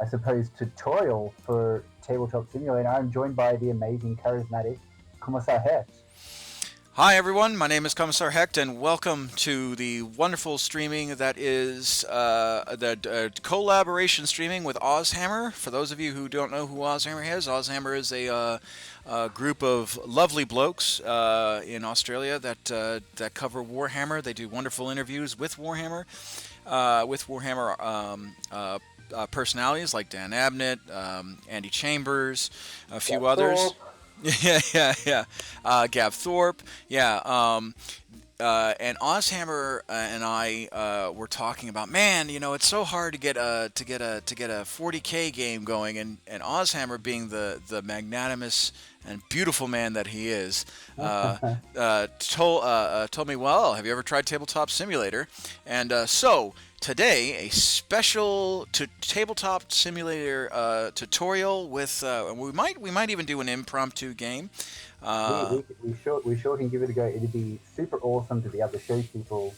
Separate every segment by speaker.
Speaker 1: I suppose, tutorial for Tabletop Simulator. I'm joined by the amazing, charismatic Commissar Hecht.
Speaker 2: Hi everyone, my name is Commissar Hecht, and welcome to the wonderful streaming that is the collaboration streaming with Aushammer. For those of you who don't know who Aushammer is a group of lovely blokes in Australia that cover Warhammer. They do wonderful interviews with Warhammer personalities like Dan Abnett, Andy Chambers, a few
Speaker 1: Yep,
Speaker 2: others.
Speaker 1: Thor.
Speaker 2: Yeah. Gav Thorpe. Yeah. And Ozhammer and I were talking about, man, it's so hard to get a 40k game going, and Ozhammer, being the magnanimous and beautiful man that he is, told me, well, have you ever tried Tabletop Simulator? And so today, a special tabletop simulator tutorial with we might even do an impromptu game.
Speaker 1: We sure can give it a go. It'd be super awesome to be able to show people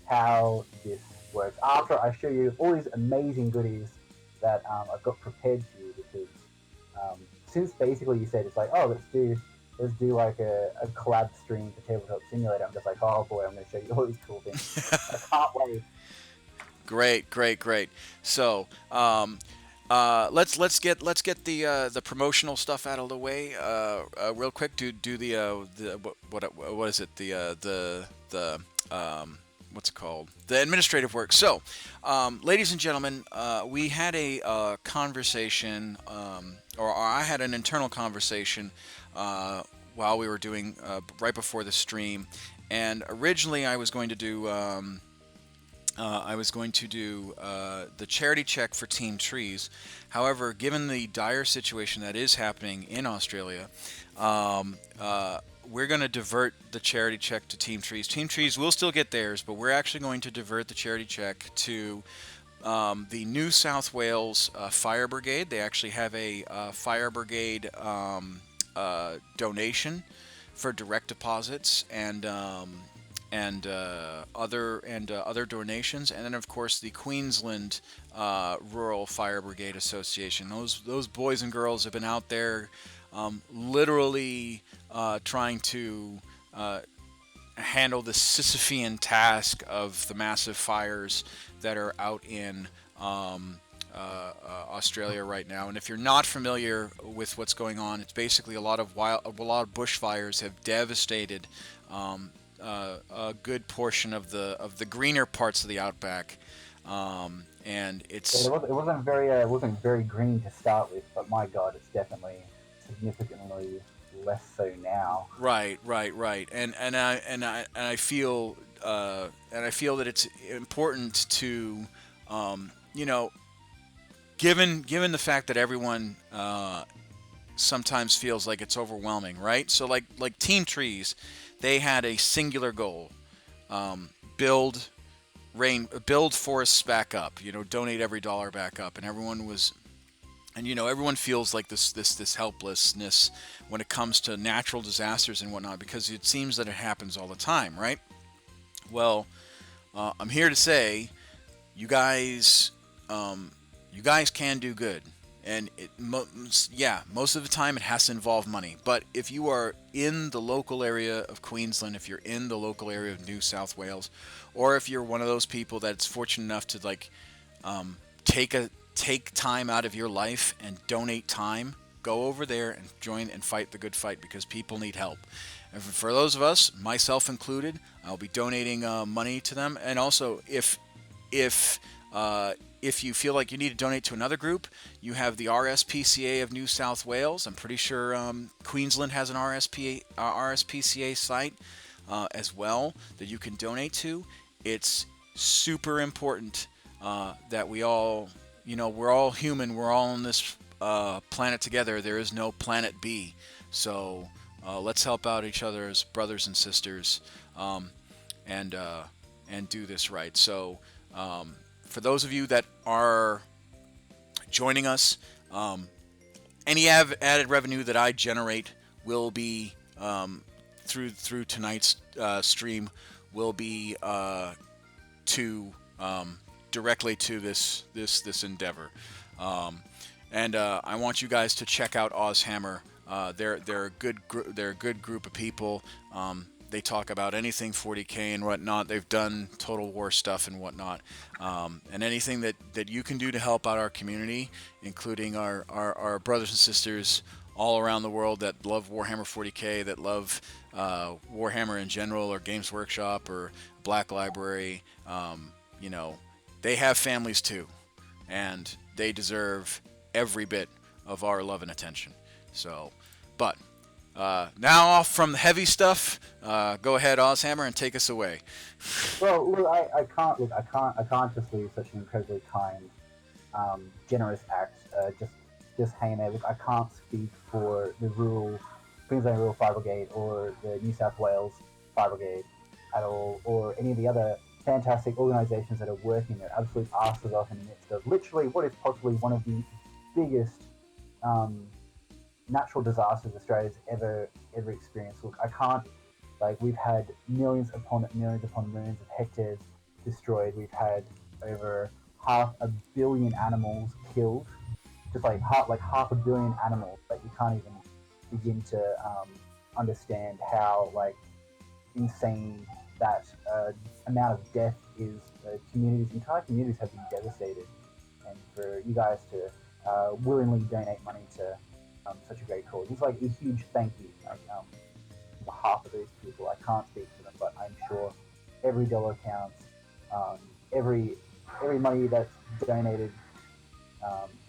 Speaker 1: how this works. After I show you all these amazing goodies that I've got prepared for you, because since basically you said it's like, oh, let's do like a collab stream for Tabletop Simulator. I'm just like, oh boy, I'm going to show you all these cool things. I can't wait.
Speaker 2: Great. So let's get the promotional stuff out of the way real quick. Do the what is it, the what's it called, the administrative work. So, ladies and gentlemen, we had a conversation, or I had an internal conversation while we were doing right before the stream, and originally I was going to do. The charity check for Team Trees. However, given the dire situation that is happening in Australia, we're going to divert the charity check to Team Trees. Team Trees will still get theirs, but we're actually going to divert the charity check to the New South Wales Fire Brigade. They actually have a Fire Brigade donation for direct deposits and other donations, and then of course the Queensland Rural Fire Brigade Association. Those boys and girls have been out there, literally trying to handle the Sisyphean task of the massive fires that are out in Australia right now. And if you're not familiar with what's going on, it's basically a lot of bushfires have devastated a good portion of the greener parts of the outback, and it's
Speaker 1: It wasn't very green to start with, but my God, it's definitely significantly less so now.
Speaker 2: right, and I feel that it's important to, you know, given the fact that everyone sometimes feels like it's overwhelming, right? So like Team Trees, they had a singular goal: build forests back up. Donate every dollar back up, and everyone feels like this helplessness when it comes to natural disasters and whatnot, because it seems that it happens all the time, right? Well, I'm here to say, you guys can do good. And most of the time it has to involve money. But if you are in the local area of Queensland, if you're in the local area of New South Wales, or if you're one of those people that's fortunate enough to take time out of your life and donate time, go over there and join and fight the good fight, because people need help. And for those of us, myself included, I'll be donating money to them. And also, if you feel like you need to donate to another group, you have the RSPCA of New South Wales. I'm pretty sure Queensland has an RSPCA site as well that you can donate to. It's super important that we all, we're all human. We're all on this planet together. There is no planet B. So let's help out each other as brothers and sisters, and do this right. So. For those of you that are joining us, any added revenue that I generate will be through tonight's stream will be to directly to this endeavor. And I want you guys to check out Aushammer. They're they're a good group of people. They talk about anything 40k and whatnot. They've done Total War stuff and whatnot, and anything that you can do to help out our community, including our brothers and sisters all around the world that love Warhammer 40k, that love Warhammer in general, or Games Workshop, or Black Library. You know, they have families too, and they deserve every bit of our love and attention. So, but now off from the heavy stuff. Go ahead, Aushammer, and take us away.
Speaker 1: Well, look, I can't just leave such an incredibly kind, generous act. Just hanging there. Look, I can't speak for the Queensland Rural Fire Brigade or the New South Wales Fire Brigade at all, or any of the other fantastic organisations that are working their absolute asses off in the midst of literally what is possibly one of the biggest natural disasters Australia's ever experienced. Look, I can't, like, we've had millions upon millions of hectares destroyed. We've had over 500 million animals killed. Just like half a billion animals. Like, you can't even begin to understand how like insane that amount of death is. Entire communities have been devastated, and for you guys to willingly donate money to such a great cause, it's like a huge thank you. Like, on behalf of these people, I can't speak for them, but I'm sure every dollar counts. Every money that's donated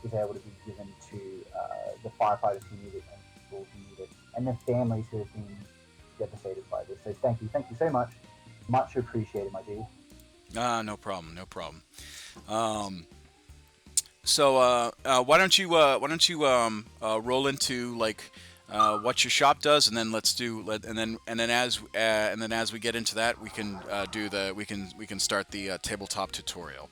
Speaker 1: is able to be given to the firefighters who need it, and people who need it, and the families who have been devastated by this. So thank you so much appreciated, my dude.
Speaker 2: No problem, no problem. So why don't you roll into like what your shop does, and then and then as we get into that, we can we can start the tabletop tutorial.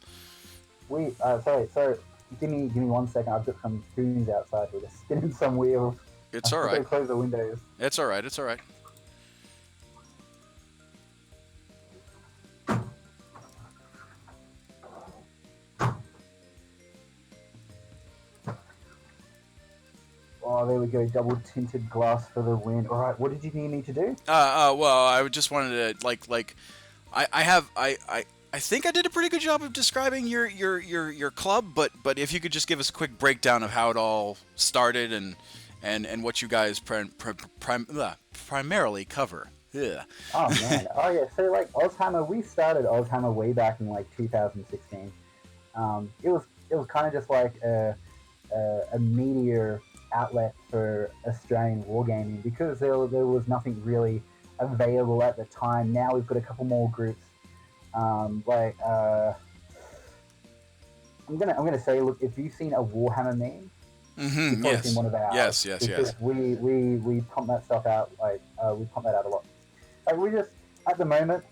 Speaker 1: Sorry. Give me 1 second. I've got some goons outside who are just spinning some wheels.
Speaker 2: It's all right.
Speaker 1: Close the windows.
Speaker 2: It's all right. It's all right.
Speaker 1: Oh, there we go. Double tinted glass for the wind. All right. What did you need me to do?
Speaker 2: Well, I just wanted to I think I did a pretty good job of describing your club, but if you could just give us a quick breakdown of how it all started and what you guys primarily cover. Yeah.
Speaker 1: Oh man. Oh yeah. So like Aushammer, we started Aushammer way back in like 2016. It was kind of just like a meteor outlet for Australian wargaming, because there was nothing really available at the time. Now we've got a couple more groups. I'm gonna say, look, if you've seen a Warhammer meme, you've probably seen one of ours.
Speaker 2: Yes.
Speaker 1: We pump that stuff out, we pump that out a lot. Like, we just, at the moment,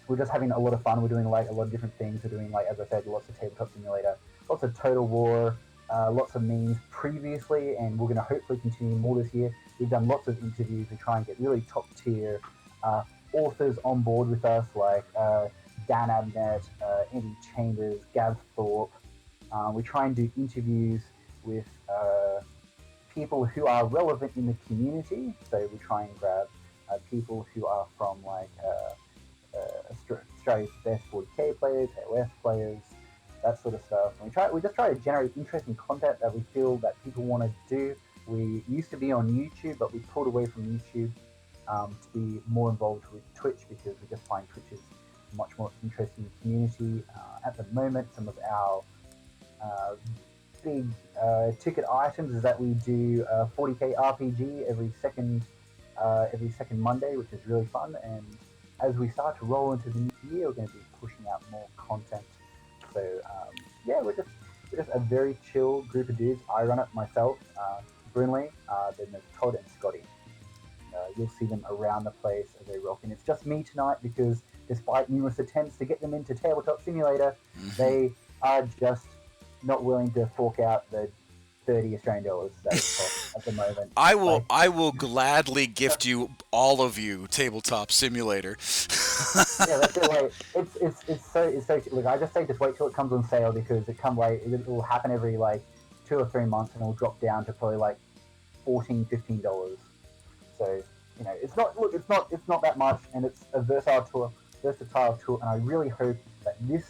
Speaker 1: we're just having a lot of fun. We're doing like a lot of different things. We're doing, like, as I said, lots of tabletop simulator, lots of Total War, lots of memes previously, and we're going to hopefully continue more this year. We've done lots of interviews. We try and get really top tier authors on board with us, like Dan Abnett, Andy Chambers, Gav Thorpe. We try and do interviews with people who are relevant in the community. So we try and grab people who are from like Australia's best 40k players, AOS players, that sort of stuff. And we just try to generate interesting content that we feel that people want to do. We used to be on YouTube, but we pulled away from YouTube to be more involved with Twitch, because we just find Twitch is a much more interesting community. At the moment, some of our big ticket items is that we do 40k RPG every second Monday, which is really fun. And as we start to roll into the new year, we're going to be pushing out more content. So yeah, we're just a very chill group of dudes. I run it myself, Brunley, then there's Todd and Scotty. You'll see them around the place as they rock. And it's just me tonight, because despite numerous attempts to get them into Tabletop Simulator, they are just not willing to fork out the $30 Australian that it costs. at the moment.
Speaker 2: I will
Speaker 1: Like,
Speaker 2: I will gladly gift you all of you Tabletop Simulator.
Speaker 1: yeah, that's it. Like, it's so. Look, I just say just wait till it comes on sale because it will happen every like 2 or 3 months and it'll drop down to probably like $14, $15. So it's not that much, and it's a versatile tool, and I really hope that this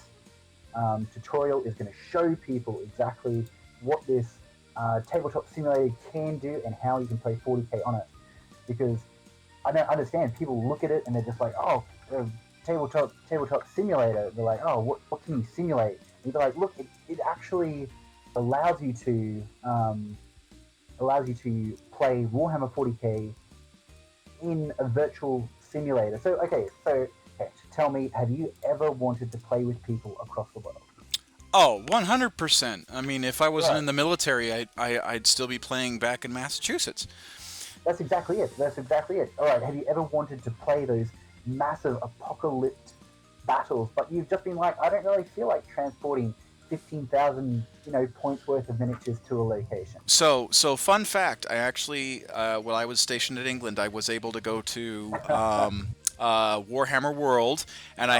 Speaker 1: tutorial is going to show people exactly what this tabletop simulator can do and how you can play 40k on it. Because I don't understand, people look at it and they're just like, oh, tabletop simulator. They're like, oh, what can you simulate? And you're like, look, it actually allows you to play Warhammer 40k in a virtual simulator. Okay, tell me, have you ever wanted to play with people across the world?
Speaker 2: Oh, 100%. I mean, if I wasn't
Speaker 1: Right.
Speaker 2: in the military, I'd still be playing back in Massachusetts.
Speaker 1: That's exactly it. That's exactly it. All right. Have you ever wanted to play those massive apocalypse battles, but you've just been like, I don't really feel like transporting 15,000 points worth of miniatures to a location.
Speaker 2: So fun fact, I actually, while I was stationed in England, I was able to go to Warhammer World, and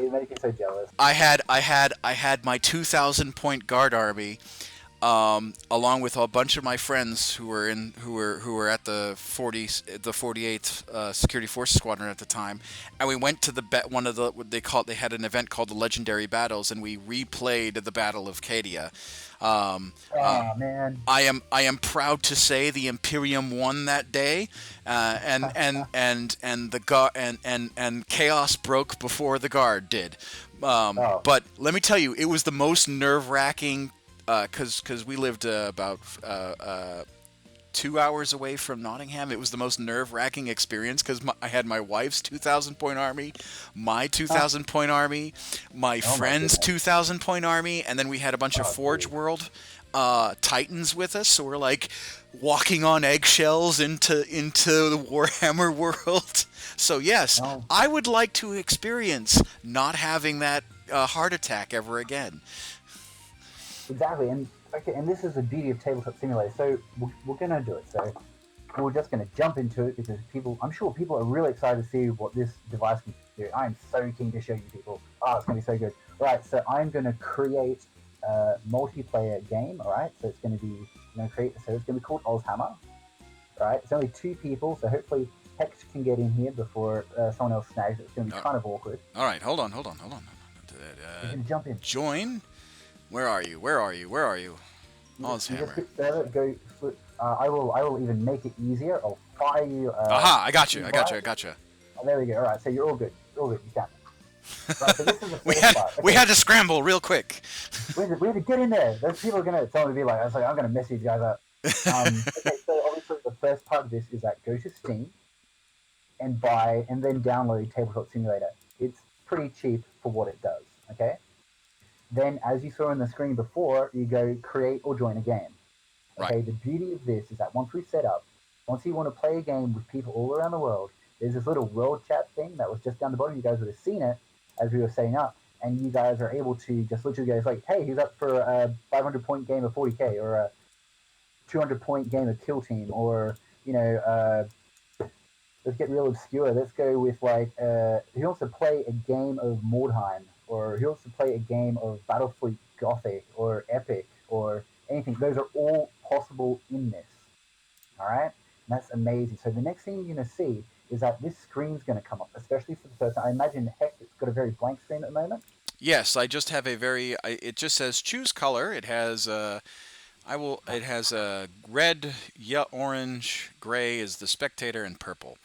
Speaker 1: You make me so jealous.
Speaker 2: I had my 2,000 point guard army, along with a bunch of my friends who were at the 48th Security Forces Squadron at the time, and we went to one of the they had an event called the Legendary Battles, and we replayed the Battle of Cadia. Um, uh,
Speaker 1: Oh man.
Speaker 2: I am proud to say the Imperium won that day, and the and chaos broke before the guard did.
Speaker 1: Oh,
Speaker 2: But let me tell you, it was the most nerve-wracking because we lived about 2 hours away from Nottingham. It was the most nerve-wracking experience because I had my wife's 2,000 point army, my 2,000 point army, my
Speaker 1: oh my
Speaker 2: friend's
Speaker 1: goodness.
Speaker 2: 2,000 point army, and then we had a bunch of
Speaker 1: Oh,
Speaker 2: Forge
Speaker 1: geez.
Speaker 2: World Titans with us. So we're like walking on eggshells into the Warhammer world. So yes,
Speaker 1: No,
Speaker 2: I would like to experience not having that heart attack ever again.
Speaker 1: exactly. And okay, and this is the beauty of tabletop simulator. So we're gonna do it. So we're just going to jump into it because I'm sure people are really excited to see what this device can do. I am so keen to show you people. Oh, it's going to be so good. Right, so I'm going to create a multiplayer game. All right, so it's going to be, so it's going to be called Aushammer. All right, it's only 2 people, so hopefully Hex can get in here before someone else snags it. It's going to be
Speaker 2: Uh,
Speaker 1: kind of awkward.
Speaker 2: all right, hold on.
Speaker 1: You can jump in.
Speaker 2: Join. Where are you? Where are you? Where are you?
Speaker 1: You just
Speaker 2: Hammer.
Speaker 1: hit server, go flip. I will even make it easier. I'll fire you.
Speaker 2: Aha! I got you. I got you. I
Speaker 1: Invite.
Speaker 2: got you.
Speaker 1: Oh, there we go. All right, so you're all good. You're all good. You can. Right, so this is the
Speaker 2: we
Speaker 1: first
Speaker 2: had
Speaker 1: part.
Speaker 2: we
Speaker 1: Okay,
Speaker 2: had to scramble real quick.
Speaker 1: we had to get in there. Those people are gonna tell me to be like, I was like, I'm gonna mess these guys up. Okay, so obviously the first part of this is that go to Steam and buy and then download Tabletop Simulator. It's pretty cheap for what it does. Okay. Then, as you saw on the screen before, you go create or join a game.
Speaker 2: Right.
Speaker 1: Okay. The beauty of this is that once you want to play a game with people all around the world, there's this little world chat thing that was just down the bottom. You guys would have seen it as we were setting up, and you guys are able to just literally go like, "Hey, who's up for a 500 point game of 40k or a 200 point game of Kill Team or let's get real obscure. Let's go with like who wants to play a game of Mordheim or who wants to play a game of Battlefleet Gothic or Epic or anything. Those are all possible in this. All right, and that's amazing. So the next thing you're going to see is that this screen's going to come up, especially for the person. I imagine Hex, it's got a very blank screen at the moment.
Speaker 2: Yes, I just have a very. It just says choose color. It has. I will. It has red, orange, gray is the spectator, and purple.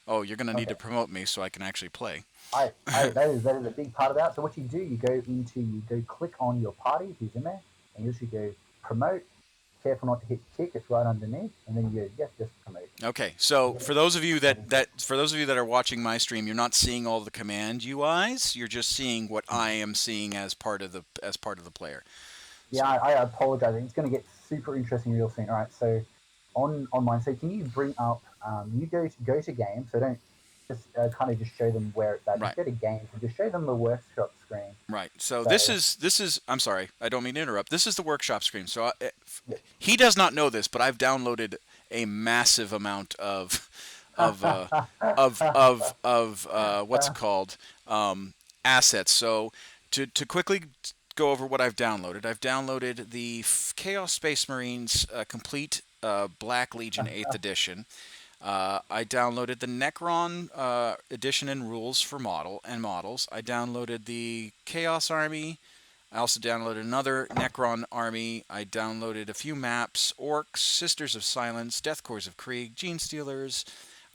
Speaker 2: Oh, you're gonna need
Speaker 1: Okay,
Speaker 2: to promote me so I can actually play.
Speaker 1: that is a big part of that. So what you go click on your party who's in there, and you should go promote. Careful not to hit kick; it's right underneath, and then you go yes, just promote.
Speaker 2: Okay, so for those of you that are watching my stream, you're not seeing all the command UIs. You're just seeing what I am seeing as part of the player.
Speaker 1: Yeah,
Speaker 2: So
Speaker 1: I apologize. It's going to get super interesting real soon. All right, so on mine. So can you bring up? You go to game. So don't. just kind of just show them where it's at.
Speaker 2: Right.
Speaker 1: Just go to games and just show them the workshop screen.
Speaker 2: Right. So
Speaker 1: So
Speaker 2: this is. I'm sorry. I don't mean to interrupt. This is the workshop screen. So
Speaker 1: yeah.
Speaker 2: he does not know this, but I've downloaded a massive amount of uh, of what's it called, assets. So to quickly go over what I've downloaded the Chaos Space Marines complete Black Legion 8th edition. I downloaded the Necron edition and rules for models. I downloaded the Chaos Army. I also downloaded another Necron army. I downloaded a few maps: Orcs, Sisters of Silence, Death Corps of Krieg, Gene Stealers,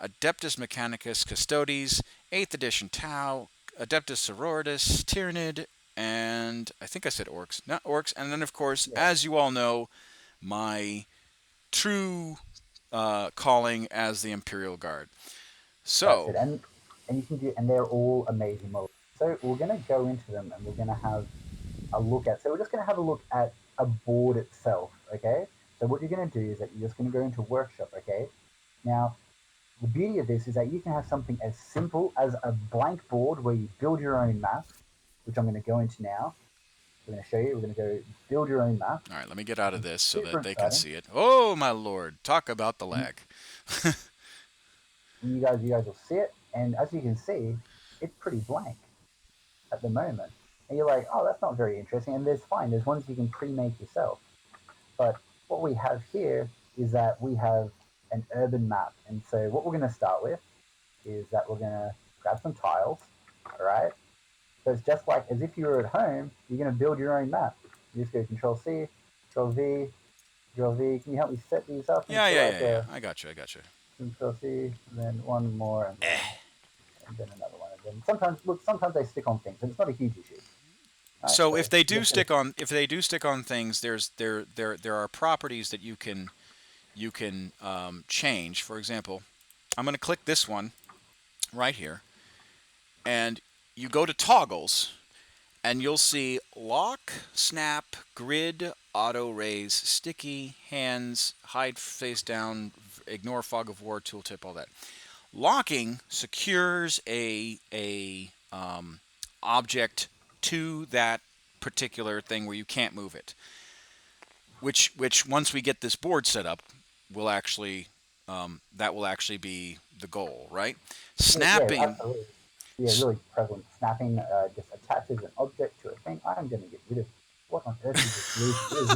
Speaker 2: Adeptus Mechanicus, Custodes, 8th edition Tau, Adeptus Sororitas, Tyrannid, and I think I said Orcs. Not Orcs. And then, of course,
Speaker 1: Yeah,
Speaker 2: as you all know, my true calling as the Imperial Guard.
Speaker 1: that's
Speaker 2: So,
Speaker 1: it. And you can do, and they're all amazing models. So we're going to go into them, and we're going to have a look at. So we're just going to have a look at a board itself. Okay. So what you're going to do is that you're just going to go into workshop. Okay. Now the beauty of this is that you can have something as simple as a blank board where you build your own map, which I'm going to go into now. We're going to show you. We're going to go build your own map.
Speaker 2: all right, let me get out of this so
Speaker 1: Super
Speaker 2: that they can
Speaker 1: exciting.
Speaker 2: see it. Oh, my lord. Talk about the
Speaker 1: You,
Speaker 2: lag.
Speaker 1: you guys will see it, and as you can see, it's pretty blank at the moment. And you're like, oh, that's not very interesting. And there's fine. There's ones you can pre-make yourself. But what we have here is that we have an urban map. And so what we're going to start with is that we're going to grab some tiles. All right. So it's just like as if you were at home, you're going to build your own map. You just go Control C, Control V, Control V. Can you help me set these up
Speaker 2: Yeah,
Speaker 1: into
Speaker 2: yeah,
Speaker 1: like
Speaker 2: yeah, yeah.
Speaker 1: a
Speaker 2: I got you. I got you.
Speaker 1: Control C, and then one more, and then another one. And then sometimes, look, sometimes they stick on things, and it's not a huge issue. All right.
Speaker 2: So
Speaker 1: So
Speaker 2: if they do stick on things, there are properties that you can change. For example, I'm going to click this one right here, and you go to toggles, and you'll see lock, snap, grid, auto raise, sticky, hands, hide face down, ignore fog of war, tooltip, all that. Locking secures a object to that particular thing where you can't move it. Which once we get this board set up, will actually that will actually be the goal, right?
Speaker 1: yeah, yeah,
Speaker 2: Snapping.
Speaker 1: absolutely. Yeah, really prevalent. Snapping just attaches an object to a thing. I'm going to get rid of what on earth is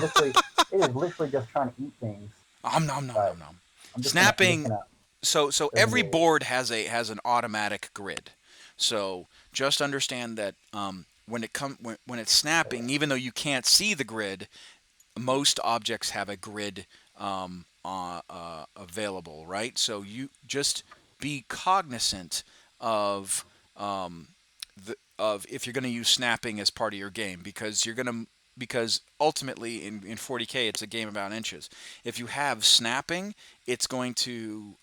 Speaker 1: this solution? It is literally just trying to eat things.
Speaker 2: Nom nom nom
Speaker 1: But
Speaker 2: nom.
Speaker 1: I'm just
Speaker 2: Snapping.
Speaker 1: gonna
Speaker 2: So
Speaker 1: go
Speaker 2: every
Speaker 1: into
Speaker 2: board has an automatic grid. So just understand that when it's snapping, even though you can't see the grid, most objects have a grid available, right? So you just be cognizant of of if you're going to use snapping as part of your game, because ultimately in 40k it's a game about inches. If you have snapping, it's going to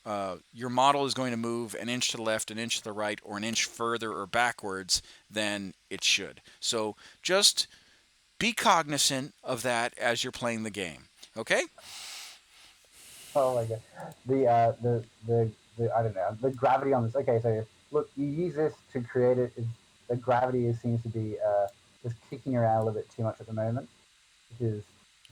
Speaker 2: your model is going to move an inch to the left, an inch to the right, or an inch further or backwards than it should. So just be cognizant of that as you're playing the game. Okay?
Speaker 1: oh my god, the I don't know the gravity on this. Okay, so look, you use this to create it. The gravity seems to be just kicking around a little bit too much at the moment, which is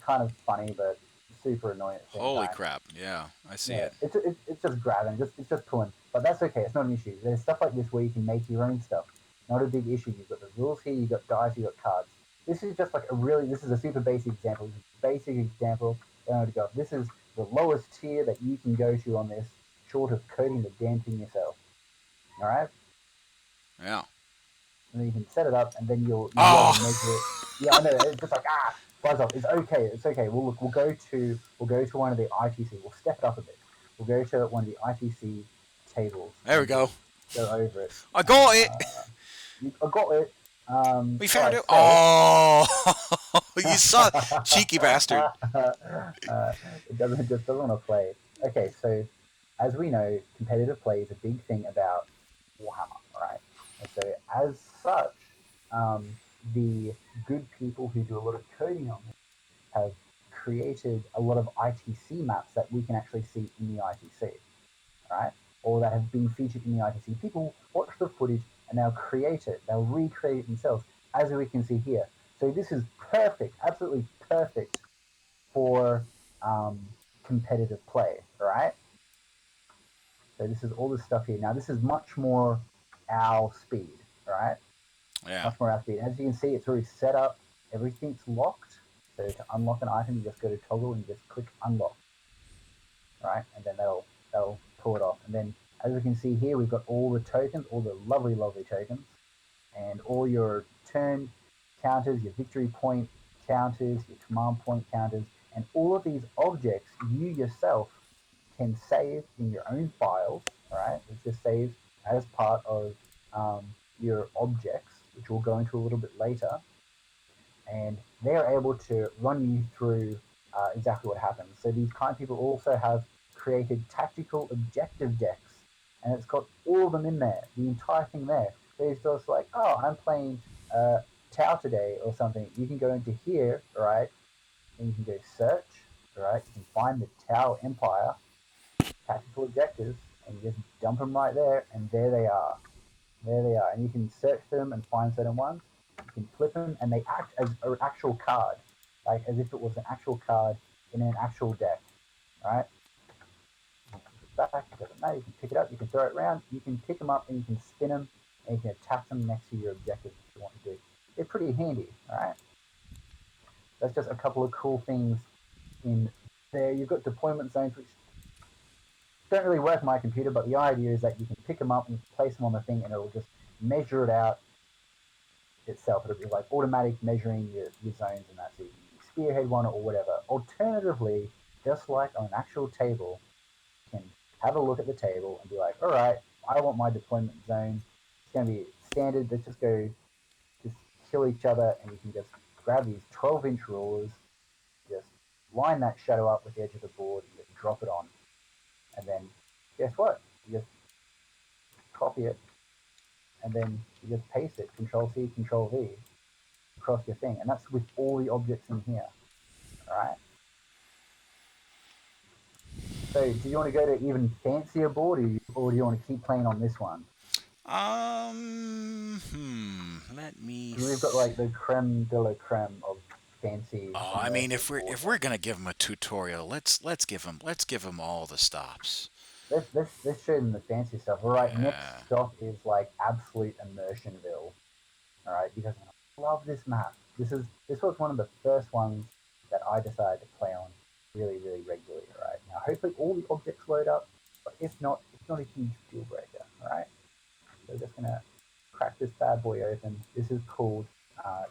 Speaker 1: kind of funny but super annoying at the same
Speaker 2: Holy
Speaker 1: time.
Speaker 2: crap. Yeah, I see
Speaker 1: Yeah,
Speaker 2: it.
Speaker 1: it's just grabbing, it's just pulling. But that's okay. It's not an issue. There's stuff like this where you can make your own stuff. Not a big issue. You've got the rules here. You've got dice. You've got cards. This is just like a really. This is a super basic example. This is a basic example. To go. This is the lowest tier that you can go to on this, short of coding the damn thing yourself. All right,
Speaker 2: Yeah.
Speaker 1: and then you can set it up, and then you'll be able
Speaker 2: Oh,
Speaker 1: to make it. Yeah, I know. It's just like buzz off. It's okay. It's okay. We'll go to one of the ITC. We'll step it up a bit. We'll go to one of the ITC tables,
Speaker 2: there we
Speaker 1: and
Speaker 2: go.
Speaker 1: we'll go over it.
Speaker 2: I got it.
Speaker 1: I got it.
Speaker 2: We
Speaker 1: All
Speaker 2: found
Speaker 1: right,
Speaker 2: it.
Speaker 1: so
Speaker 2: Oh, you saw, cheeky bastard.
Speaker 1: it doesn't want to play. Okay, so as we know, competitive play is a big thing about Warhammer, right? And so as such, um, the good people who do a lot of coding on this have created a lot of ITC maps that we can actually see in the ITC, right? or that have been featured in the ITC. People watch the footage and they'll create it, they'll recreate it themselves, as we can see here. So this is perfect, absolutely perfect for competitive play, right? So this is all this stuff here. Now this is much more our speed, right?
Speaker 2: Yeah.
Speaker 1: Much more our speed. As you can see, it's already set up. Everything's locked. So to unlock an item, you just go to toggle and you just click unlock, right? And then that'll pull it off. And then as we can see here, we've got all the tokens, all the lovely, lovely tokens, and all your turn counters, your victory point counters, your command point counters, and all of these objects you yourself can save in your own files, right? It's just saved as part of your objects, which we'll go into a little bit later. And they're able to run you through exactly what happens. So these kind people also have created tactical objective decks, and it's got all of them in there, the entire thing there. So it's just like, oh, I'm playing Tau today or something. You can go into here, right, and you can go search, right. You can find the Tau Empire tactical objectives, and you just dump them right there, and there they are. There they are, and you can search for them and find certain ones. You can flip them, and they act as an actual card, like as if it was an actual card in an actual deck, right? Back, it doesn't matter. You can pick it up, you can throw it around, you can pick them up, and you can spin them, and you can attach them next to your objectives if you want to do. They're pretty handy, all right? That's just a couple of cool things in there. You've got deployment zones, which don't really work on my computer, but the idea is that you can pick them up and place them on the thing, and it'll just measure it out itself. It'll be like automatic measuring your zones and that. So you can spearhead one or whatever. Alternatively, just like on an actual table, you can have a look at the table and be like, all right, I want my deployment zone. It's going to be standard. Let's just go, just kill each other, and you can just grab these 12-inch rulers, just line that shadow up with the edge of the board, and just drop it on. And then guess what? You just copy it, and then you just paste it, Control C, Control V, across your thing. And that's with all the objects in here. All right. So do you want to go to even fancier board, or do you want to keep playing on this one?
Speaker 2: Let me.
Speaker 1: Because we've got like the creme de la creme of fancy
Speaker 2: Oh, I mean,
Speaker 1: immersive
Speaker 2: if we're
Speaker 1: board
Speaker 2: if we're
Speaker 1: games.
Speaker 2: gonna give them a tutorial, let's give them all the stops.
Speaker 1: Let's show them the fancy stuff. All right, next
Speaker 2: Yeah.
Speaker 1: stop is like absolute immersionville. All right, because I love this map. This was one of the first ones that I decided to play on really, really regularly. All right, now hopefully all the objects load up, but if not, it's not a huge deal breaker. All right, so just gonna crack this bad boy open. This is called.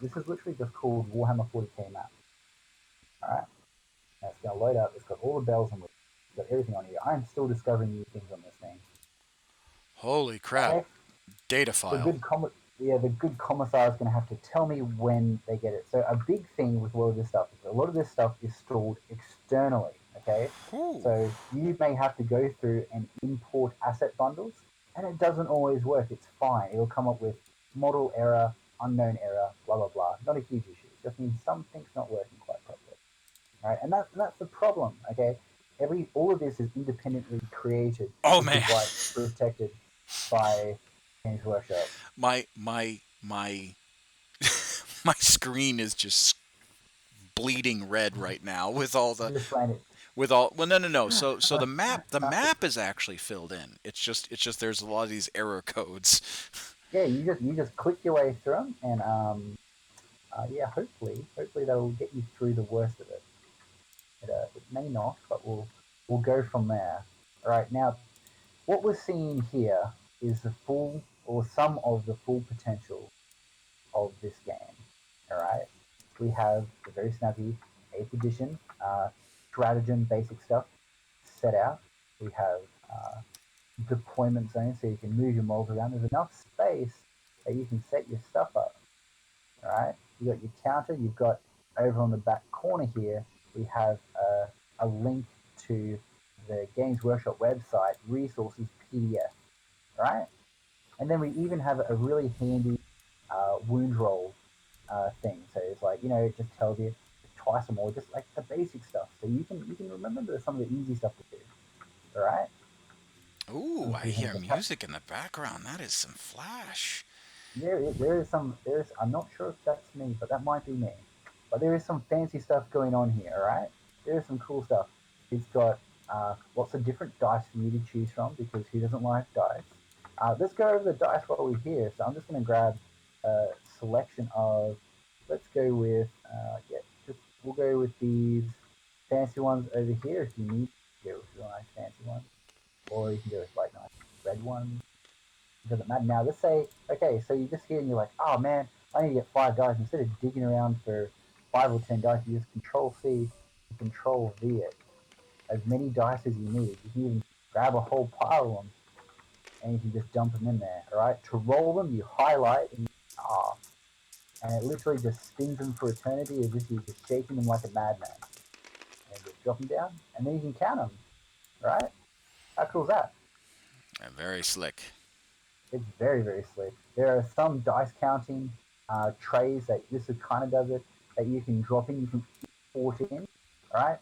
Speaker 1: This is literally just called Warhammer 40k map. All right, now it's gonna load up. It's got all the bells and whistles. It's got everything on here. I'm still discovering new things on this thing.
Speaker 2: Holy crap!
Speaker 1: Okay,
Speaker 2: Data
Speaker 1: the
Speaker 2: file.
Speaker 1: good the good commissar is going to have to tell me when they get it. So a big thing with a lot of this stuff is a lot of this stuff is stored externally. Okay,
Speaker 2: Whew.
Speaker 1: so you may have to go through and import asset bundles, and it doesn't always work. It's fine. It'll come up with model error, unknown error, blah blah blah. Not a huge issue. It just means something's not working quite properly. All right, and that's the problem. Okay, all of this is independently created,
Speaker 2: Oh
Speaker 1: which
Speaker 2: man,
Speaker 1: is why it's protected by Games Workshop.
Speaker 2: my my screen is just bleeding red right now with all the
Speaker 1: I'm just playing it.
Speaker 2: with all well no. So the map is actually filled in. It's just there's a lot of these error codes.
Speaker 1: Yeah, you just click your way through them, and yeah, hopefully that'll get you through the worst of it. It may not, but we'll go from there. All right, now what we're seeing here is the full or some of the full potential of this game. All right, we have the very snappy 8th edition stratagem basic stuff set out. We have deployment zones so you can move your models around. There's enough space that you can set your stuff up. All right, you got your counter. You've got over on the back corner here. We have a link to the Games Workshop website resources PDF. All right, and then we even have a really handy wound roll thing. So it's like it just tells you twice or more, just like the basic stuff. So you can remember some of the easy stuff to do. All right.
Speaker 2: Ooh,
Speaker 1: And
Speaker 2: I
Speaker 1: so you can
Speaker 2: hear
Speaker 1: have
Speaker 2: music in the background. That is some flash.
Speaker 1: there is some I'm not sure if that's me, but that might be me. But there is some fancy stuff going on here. All right, there is some cool stuff. It's got lots of different dice for you to choose from because who doesn't like dice? Let's go over the dice while we're here. So I'm just going to grab a selection of. Let's go with just we'll go with these fancy ones over here if you need to go with a nice fancy one, or you can go with like nice red ones. It doesn't matter. Now, let's say, okay, so you just hear and you're like, oh man, I need to get 5 dice. Instead of digging around for 5 or 10 dice, you just Control C and Control V it. As many dice as you need. You can even grab a whole pile of them and you can just dump them in there. All right. To roll them, you highlight and and it literally just spins them for eternity as if you're just shaking them like a madman. And just drop them down, and then you can count them. Right? How cool is that?
Speaker 2: Very slick.
Speaker 1: It's very, very slick. There are some dice counting trays that this kind of does it that you can drop in, you can import in, right?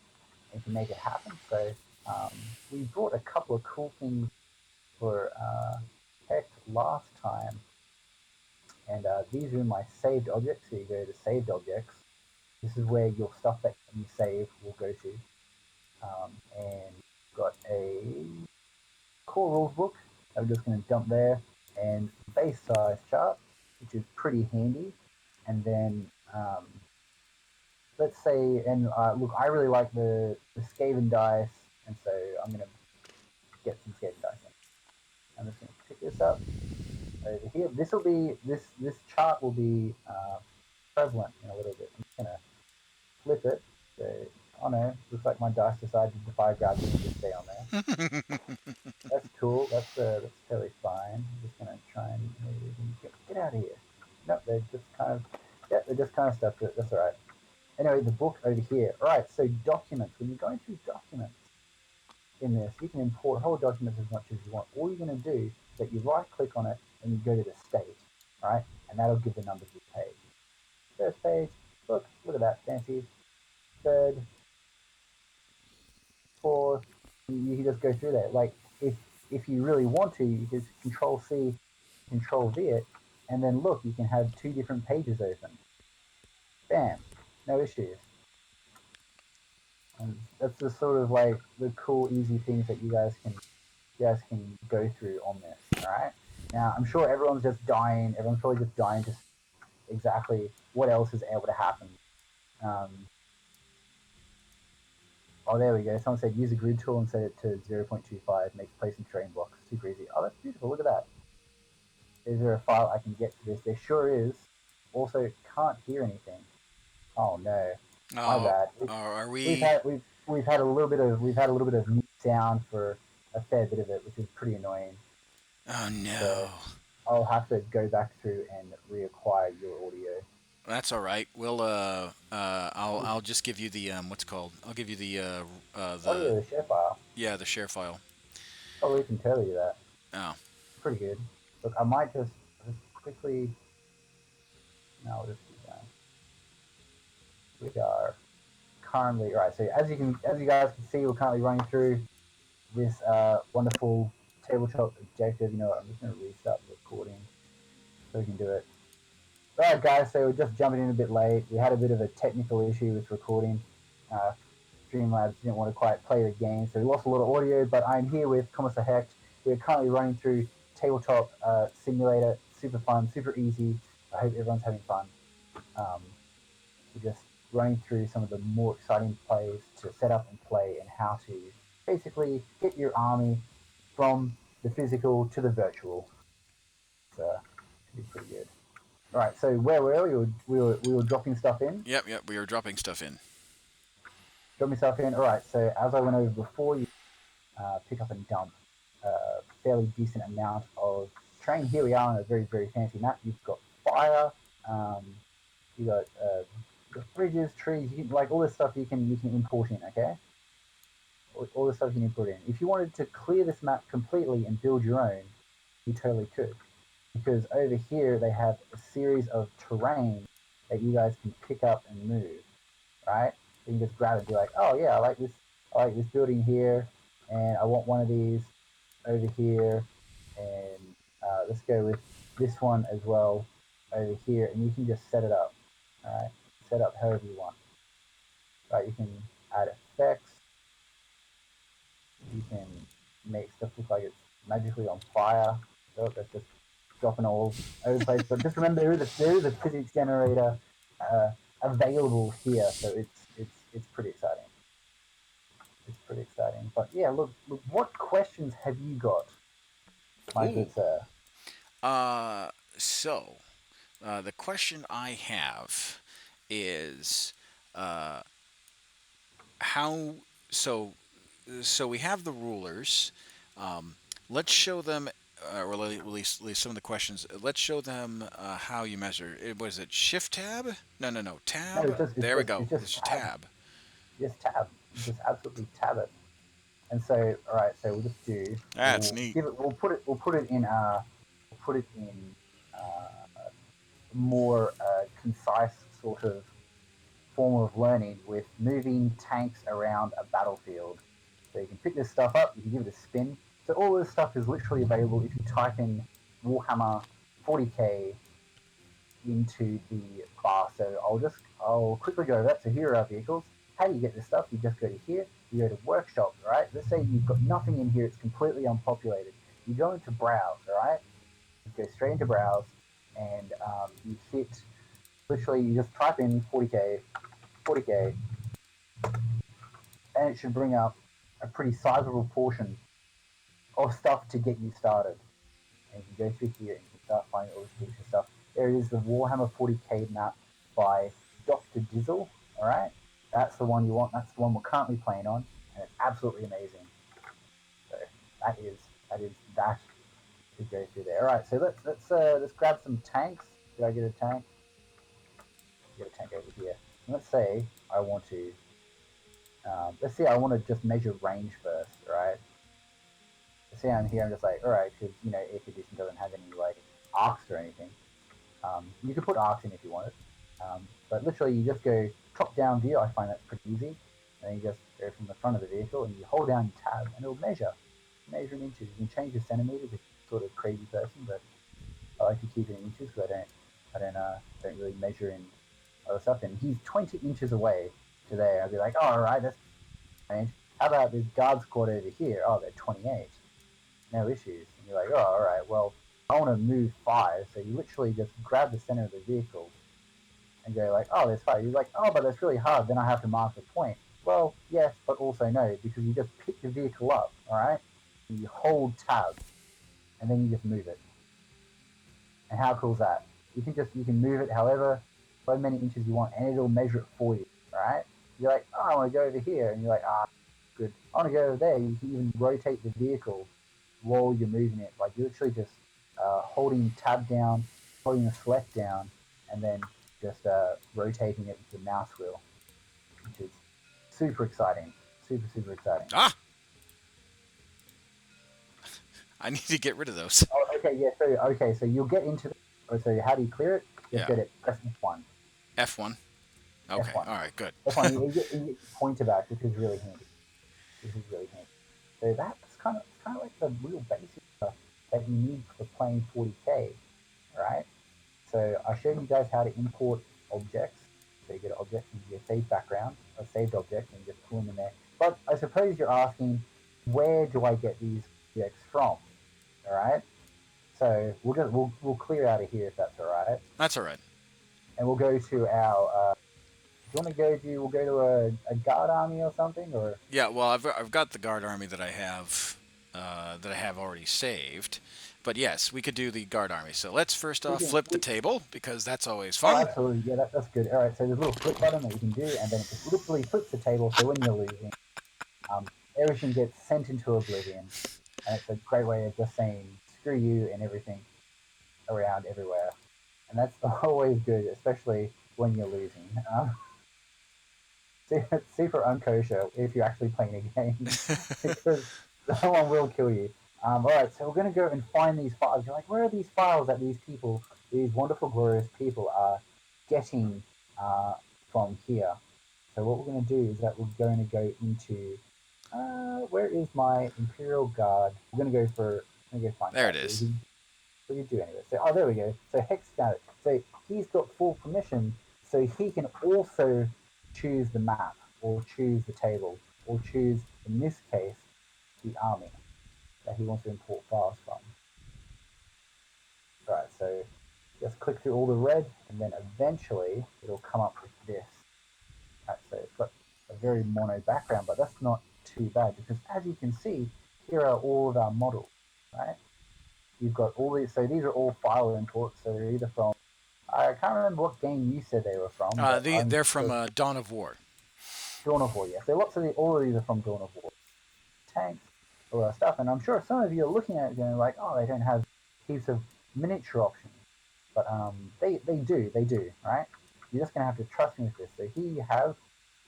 Speaker 1: And you can make it happen. So we brought a couple of cool things for Hex last time, and these are in my saved objects. So you go to saved objects. This is where your stuff that you save will go to, and got a core rules book that we're just going to dump there, and base size chart, which is pretty handy. And then let's say, and look, I really like the Skaven dice, and so I'm going to get some Skaven dice in. I'm just going to pick this up over here. This chart will be prevalent in a little bit. I'm just going to flip it. So, oh no, looks like my dice decided to defy gravity and just stay on there. That's cool. That's totally fine. I'm just gonna try and maybe get out of here. No, they're just kind of they're just kind of stuff. That's all right. Anyway, the book over here. All right. So documents. When you're going through documents in this, you can import whole documents as much as you want. All you're gonna do is that you right click on it and you go to the state. All right, and that'll give the number to the page. First page. Look at that fancy. Third, fourth. You can just go through that. Like if you really want to, you just Control C, Control V it, and then look, you can have 2 different pages open. Bam, no issues. And that's the sort of like the cool, easy things that you guys can go through on this. All right. Now I'm sure everyone's just dying. Everyone's probably just dying to see exactly what else is able to happen. Um, oh, there we go. Someone said use a grid tool and set it to 0.25. Makes placing terrain blocks super easy. Oh, that's beautiful. Look at that. Is there a file I can get to this? There sure is. Also, can't hear anything. Oh no, my
Speaker 2: Oh,
Speaker 1: bad.
Speaker 2: are
Speaker 1: We've
Speaker 2: we?
Speaker 1: had we've had a little bit of mute sound for a fair bit of it, which is pretty annoying.
Speaker 2: Oh
Speaker 1: So
Speaker 2: no.
Speaker 1: I'll have to go back through and reacquire your audio.
Speaker 2: That's all right. I'll just give you the what's it called? I'll give you
Speaker 1: Oh yeah,
Speaker 2: the
Speaker 1: the share file.
Speaker 2: yeah, the share file.
Speaker 1: Oh, we can tell you that.
Speaker 2: Oh.
Speaker 1: Pretty good. Look, I might just quickly. No, we'll just keep going. We are currently right. So as you guys can see, we're currently running through this wonderful tabletop objective. You know what? I'm just going to restart the recording so we can do it. All right, guys. So we're just jumping in a bit late. We had a bit of a technical issue with recording. Uh, Streamlabs didn't want to quite play the game, so we lost a lot of audio. But I'm here with Commissar Hecht. We're currently running through tabletop simulator. Super fun, super easy. I hope everyone's having fun. Um, we're just running through some of the more exciting plays to set up and play and how to basically get your army from the physical to the virtual. So should be pretty good. All right, so where were we? We were dropping stuff in.
Speaker 2: Yep. We are dropping stuff in.
Speaker 1: Dropping stuff in. All right, so as I went over before, you pick up and dump a fairly decent amount of terrain. Here we are on a very, very fancy map. You've got fire. Um, you got bridges, trees, like all this stuff you can import in. Okay, all the stuff you can put in. If you wanted to clear this map completely and build your own, you totally could. Because over here they have a series of terrain that you guys can pick up and move, right? So you can just grab it and be like, oh yeah, I like this building here, and I want one of these over here, and let's go with this one as well over here, and you can just set it up. All right, set up however you want. Right, you can add effects. You can make stuff look like it's magically on fire. So that's just dropping all over the place. But just remember, there is a physics generator available here, so it's pretty exciting. It's pretty exciting. But yeah, look, what questions have you got, my
Speaker 2: Ooh.
Speaker 1: good sir?
Speaker 2: Uh, so, the question I have is, uh, how so so we have the rulers. um, let's show them, or at least some of the questions. Let's show them how you measure it. Was it shift tab? No,
Speaker 1: No,
Speaker 2: tab. There we go.
Speaker 1: it's just
Speaker 2: This is
Speaker 1: tab.
Speaker 2: tab.
Speaker 1: Just tab. Just absolutely tab it. And so, all right, so we'll just do.
Speaker 2: That's neat.
Speaker 1: We'll put it in. We'll put it in more concise sort of form of learning with moving tanks around a battlefield. So you can pick this stuff up, you can give it a spin. So all this stuff is literally available if you type in Warhammer 40k into the bar. So I'll quickly go over that. So here are our vehicles. How do you get this stuff? You just go to here, you go to workshop, right? Let's say you've got nothing in here, it's completely unpopulated. You go into browse, all right? You go straight into browse, and you hit, literally you just type in 40k, and it should bring up a pretty sizable portion of stuff to get you started. And you can go through here and you can start finding all this feature stuff. There is the Warhammer 40k map by Dr. Dizzle. All right, that's the one you want. That's the one we're currently playing on, and it's absolutely amazing. So that is that to go through there. All right, so let's grab some tanks. Did I get a tank? Get a tank over here. And let's say I want to. Let's say I want to just measure range first, right? See, I'm here. I'm just like, all right, because air condition doesn't have any like arcs or anything. You could put arcs in if you wanted, but literally you just go top-down view. I find that's pretty easy. And you just go from the front of the vehicle and you hold down your tab, and it'll measure in inches. You can change the centimeters if you're sort of crazy person, but I like to keep it in inches because don't really measure in other stuff. And he's 20 inches away today. I'd be like, oh, all right, that's range. How about this guard squad over here? Oh, they're 28. No issues. And you're like, oh, all right, well, I want to move 5. So you literally just grab the center of the vehicle and go like, oh, there's 5. You're like, oh, but that's really hard. Then I have to mark the point. Well, yes, but also no, because you just pick the vehicle up, all right? And you hold tab, and then you just move it. And how cool is that? You can move it however so many inches you want, and it'll measure it for you, all right? You're like, oh, I want to go over here, and you're like, good. I want to go over there. You can even rotate the vehicle while you're moving it. Like you're literally just holding tab down, holding the select down, and then just rotating it with the mouse wheel, which is super exciting. Super exciting.
Speaker 2: Ah, I need to get rid of those.
Speaker 1: Oh, okay, yeah. So you'll get into. So how do you clear it? Just
Speaker 2: Yeah.
Speaker 1: get it. Press F1.
Speaker 2: F1. Okay.
Speaker 1: F1.
Speaker 2: All right. Good.
Speaker 1: F1. You get your pointer back, which is really handy. So that's kind of like the real basic stuff that you need for playing 40k, right? So I showed you guys how to import objects. So you get an object and you get a saved background, a saved object, and you just pull them in there. But I suppose you're asking, where do I get these objects from? All right. So we'll clear out of here if that's all right,
Speaker 2: That's all right.
Speaker 1: and we'll go to our. Do you want to go to? We'll go to a guard army or something, or
Speaker 2: Yeah. Well, I've got the guard army that I have already saved. But yes, we could do the guard army. So let's first
Speaker 1: we
Speaker 2: off
Speaker 1: can.
Speaker 2: flip the table because that's always
Speaker 1: Oh,
Speaker 2: fun.
Speaker 1: absolutely. Yeah, that's good. All right. So there's a little flip button that you can do, and then it just literally flips the table. So when you're losing, everything gets sent into oblivion, and it's a great way of just saying screw you and everything around everywhere, and that's always good, especially when you're losing. It's super unkosher if you're actually playing a game because someone will kill you. All right, so we're going to go and find these files. You're like, where are these files that these people, these wonderful, glorious people, are getting from here? So what we're going to do is that we're going to go into Where is my Imperial Guard? I'm gonna go find
Speaker 2: There
Speaker 1: that.
Speaker 2: it is.
Speaker 1: What do you do anyway? So, oh, there we go. So Hex got it. So he's got full permission, so he can also choose the map, or choose the table, or choose, in this case, the army that he wants to import files from. Right, so just click through all the red, and then eventually it'll come up with this. Right, so it's got a very mono background, but that's not too bad because as you can see, here are all of our models, right? You've got all these, so these are all file imports, so they're either from, I can't remember what game you said they were from, but I'm
Speaker 2: They're from
Speaker 1: sure
Speaker 2: Dawn of War.
Speaker 1: Dawn of War, yeah. So all of these are from Dawn of War. Tanks, all that stuff, and I'm sure some of you are looking at it going like, oh, they don't have heaps of miniature options. But they do, right? You're just gonna have to trust me with this. So here you have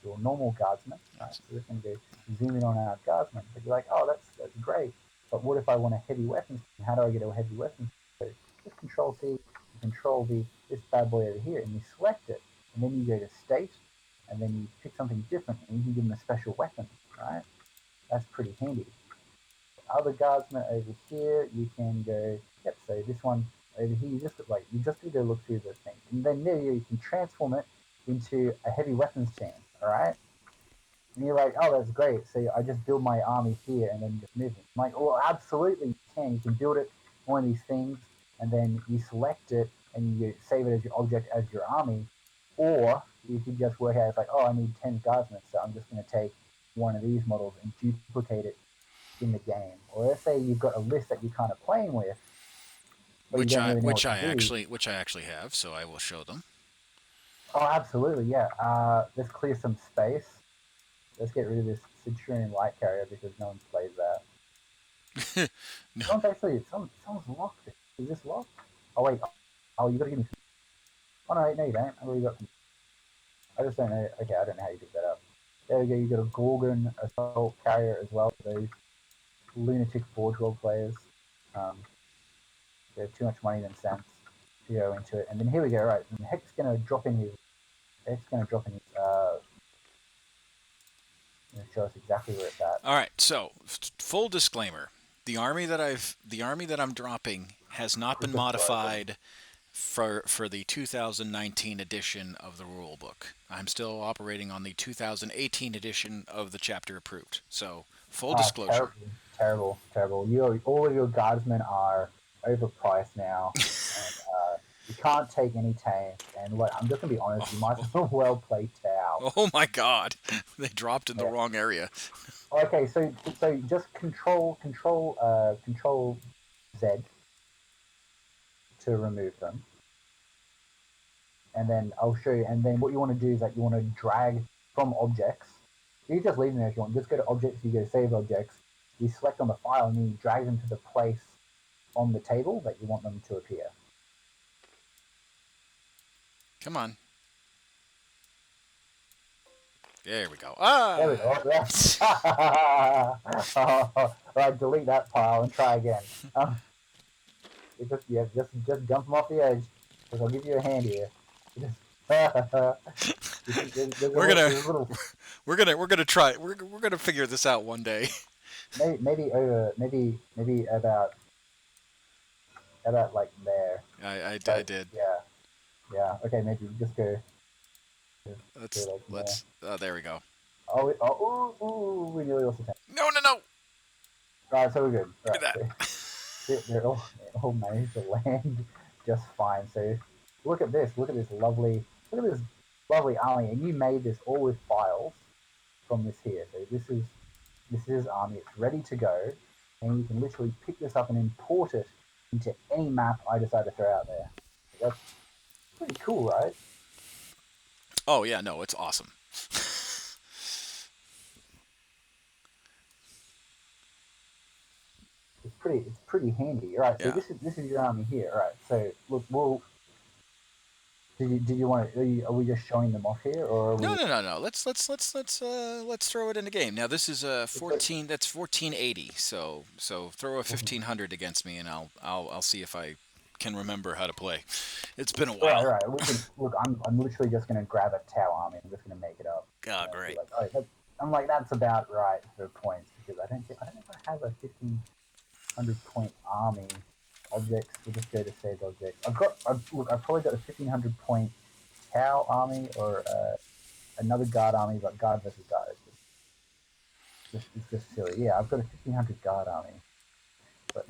Speaker 1: your normal guardsman, right? So we're just gonna go zoom in on our guardsman. But you're like, oh, that's great. But what if I want a heavy weapons? How do I get a heavy weapons? So just Control C, Control V, this bad boy over here, and you select it, and then you go to state, and then you pick something different, and you can give them a special weapon, right? That's pretty handy. Other guardsmen over here, you can go, yep, so this one over here, you just need to look through the thing. And then there you can transform it into a heavy weapons team, alright? And you're like, oh, that's great. So I just build my army here and then just move it. I'm like, well, absolutely you can. You can build it one of these things, and then you select it and you save it as your object as your army. Or you could just work out, it's like, oh, I need 10 guardsmen, so I'm just going to take one of these models and duplicate it in the game. Or let's say you've got a list that you're kind of playing with, but you don't really know what to do.
Speaker 2: Which I actually have, so I will show them.
Speaker 1: Oh, absolutely, yeah. Let's clear some space. Let's get rid of this Centurion Light Carrier because no one plays that.
Speaker 2: No.
Speaker 1: Someone's locked it. Is this locked? Oh wait. Oh, you gotta give me. Oh no, you don't. I already got. I just don't know. Okay, I don't know how you pick that up. There we go. You got a Gorgon Assault Carrier as well for those lunatic Forge World players. Um, they have too much money than sense to go into it. And then here we go. Right, and Heck's gonna drop in his. Heck's gonna drop in his. Show us exactly where it's at.
Speaker 2: All right. So, full disclaimer: the army that I'm dropping has not been
Speaker 1: It's just broken.
Speaker 2: modified for the 2019 edition of the rule book. I'm still operating on the 2018 edition of the chapter approved. So, full disclosure.
Speaker 1: Terrible, terrible, terrible. All of your guardsmen are overpriced now, and you can't take any tanks. And look, I'm just gonna be honest, you might as well play Tau.
Speaker 2: Oh my God, they dropped in the
Speaker 1: Yeah.
Speaker 2: wrong area.
Speaker 1: Okay, so just control Z to remove them, and then I'll show you. And then what you want to do is that you want to drag from objects. You can just leave them there if you want. Just go to objects. You go to save objects. You select on the file, and then you drag them to the place on the table that you want them to appear.
Speaker 2: Come on. There we go.
Speaker 1: There we
Speaker 2: Ah!
Speaker 1: go. Right, delete that pile and try again. Just dump them off the edge, because I'll give you a hand here.
Speaker 2: we're gonna
Speaker 1: There's a little
Speaker 2: we're gonna try. We're gonna figure this out one day.
Speaker 1: maybe about like there.
Speaker 2: I
Speaker 1: But
Speaker 2: did.
Speaker 1: yeah. Okay, maybe just go
Speaker 2: Let's
Speaker 1: like there.
Speaker 2: let's. There we go.
Speaker 1: We nearly lost the tank.
Speaker 2: No.
Speaker 1: Right, so we're good.
Speaker 2: Look
Speaker 1: Right,
Speaker 2: at
Speaker 1: so
Speaker 2: that.
Speaker 1: they're all managed to land just fine. So look at this. Look at this lovely army, and you made this all with files from this here. So this is army. It's ready to go, and you can literally pick this up and import it into any map I decide to throw out there. That's pretty cool, right?
Speaker 2: Oh yeah, no, it's awesome.
Speaker 1: It's pretty handy. All right, so
Speaker 2: Yeah.
Speaker 1: this is your army here. All right, so look, well, did you want to? Are we just showing them off here, or are we?
Speaker 2: No. Let's throw it in the game. Now this is a 14. That's 1480. So throw a 1500 against me, and I'll see if I can remember how to play. It's been a
Speaker 1: Right,
Speaker 2: while.
Speaker 1: right. We can look. I'm literally just gonna grab a Tau army. I'm just gonna make it up.
Speaker 2: Ah,
Speaker 1: Be
Speaker 2: great.
Speaker 1: like, oh, I'm like, that's about right for points because I don't know if I have a 1,500 point army objects. We'll just go to saved objects. I've probably got a 1,500 point cow army or another guard army, but guard versus guard. It's just silly. Yeah, I've got a 1,500 guard army, but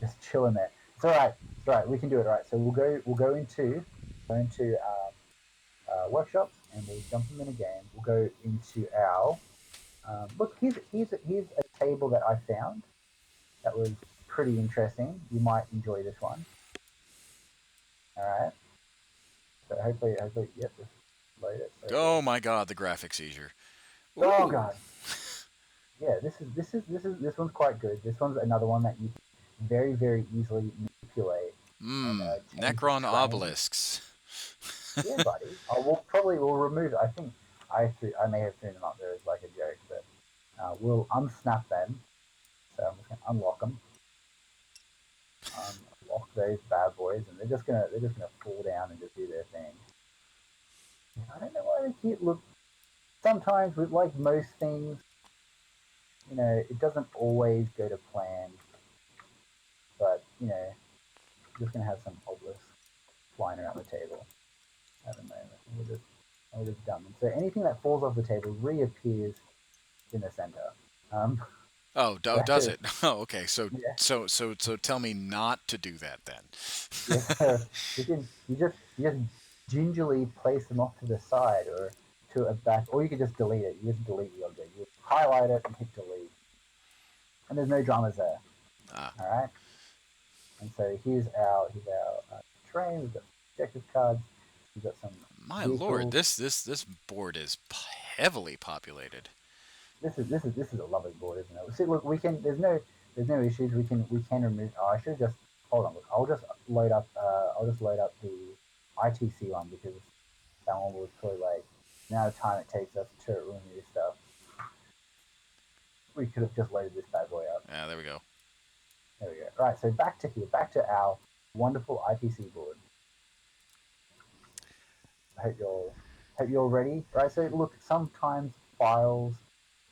Speaker 1: just chilling there. It's all right. It's all right. We can do it. All right. So we'll go into workshops and we'll jump them in a game. We'll go into our look. Here's a table that I found that was pretty interesting. You might enjoy this one. All right. So hopefully, yep. Just load it. So
Speaker 2: Oh my God, the graphics seizure.
Speaker 1: oh
Speaker 2: Ooh.
Speaker 1: god, yeah. This one's quite good. This one's another one that you can very easily manipulate and change the
Speaker 2: Necron
Speaker 1: terrain.
Speaker 2: obelisks.
Speaker 1: Yeah, buddy. We'll remove. I think I may have thrown them up there as like a joke, but we'll unsnap them. So I'm just gonna unlock them, unlock those bad boys, and they're just gonna fall down and just do their thing. I don't know why they keep look. Sometimes with like most things, it doesn't always go to plan. But I'm just gonna have some obelisks flying around the table at the moment. We'll just dump them. So anything that falls off the table reappears in the center. Um,
Speaker 2: Oh,
Speaker 1: so
Speaker 2: does it? Oh, okay.
Speaker 1: yeah,
Speaker 2: So tell me not to do that then.
Speaker 1: yeah. So you just gingerly place them off to the side or to a back, or you could just delete it. You just delete the object. You highlight it and hit delete, and there's no dramas there.
Speaker 2: Ah,
Speaker 1: All right. And so here's our terrain. We've got objective cards. We've got some
Speaker 2: my lord,
Speaker 1: vehicles.
Speaker 2: this board is heavily populated.
Speaker 1: This is a lovely board, isn't it? See, look, we can. There's no issues. We can remove. Oh, I should just hold on. Look, I'll just load up. I'll just load up the ITC one because that one was probably like the amount of time it takes us to remove stuff. We could have just loaded this bad boy up.
Speaker 2: Yeah, there we go.
Speaker 1: There we go. Right. So back to here. Back to our wonderful ITC board. I hope you're ready. Right. So look, sometimes files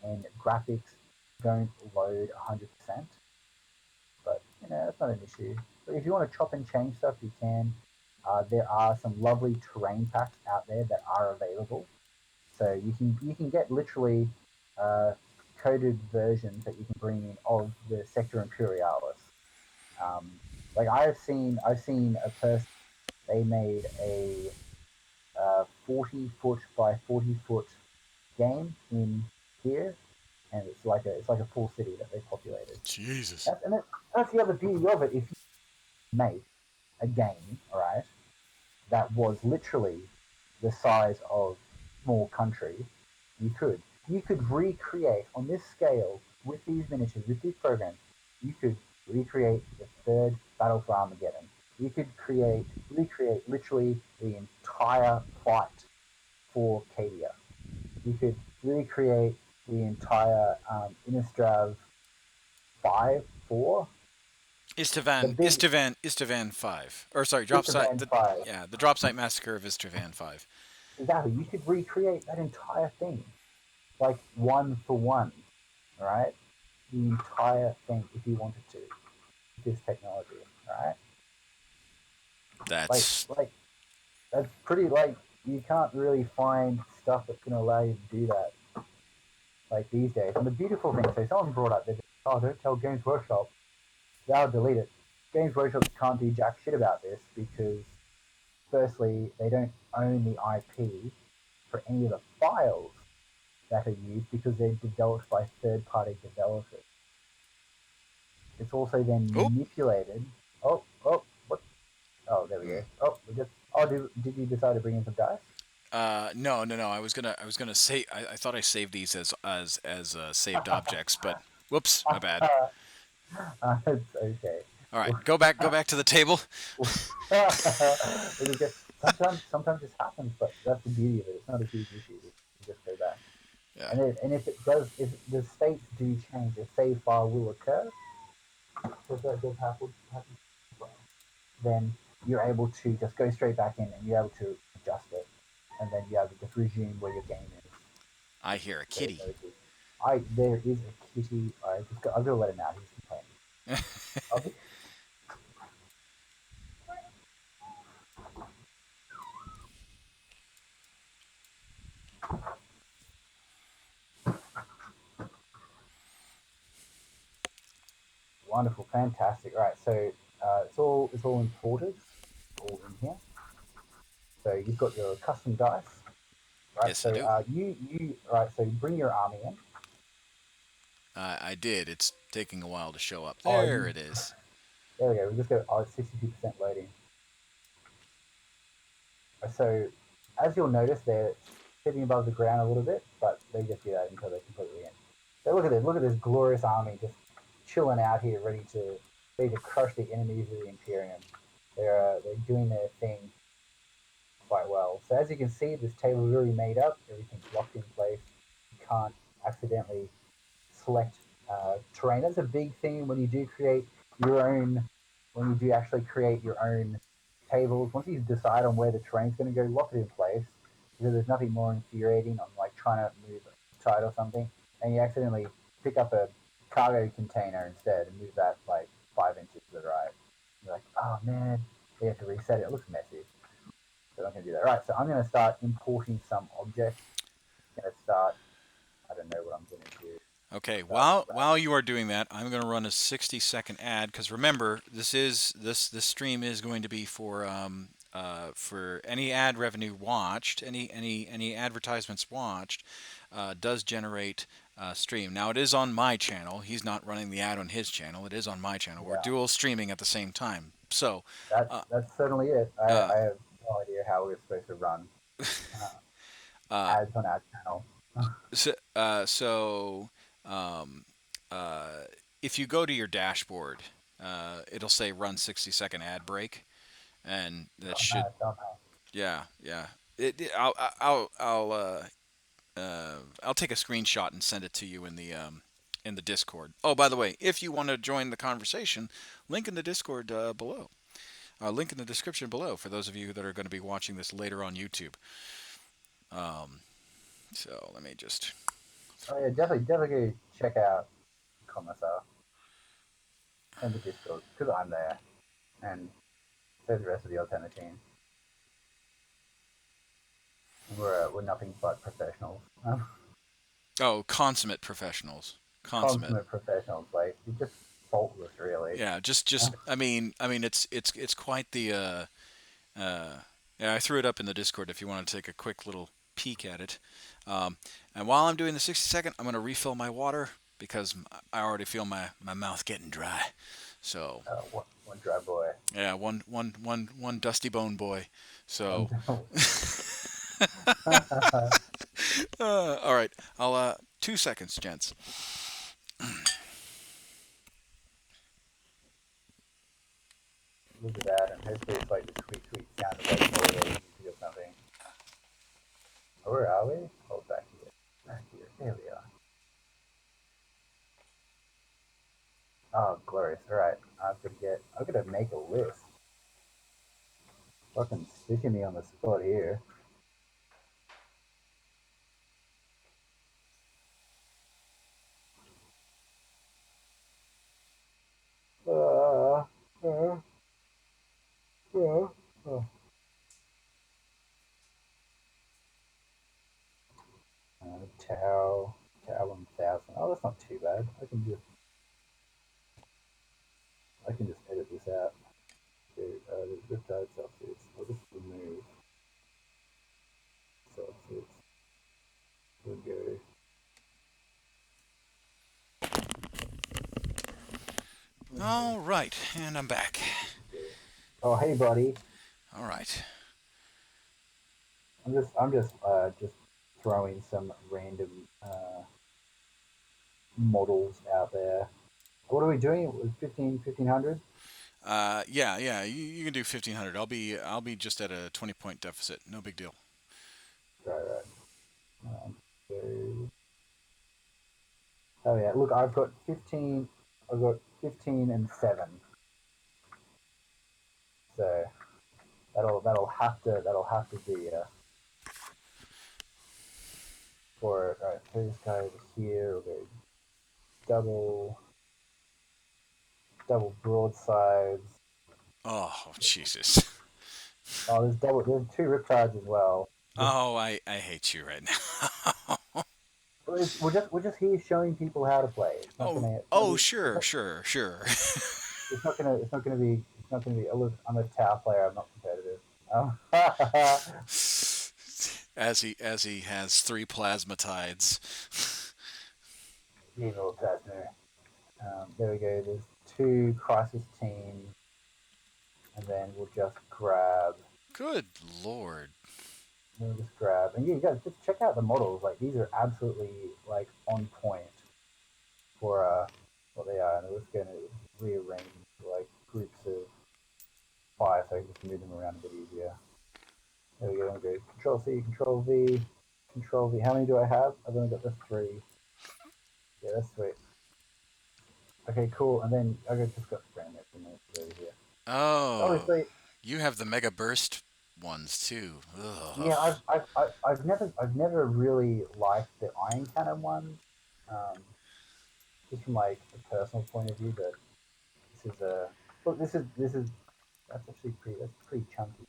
Speaker 1: and graphics don't load 100%. But that's not an issue. But if you want to chop and change stuff, you can. There are some lovely terrain packs out there that are available, so you can get literally uh, coded versions that you can bring in of the Sector Imperialis. Um, like I've seen a person, they made a 40 foot by 40 foot game in here, and it's like a full city that they populated.
Speaker 2: Jesus.
Speaker 1: That's the other beauty of it. If you make a game, all right, that was literally the size of a small country, you could recreate on this scale with these miniatures, with these programs, you could recreate the third Battle for Armageddon. You could recreate literally the entire fight for Cadia. You could recreate the entire Innistrad 5-4, the big
Speaker 2: Istvan 5. Or sorry, drop site.
Speaker 1: Istavan 5.
Speaker 2: Yeah, the drop site massacre of Istvan 5.
Speaker 1: Exactly. You could recreate that entire thing, like one for one, right? The entire thing, if you wanted to, with this technology, right? Like,
Speaker 2: That's
Speaker 1: like that's pretty. Like, you can't really find stuff that's going to allow you to do that, like these days. And the beautiful thing, so someone brought up, oh, don't tell Games Workshop, they'll delete it. Games Workshop can't do jack shit about this because, firstly, they don't own the IP for any of the files that are used because they're developed by third-party developers. It's also then
Speaker 2: oh.
Speaker 1: manipulated. What? Oh, there we go. Oh, we just. Oh, did you decide to bring in some dice?
Speaker 2: No. I was gonna say. I thought I saved these as saved objects, but whoops, my bad.
Speaker 1: It's okay.
Speaker 2: All right, go back to the table.
Speaker 1: Sometimes this happens, but that's the beauty of it. It's not a huge issue. You just go back.
Speaker 2: Yeah.
Speaker 1: And if it does, if the states do change, a save file will occur. If that does happen, then you're able to just go straight back in and you're able to adjust it, and then you have to just resume where your game is.
Speaker 2: I hear a
Speaker 1: There's
Speaker 2: kitty.
Speaker 1: no kitty. There is a kitty. I've got to let him out. He's complaining. I'll be, wonderful, fantastic. Right, so it's all imported, all in here. So you've got your custom dice, right?
Speaker 2: Yes, I
Speaker 1: So
Speaker 2: do.
Speaker 1: you right. So bring your army in.
Speaker 2: I did. It's taking a while to show up.
Speaker 1: Oh,
Speaker 2: There it is.
Speaker 1: there we go. We just go. Oh, it's 62% loading. So as you'll notice, they're sitting above the ground a little bit, but they just do that until they're completely in. So look at this. Look at this glorious army just chilling out here, ready to crush the enemies of the Imperium. They're doing their thing quite well. So as you can see, this table is already made up. Everything's locked in place. You can't accidentally select terrain. That's a big thing when you do create your own. When you do actually create your own tables, once you decide on where the terrain's going to go, lock it in place. Because there's nothing more infuriating on like trying to move a tide or something, and you accidentally pick up a cargo container instead and move that like 5 inches to the right. You're like, oh man, you have to reset it. It looks messy. So I'm not going to do that. Right, so I'm going to start importing some objects. I'm going to start. I don't know what I'm going to do.
Speaker 2: Okay,
Speaker 1: Start
Speaker 2: while you are doing that, I'm going to run a 60-second ad because remember, this stream is going to be for any ad revenue watched, any advertisements watched, does generate stream. Now it is on my channel. He's not running the ad on his channel. It is on my channel. We're
Speaker 1: Yeah,
Speaker 2: dual streaming at the same time. So, uh,
Speaker 1: that's certainly it.
Speaker 2: uh,
Speaker 1: I have no idea how we're supposed to run uh,
Speaker 2: uh,
Speaker 1: ads on our channel.
Speaker 2: so um, uh, if you go to your dashboard, it'll say run 60-second ad break, and that
Speaker 1: Oh
Speaker 2: should,
Speaker 1: no, oh no.
Speaker 2: yeah, yeah. I'll take a screenshot and send it to you in the Discord. Oh, by the way, if you want to join the conversation, link in the Discord below. Link in the description below for those of you that are going to be watching this later on YouTube. Um, so let me just.
Speaker 1: Oh yeah, definitely go check out Commissar and the Discord because I'm there, and so the rest of the Alternate team. We're nothing but professionals,
Speaker 2: Oh, consummate professionals. Consummate.
Speaker 1: consummate professionals. Like you're just faultless, really.
Speaker 2: Yeah, just it's quite the uh, yeah, I threw it up in the Discord if you want to take a quick little peek at it. Um, and while I'm doing the 60-second, I'm going to refill my water because I already feel my mouth getting dry. So,
Speaker 1: One dry boy.
Speaker 2: yeah, one dusty bone boy.
Speaker 1: One.
Speaker 2: So, all right, I'll 2 seconds, gents.
Speaker 1: Look at that, and hopefully it's like the sweet, sweet sound of like motor music or something. Oh, where are we? Oh, back here. Back here. There we are. Oh, glorious. Alright, I'm gonna make a list. Fucking sticking me on the spot here. Uh, uh, oh. Tau, Tau 1000. Oh, that's not too bad. I can just edit this out. So, the riptide subsets. I'll just remove subsets. We'll go.
Speaker 2: All right, and I'm back.
Speaker 1: Oh, hey, buddy.
Speaker 2: All right.
Speaker 1: I'm just throwing some random models out there. What are we doing? It was 1500.
Speaker 2: Yeah. You can do 1500. I'll be just at a 20-point deficit. No big deal.
Speaker 1: Right. So, oh yeah, look, I've got 15. I've got 15 and 7. So that'll have to be for it. Right, so this guy over here will go double double broadsides.
Speaker 2: Oh, Jesus.
Speaker 1: Oh, there's two riptides as well. Just
Speaker 2: Oh, I hate you right now.
Speaker 1: we're just here showing people how to play.
Speaker 2: Oh,
Speaker 1: It's not
Speaker 2: oh,
Speaker 1: be
Speaker 2: sure, sure, sure.
Speaker 1: it's not gonna be it's not gonna be. Oh, look, I'm a tower player. I'm not competitive. Um,
Speaker 2: As he has three plasmatides.
Speaker 1: evil Tasner. There we go. There's two crisis teams, and then we'll just grab.
Speaker 2: Good lord.
Speaker 1: We'll just grab, and yeah, you guys just check out the models. Like these are absolutely like on point for what they are. And we're just going to rearrange like groups of five so I can just move them around a bit easier. There we go. I'm going to go Control C, Control V, Control V. How many do I have? I've only got the three. Yeah, that's sweet. Okay, cool. And then I just got random over here.
Speaker 2: Oh,
Speaker 1: Obviously,
Speaker 2: you have the mega burst ones too. Ugh.
Speaker 1: yeah, I've never really liked the Iron Cannon ones, um, just from like a personal point of view. But this is a look. This is that's actually that's pretty chunky.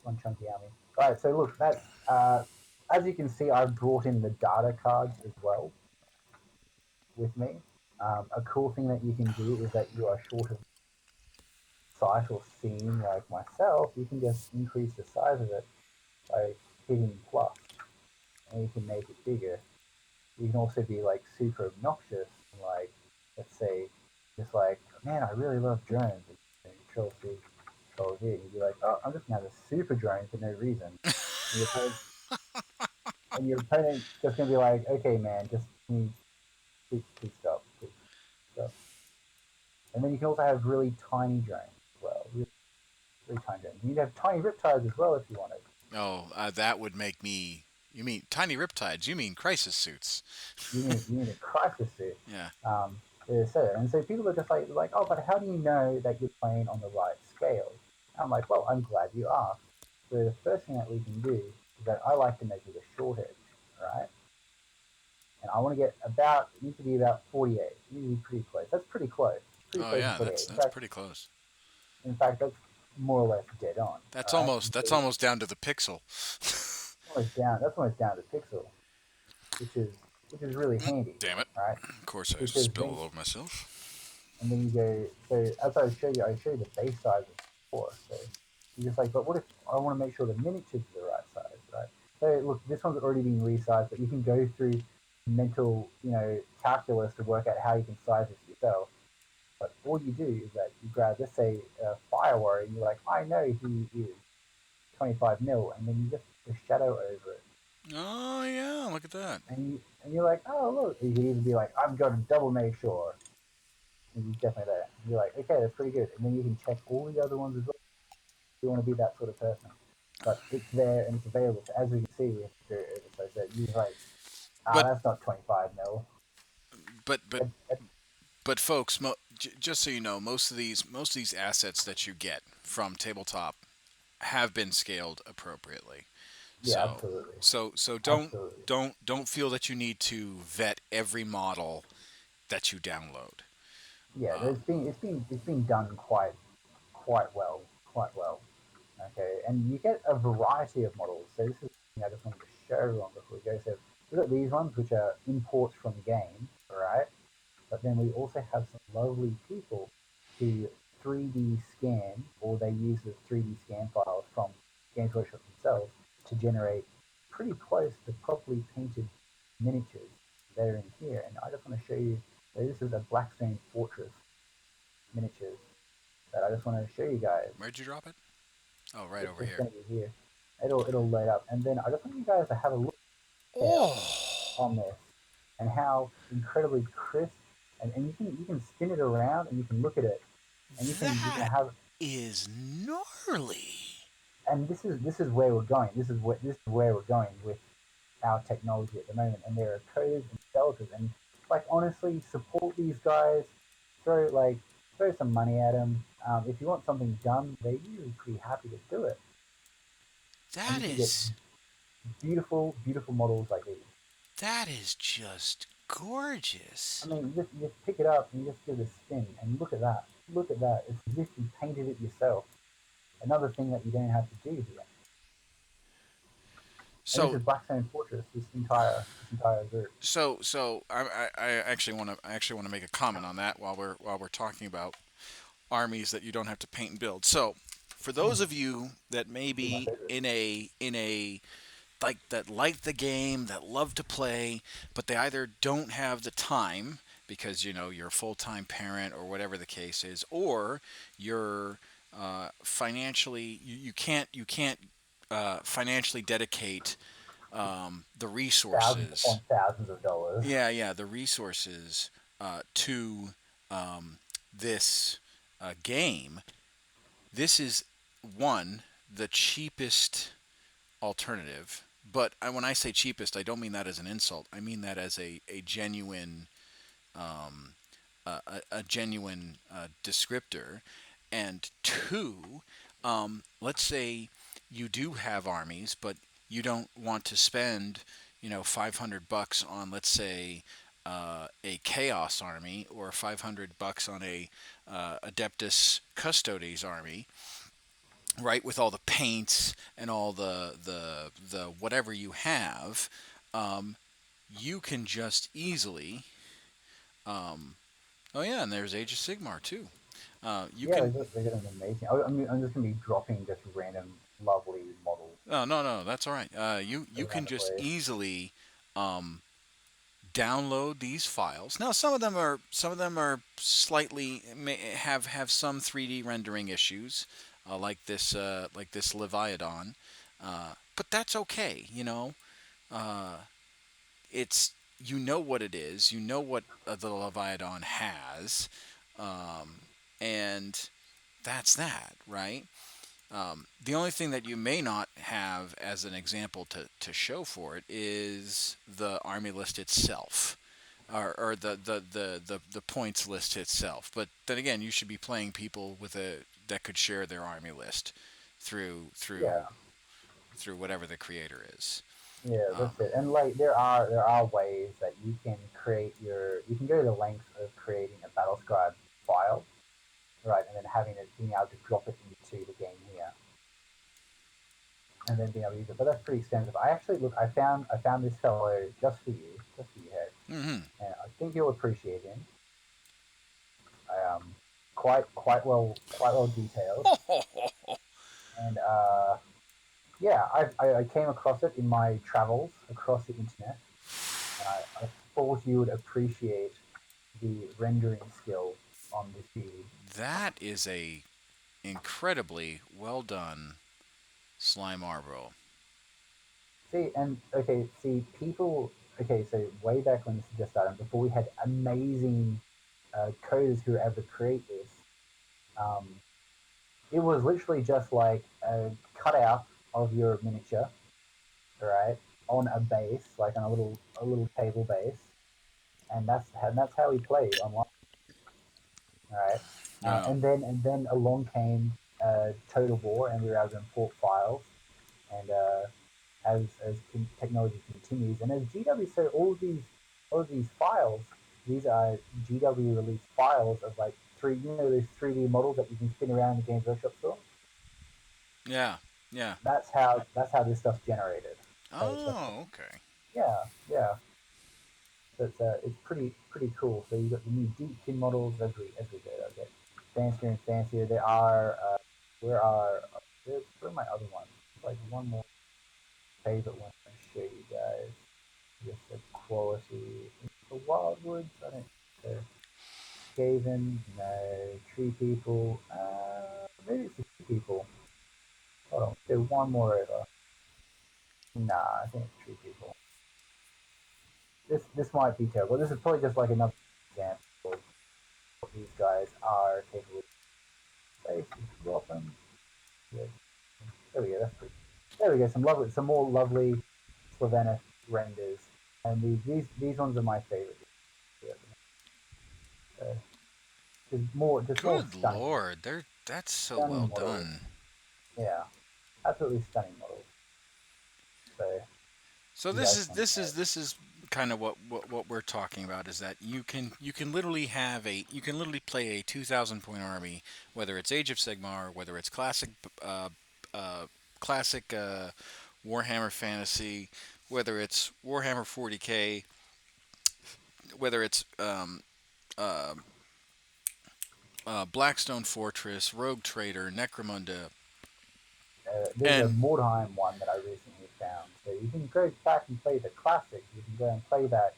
Speaker 1: One chunky army. All right, so look, that's as you can see, I've brought in the data cards as well with me. A cool thing that you can do is that you are short of sight or seeing like myself, you can just increase the size of it by hitting plus, and you can make it bigger. You can also be like super obnoxious, and, like let's say, just like man, I really love drones. And Control C, Control V. You'd be like, oh, I'm just gonna have a super drone for no reason. And your opponent's just gonna be like, okay, man, just please stop, please stop. And then you can also have really tiny drones as well, really tiny drones. You can have tiny riptides as well if you wanted.
Speaker 2: Oh, that would make me. You mean tiny riptides? You mean crisis suits?
Speaker 1: You need a crisis suit.
Speaker 2: Yeah.
Speaker 1: And so people are just like, oh, but how do you know that you're playing on the right scale? And I'm like, well, I'm glad you asked. So the first thing that we can do is that I like to measure the short edge, right? And I want to get about, it needs to be about 48. It needs to be pretty close. That's pretty close. Pretty
Speaker 2: Oh
Speaker 1: close to
Speaker 2: yeah,
Speaker 1: 48.
Speaker 2: that's pretty close.
Speaker 1: That's more or less dead on.
Speaker 2: That's
Speaker 1: All right.
Speaker 2: almost
Speaker 1: And
Speaker 2: that's
Speaker 1: so
Speaker 2: almost down to the pixel.
Speaker 1: that's almost down to pixel, which is which is really handy,
Speaker 2: Damn it!
Speaker 1: right?
Speaker 2: Of course, I
Speaker 1: Because
Speaker 2: spill
Speaker 1: then
Speaker 2: all over myself.
Speaker 1: and then you go. So as I show you the base sizes before. So you're just like, but what if I want to make sure the miniatures are the right size, right? So look, this one's already been resized, but you can go through mental, calculus to work out how you can size this yourself. But all you do is that you grab, let's say, a Fire Warrior, and you're like, I know he is 25 mil, and then you just put a shadow over it,
Speaker 2: Oh yeah, look at that.
Speaker 1: and you're like, oh look, you could even be like, I'm going to double make sure, and he's definitely there. And you're like, okay, that's pretty good, and then you can check all the other ones as well. If you want to be that sort of person, but it's there and it's available. So as we can see, as I said, you're like,
Speaker 2: But
Speaker 1: that's not 25 mil.
Speaker 2: but but
Speaker 1: It, it,
Speaker 2: but folks, just so you know, most of these assets that you get from tabletop have been scaled appropriately.
Speaker 1: yeah,
Speaker 2: So
Speaker 1: absolutely,
Speaker 2: so
Speaker 1: absolutely.
Speaker 2: don't feel that you need to vet every model that you download.
Speaker 1: Yeah,
Speaker 2: Um,
Speaker 1: it's been done quite well, quite well. Okay, and you get a variety of models. So this is something I just wanted to show everyone before we go. So we've got these ones which are imports from games, all right? But then we also have some lovely people who 3D scan or they use the 3D scan files from Games Workshop themselves to generate pretty close to properly painted miniatures that are in here. And I just want to show you. So this is a Blackstone Fortress miniatures that I just want to show you guys.
Speaker 2: where'd you drop it? Oh, right
Speaker 1: It's
Speaker 2: over
Speaker 1: just
Speaker 2: here.
Speaker 1: going to be here. It'll load up, and then I just want you guys to have a look at
Speaker 2: Oh,
Speaker 1: on this and how incredibly crisp and you can spin it around and you can look at it and you can
Speaker 2: that
Speaker 1: have
Speaker 2: is gnarly.
Speaker 1: and this is where we're going. This is where we're going with our technology at the moment. And there are coders and developers and like honestly support these guys. Throw like throw some money at them. If you want something done, they're usually pretty happy to do it. And
Speaker 2: That
Speaker 1: you can get
Speaker 2: is
Speaker 1: beautiful models like these.
Speaker 2: That is just
Speaker 1: I
Speaker 2: gorgeous.
Speaker 1: mean, you just pick it up and you just give it a spin, and look at that. Look at that. It's as if you painted it yourself. Another thing that you don't have to do here. And this
Speaker 2: So
Speaker 1: is Blackstone Fortress. This entire group.
Speaker 2: I actually want to make a comment on that while we're talking about armies that you don't have to paint and build. So, for those of you that may
Speaker 1: This is my
Speaker 2: be
Speaker 1: favorite.
Speaker 2: in a that like the game, that love to play, but they either don't have the time because you're a full-time parent or whatever the case is, or you're financially you can't financially dedicate the
Speaker 1: Thousands
Speaker 2: resources.
Speaker 1: upon thousands of dollars.
Speaker 2: Yeah, the resources to um, this game. This is one the cheapest alternative. But when I say cheapest, I don't mean that as an insult. I mean that as a genuine um, a genuine descriptor. And two, let's say you do have armies, but you don't want to spend, $500 on, let's say, a Chaos army or $500 on a Adeptus Custodes army, right? With all the paints and all the whatever you have, um, you can just easily. Oh yeah, and there's Age of Sigmar too. You
Speaker 1: Yeah,
Speaker 2: can.
Speaker 1: they're gonna be amazing. I'm just gonna be dropping just random, lovely models
Speaker 2: Oh no, that's all right. You
Speaker 1: around
Speaker 2: can
Speaker 1: the
Speaker 2: just
Speaker 1: place.
Speaker 2: easily um, download these files. Now some of them are slightly may have some 3D rendering issues, like this Leviathan, but that's okay. Uh, it's what it is. You know what the Leviathan has, um, and that's that, right? The only thing that you may not have as an example to show for it is the army list itself, or the points list itself. But then again, you should be playing people with a that could share their army list through
Speaker 1: Yeah,
Speaker 2: through through whatever the creator is.
Speaker 1: yeah,
Speaker 2: Um,
Speaker 1: that's it. And like there are ways that you can go to the length of creating a battle scribe file, right, and then being able to drop it into the game here, and then being able to use it. But that's pretty expensive. I actually look. I found this fellow just for you, Head,
Speaker 2: hmm
Speaker 1: and I think you'll appreciate him. Quite well detailed, and yeah, I came across it in my travels across the internet, and I thought you would appreciate the rendering skill on this beauty.
Speaker 2: that is a incredibly well done slime arbor.
Speaker 1: See, and okay, see, people, okay, so way back when this just started, before we had amazing coders who were able to create this, um, it was literally just like a cutout of your miniature, right, on a base, like on a little table base, and that's how we played online. All right,
Speaker 2: Oh,
Speaker 1: and then along came Total War, and we were able to import files, and as technology continues, and as GW, so all of these files, these are GW released files of like those 3D models that you can spin around in the Games Workshop store.
Speaker 2: yeah, yeah.
Speaker 1: That's how this stuff's generated. That's how this stuff's
Speaker 2: Oh, okay.
Speaker 1: yeah, yeah. So it's pretty cool. So you've got the new Deepkin models as we go. Okay, fancier and fancier. There are where are my other ones? Like one more favorite one to show you guys. Just the quality. The Wildwoods, I don't think so. Skaven, no. Tree People, maybe it's the Tree People. Hold on, do one more over. Nah, I think it's Tree People. This might be terrible. This is probably just like another example of what these guys are capable of. Space, drop them. Yeah. There we go, that's pretty. There we go, some more lovely Slavenic renders. And these ones are my favorite. Yeah, so, just more
Speaker 2: Good
Speaker 1: stunning,
Speaker 2: lord, that's so well
Speaker 1: stunning models.
Speaker 2: done.
Speaker 1: Yeah, absolutely stunning models. So
Speaker 2: So
Speaker 1: you
Speaker 2: this
Speaker 1: guys
Speaker 2: is
Speaker 1: can
Speaker 2: this is this is kind of what we're talking about is that you can literally play a 2,000 point army, whether it's Age of Sigmar, whether it's uh, uh, classic Warhammer Fantasy, whether it's Warhammer 40k, whether it's uh, Blackstone Fortress, Rogue Trader, Necromunda,
Speaker 1: There's a
Speaker 2: and
Speaker 1: Mordheim one that I recently found. So you can go back and play the classic. You can go and play that.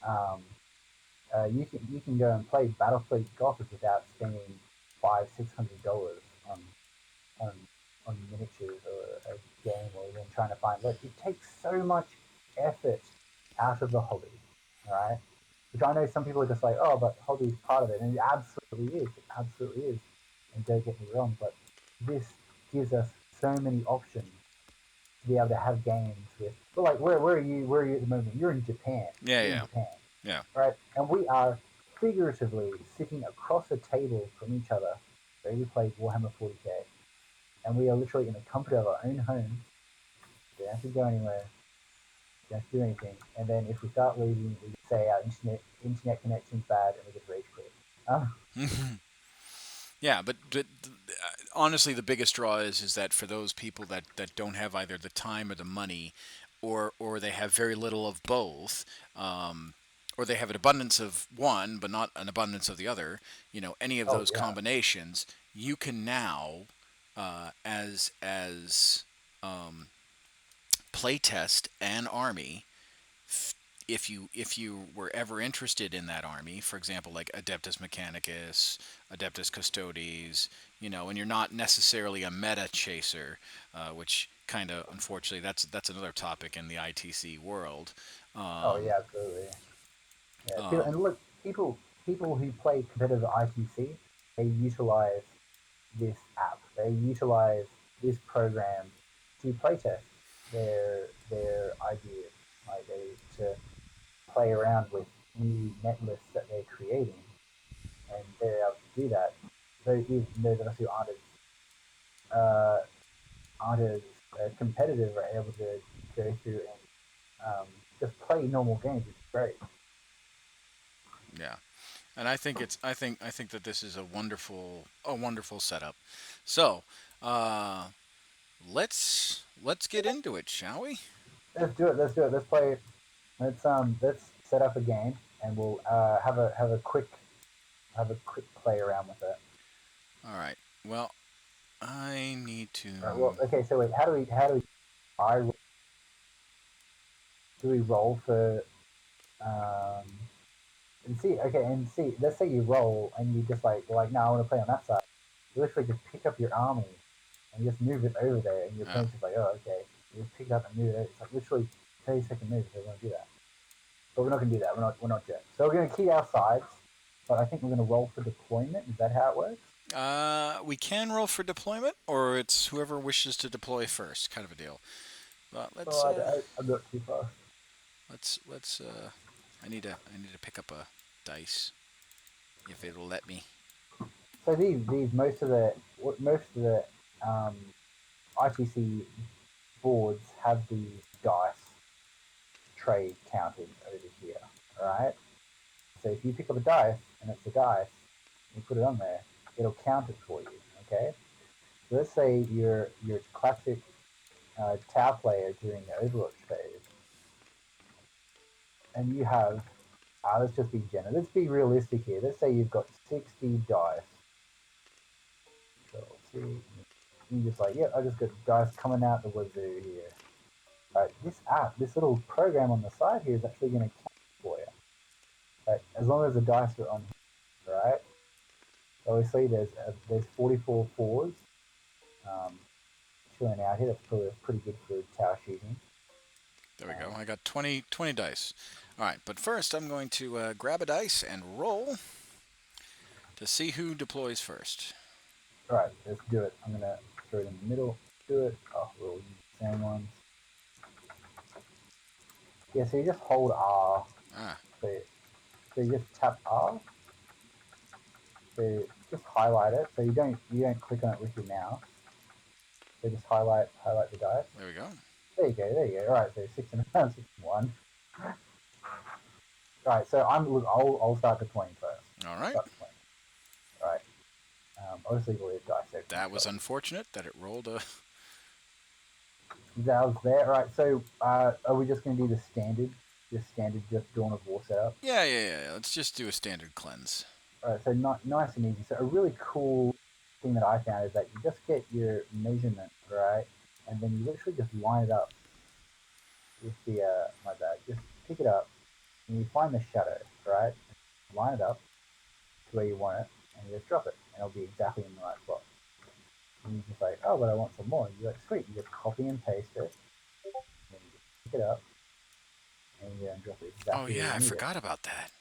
Speaker 1: Um, you can go and play Battlefleet Gothic without spending $500-600 on on miniatures or a game or even trying to find. Look, it takes so much effort out of the hobby. All right, which I know some people are just like, oh, but hobby is part of it, and it absolutely is. It absolutely is. And don't get me wrong, but this gives us so many options to be able to have games with. But like, where are you? Where are you at the moment? You're in Japan.
Speaker 2: yeah,
Speaker 1: You're in
Speaker 2: yeah,
Speaker 1: Japan,
Speaker 2: yeah,
Speaker 1: right? And we are figuratively sitting across a table from each other where we play Warhammer 40k, and we are literally in the comfort of our own homes. Don't have to go anywhere. Don't have to do anything. And then if we start losing, we say our internet connection's bad, and we just rage quit. Um,
Speaker 2: yeah. But honestly, the biggest draw is that for those people that don't have either the time or the money, or they have very little of both, or they have an abundance of one but not an abundance of the other. Any of
Speaker 1: oh
Speaker 2: those
Speaker 1: yeah,
Speaker 2: combinations, you can now, as playtest an army if you were ever interested in that army, for example, like Adeptus Mechanicus, Adeptus Custodes, and you're not necessarily a meta chaser, which kind of unfortunately that's another topic in the ITC world.
Speaker 1: oh
Speaker 2: Um,
Speaker 1: yeah, absolutely. Yeah, people, and
Speaker 2: um,
Speaker 1: look, people who play competitive ITC, they utilize this app. They utilize this program to playtest their ideas, like to play around with new net lists that they're creating, and they're able to do that. Those of us who uh, aren't as competitive are able to go through and just play normal games, which is great.
Speaker 2: yeah, and I think that this is a wonderful setup. So uh, let's get into it, shall we?
Speaker 1: Let's do it. Let's do it. Let's play. Let's set up a game, and we'll have a quick play around with it.
Speaker 2: All right. Well, I need to.
Speaker 1: All right. Well, okay. So wait, how do we I do we roll for um and see okay and see let's say you roll and you just like no I want to play on that side. You literally just pick up your army and just move it over there, and your
Speaker 2: Oh,
Speaker 1: opponent's just like, oh okay. You just pick it up and move it. It's like literally 30-second move if they want to do that. But we're not gonna do that. We're not jerks. So we're gonna keep our sides, but I think we're gonna roll for deployment. Is that how it works?
Speaker 2: we can roll for deployment, or it's whoever wishes to deploy first, kind of a deal. But let's
Speaker 1: Oh, I'm not too fast.
Speaker 2: let's. I need to pick up a dice if it'll let me.
Speaker 1: So these most of the um, ITC boards have these dice tray counters over here. All right. So if you pick up a dice and it's a dice, you put it on there, it'll count it for you. Okay. So let's say you're a classic Tau player during the Overwatch phase, and you have let's just be generous. Let's be realistic here. Let's say you've got 60 dice. So see, you just like, yeah, I just got dice coming out the wazoo here. Right, this app, this little program on the side here is actually going to count for you. Right, as long as the dice are on here, right? Obviously, there's 44 fours um, chilling out here. That's probably pretty good for tower shooting.
Speaker 2: There we go.
Speaker 1: Um,
Speaker 2: I got 20 dice. All right, but first I'm going to grab a dice and roll to see who deploys first.
Speaker 1: all right, let's do it. I'm gonna throw it in the middle. Do it. Oh, we'll use the same ones. Yeah, so you just hold R.
Speaker 2: Ah,
Speaker 1: So, so you just tap R. So just highlight it. So you don't click on it with your mouse. So just highlight the dice.
Speaker 2: there we go.
Speaker 1: There you go. There you go. All right. So 6 and 1, 6 and 1. Right, so look, I'll start deploying first.
Speaker 2: All right.
Speaker 1: Start deploying. Right. Obviously, we'll leave dice there.
Speaker 2: That was unfortunate that it rolled a.
Speaker 1: That was there. Right, so are we just going to do the standard, just Dawn of War setup?
Speaker 2: Yeah. Let's just do a standard cleanse.
Speaker 1: All right, so not nice and easy. So a really cool thing that I found is that you just get your measurement, right, and then you literally just line it up with the my bad. Just pick it up and you find the shadow, right? Line it up to where you want it, and you just drop it, and it'll be exactly in the right spot. And you're just like, oh, but I want some more. And you're like, sweet. You just copy and paste it, and then you just pick it up, and you drop it
Speaker 2: Oh
Speaker 1: exactly where
Speaker 2: yeah,
Speaker 1: you
Speaker 2: I
Speaker 1: need it.
Speaker 2: forgot about that.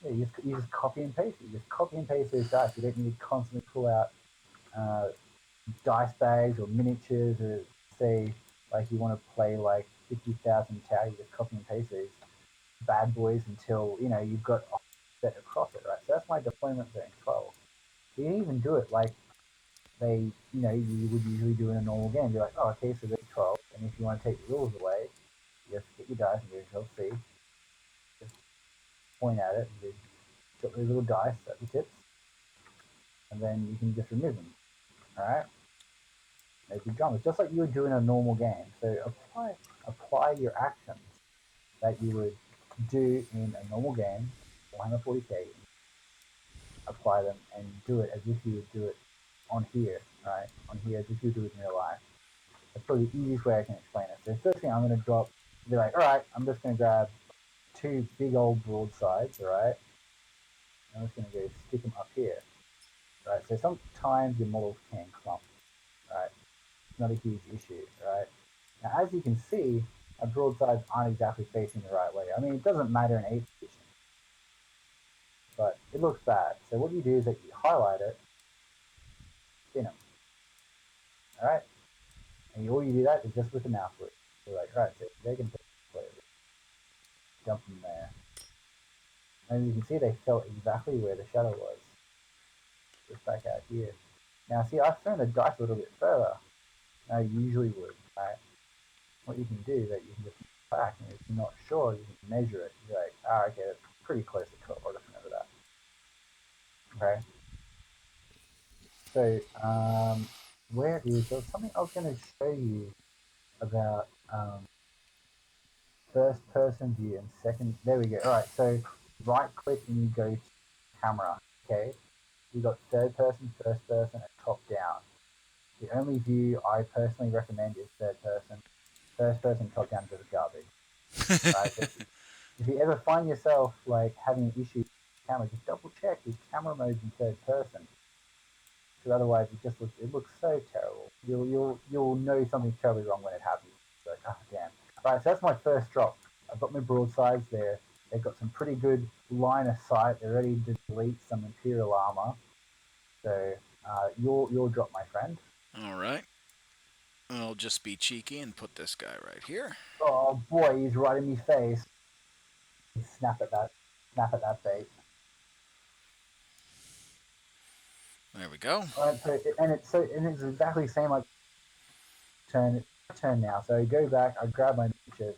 Speaker 1: Yeah, you just copy and paste it. You just copy and paste those dice. You don't need to constantly pull out dice bags or miniatures, or say like you want to play like 50,000 tower. You just copy and paste these bad boys until you've got a set across it, right? So that's my deployment zone 12. So you can even do it like you would usually do in a normal game. You're like, oh, okay, so there's 12, and if you want to take the rules away, you just get your dice and go, see, just point at it, and drop these little dice at the tips, and then you can just remove them. All right, make your drummers just like you would do in a normal game. So apply your actions that you would do in a normal game, Warhammer 40k, apply them and do it as if you would do it on here, right? On here, as if you would do it in real life. That's probably the easiest way I can explain it. So first thing I'm going to be like, all right, I'm just going to grab two big old broadsides, all right? I'm just going to go stick them up here, right? So sometimes your models can clump, right? It's not a huge issue, right? Now, as you can see, our broadsides aren't exactly facing the right way. I mean, it doesn't matter in 8th edition, but it looks bad. So what you do is that you highlight it, spin them, all right? And all you do that is just with the mouse click. You're like, all right, so they can jump from there. And you can see they fell exactly where the shadow was. Just back out here. Now see, I've thrown the dice a little bit further than I usually would, right? What you can do is that you can just back, and if you're not sure, you can measure it. You're like, okay, that's pretty close to 12. I'll just remember that. Okay. So, there was something I was going to show you about first person view and second. There we go. All right. So, right click and you go to camera. Okay. You got third person, first person, and top down. The only view I personally recommend is third person. First person top down is just garbage. Right? So if you ever find yourself like having an issue with the camera, just double check your camera mode's in third person. Because otherwise it looks so terrible. You'll know something's terribly wrong when it happens. It's like, oh damn. Right, so that's my first drop. I've got my broadsides there. They've got some pretty good line of sight. They're ready to delete some Imperial armor. So your drop, my friend.
Speaker 2: All right. I'll just be cheeky and put this guy right here.
Speaker 1: Oh boy, he's right in my face. Snap at that. Snap at that bait.
Speaker 2: There we go.
Speaker 1: All right, and it's exactly the same like turn now. So I go back, I grab my miniatures.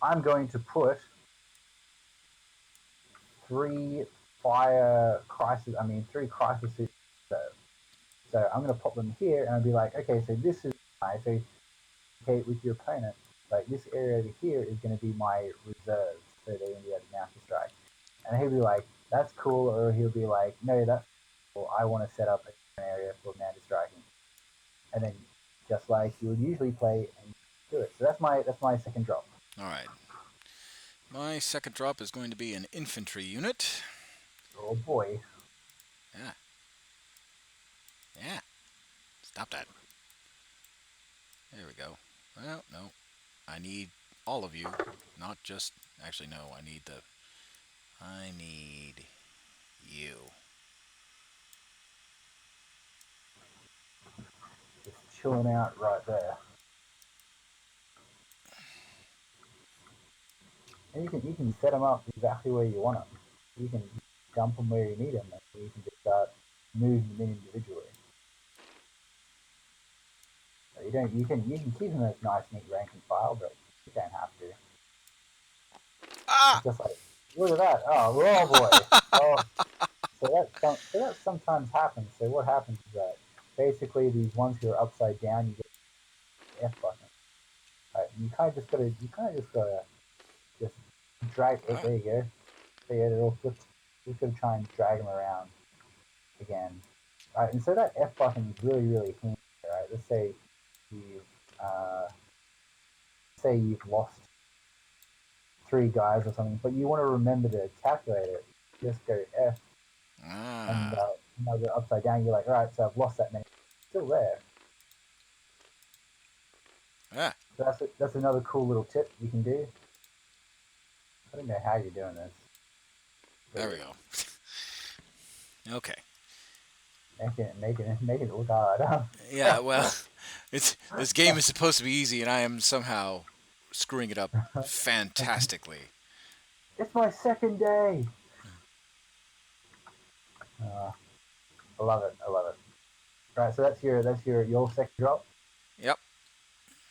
Speaker 1: I'm going to put three crisis suits. So I'm going to pop them here, and I'll be like, okay, so this is so okay with your opponent. Like this area over here is going to be my reserves, so they're going to be able to mount a strike. And he'll be like, that's cool, or he'll be like, no, that's cool. I want to set up an area for mount striking, and then just like you would usually play and do it. So that's my second drop.
Speaker 2: All right. My second drop is going to be an infantry unit.
Speaker 1: Oh boy.
Speaker 2: Yeah. Yeah. Stop that. There we go. Well, no. I need all of you, not just. Actually, no. I need you.
Speaker 1: Just chilling out right there. And you can set them up exactly where you want them. You can dump them where you need them, and you can just start moving them in individually. So you can keep them as nice, neat rank and file, but you don't have to. It's just like, look at that. Oh boy. Oh, so that sometimes happens. So what happens is that basically these ones who are upside down, you get the F button. Right? And you kind of just gotta just drag. Oh,
Speaker 2: All right.
Speaker 1: there you go. There you go. They're all flipped. Just gotta try and drag them around again. Right? And so that F button is really really handy. Right? You uh, say you've lost three guys or something, but you want to remember to calculate it. Just go F and
Speaker 2: Ah.
Speaker 1: now go upside down. You're like, all right, so I've lost that many. Still there.
Speaker 2: Ah.
Speaker 1: So that's another cool little tip you can do. I don't know how you're doing this, but
Speaker 2: There we go. Okay.
Speaker 1: making it look hard.
Speaker 2: Yeah. Well, it's this game is supposed to be easy, and I am somehow screwing it up fantastically.
Speaker 1: It's my second day. Uh, I love it. I love it. Right, so that's your second drop.
Speaker 2: Yep.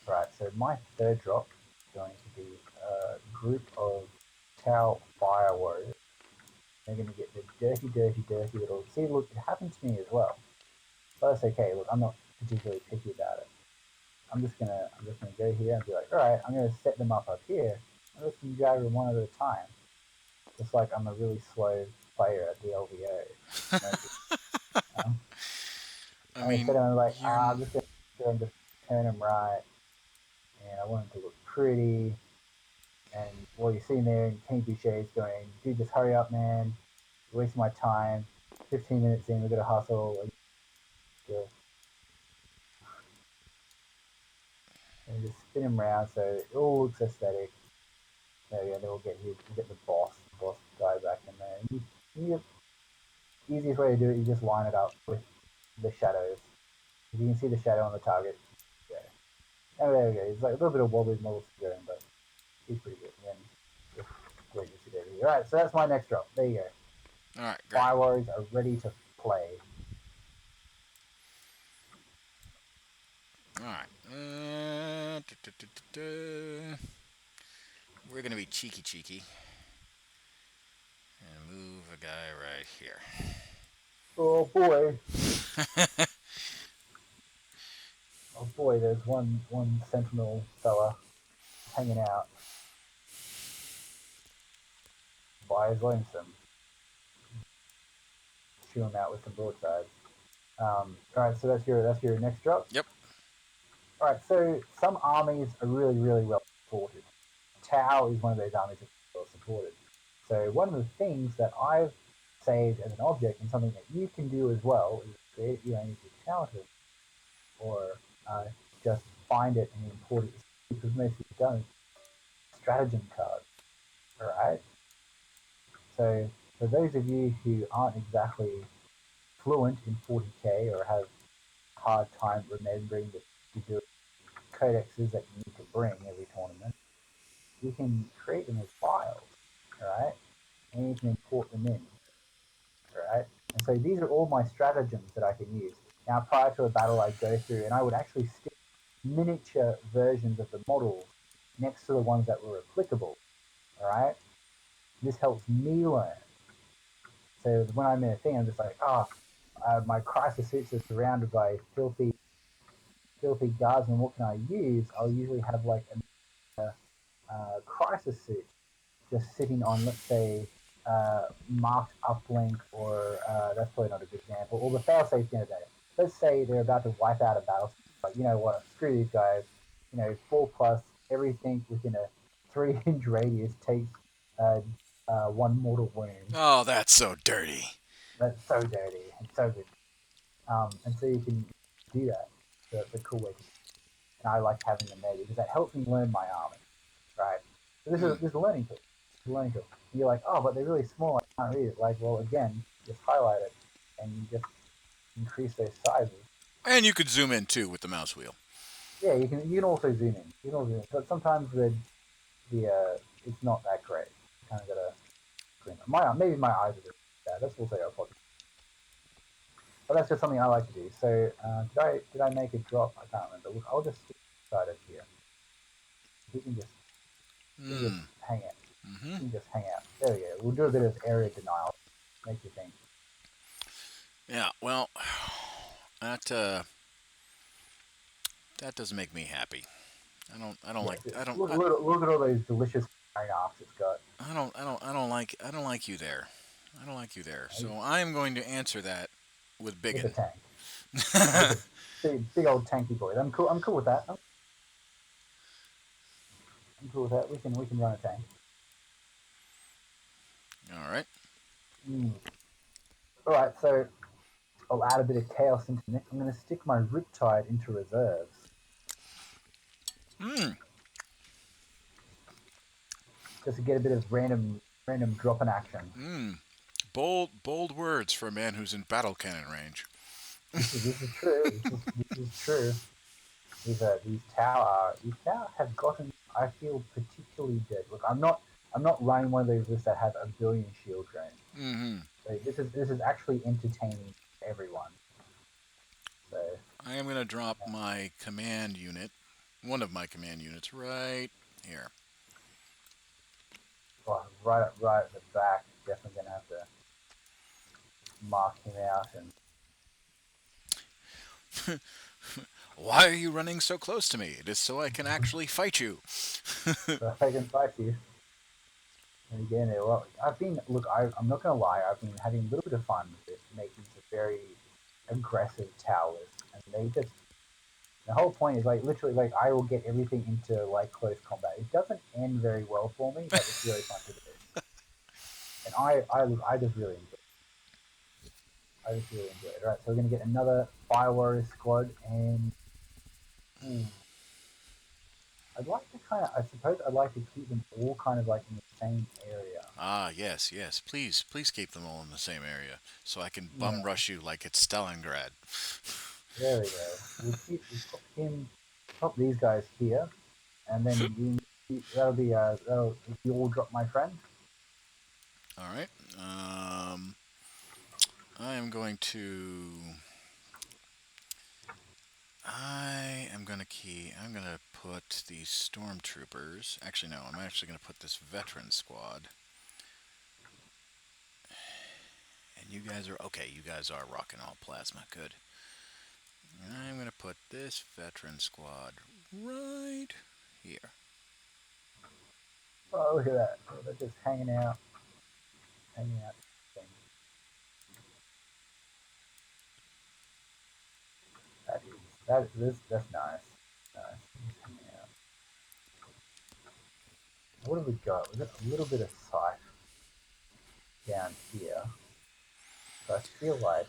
Speaker 1: Right, so my third drop is going to be a group of Tau Fire Warriors. They're going to get the dirty little. See, look, it happened to me as well. But that's okay. Look, I'm not particularly picky about it. I'm just gonna go here and be like, all right, I'm gonna set them up here. I'm just gonna drag them one at a time, just like I'm a really slow player at the LVO. Um,
Speaker 2: I
Speaker 1: I'm gonna set
Speaker 2: mean,
Speaker 1: them and like,
Speaker 2: you're.
Speaker 1: I'm just gonna just turn them right, and I want them to look pretty. And while you're sitting there, and Kenny Boucher's going, dude, just hurry up, man. You're wasting my time. 15 minutes in, we've got to hustle. Like, yeah. And just spin them around so it all looks aesthetic. There we go. Then we'll get the boss guy back in there. The easiest way to do it is just line it up with the shadows. If you can see the shadow on the target, yeah. And there we go. It's like a little bit of wobbly models to go in, but he's pretty good. And then just wait to sit over here. All right, so that's my next drop. There you go.
Speaker 2: All right. Great.
Speaker 1: Fire Warriors are ready to play.
Speaker 2: All right. We're gonna be cheeky and move a guy right here.
Speaker 1: Oh boy, oh boy. There's one sentinel fella hanging out by his lonesome. Chew him out with some broadsides. All right, so that's your next drop.
Speaker 2: Yep.
Speaker 1: All right, so some armies are really really well supported. Tau is one of those armies that's well supported. So one of the things that I've saved as an object and something that you can do as well is create your own Tau tool, or uh, just find it and import it. Because most people don't. Stratagem cards, all right. So for those of you who aren't exactly fluent in 40k or have a hard time remembering the codexes that you need to bring every tournament, you can create them as files, all right, and you can import them in, all right. And so these are all my stratagems that I can use. Now, prior to a battle, I'd go through and I would actually stick miniature versions of the models next to the ones that were applicable, all right. This helps me learn. So when I'm in a thing, I'm just like, my crisis suits are surrounded by filthy guardsmen. What can I use? I'll usually have like a crisis suit just sitting on, let's say, marked uplink, or that's probably not a good example, or the failsafe generator. Let's say they're about to wipe out a battle. Like, you know what? Screw these guys. 4+, everything within a 3-inch radius takes one mortal wound.
Speaker 2: Oh, that's so dirty.
Speaker 1: That's so dirty. It's so good. And so you can do that. So that's a cool way to do it. And I like having them there because that helps me learn my army, right? So
Speaker 2: Hmm.
Speaker 1: this is a learning tool. It's a learning tool. And you're like, oh, but they're really small. I can't read it. Like, well, again, just highlight it and you just increase those sizes.
Speaker 2: And you could zoom in too with the mouse wheel.
Speaker 1: Yeah, you can also zoom in. You can also zoom in. But sometimes the it's not that great. You kind of gotta maybe my eyes are just bad. That's also a podcast. But that's just something I like to do. So did I make a drop? I can't remember. Look, I'll just start it here. You can just
Speaker 2: Hmm.
Speaker 1: hang it.
Speaker 2: Mm-hmm.
Speaker 1: You can just hang out. There we go. We'll do a bit of area denial. Make you think.
Speaker 2: Yeah. Well, that that doesn't make me happy. I don't
Speaker 1: Yeah,
Speaker 2: like.
Speaker 1: look at all those delicious fire arcs it's got.
Speaker 2: I don't like you there. I don't like you there. So I am going to answer that with
Speaker 1: With a
Speaker 2: biggin.
Speaker 1: tank. With a big old tanky boy. I'm cool. I'm cool with that. I'm cool with that. We can run a tank.
Speaker 2: All right.
Speaker 1: Mm. All right. So I'll add a bit of chaos into it. I'm going to stick my Riptide into reserves
Speaker 2: Hmm.
Speaker 1: just to get a bit of random dropping action.
Speaker 2: Hmm. Bold words for a man who's in battle cannon range.
Speaker 1: This is true. This is true. These tower have gotten. I feel particularly dead. Look, I'm not running one of those lists that have a billion shield drain.
Speaker 2: Mm-hmm.
Speaker 1: So this is actually entertaining everyone. So
Speaker 2: I am going to drop my command unit, one of my command units, right here.
Speaker 1: well, right at the back, definitely gonna have to mark him out and
Speaker 2: Why are you running so close to me? It is so I can actually fight you.
Speaker 1: so I can fight you. And again, well, I'm not gonna lie. I've been having a little bit of fun with making some very aggressive towers, and they just the whole point is like literally like I will get everything into like close combat. It doesn't end very well for me, but it's really fun to do. And I just really enjoy it. I just really enjoy it. All right, so we're gonna get another Fire Warrior squad, and ooh, I'd like to I suppose I'd like to keep them all kind of like in the same area.
Speaker 2: Ah, yes, yes. Please keep them all in the same area so I can bum
Speaker 1: Yeah,
Speaker 2: rush you like it's Stalingrad.
Speaker 1: there we go. We'll pop these guys here, and then that'll you all drop my friend.
Speaker 2: All right. I am going to. I'm gonna put the stormtroopers. Actually, no. I'm actually gonna put this veteran squad. And you guys are okay. You guys are rocking all plasma. Good. And I'm gonna put this veteran squad right here.
Speaker 1: Oh, look at that! Oh, they're just hanging out. That is that's nice. Nice. Just hanging out. What have we got? We've got a little bit of sight down here. So I feel like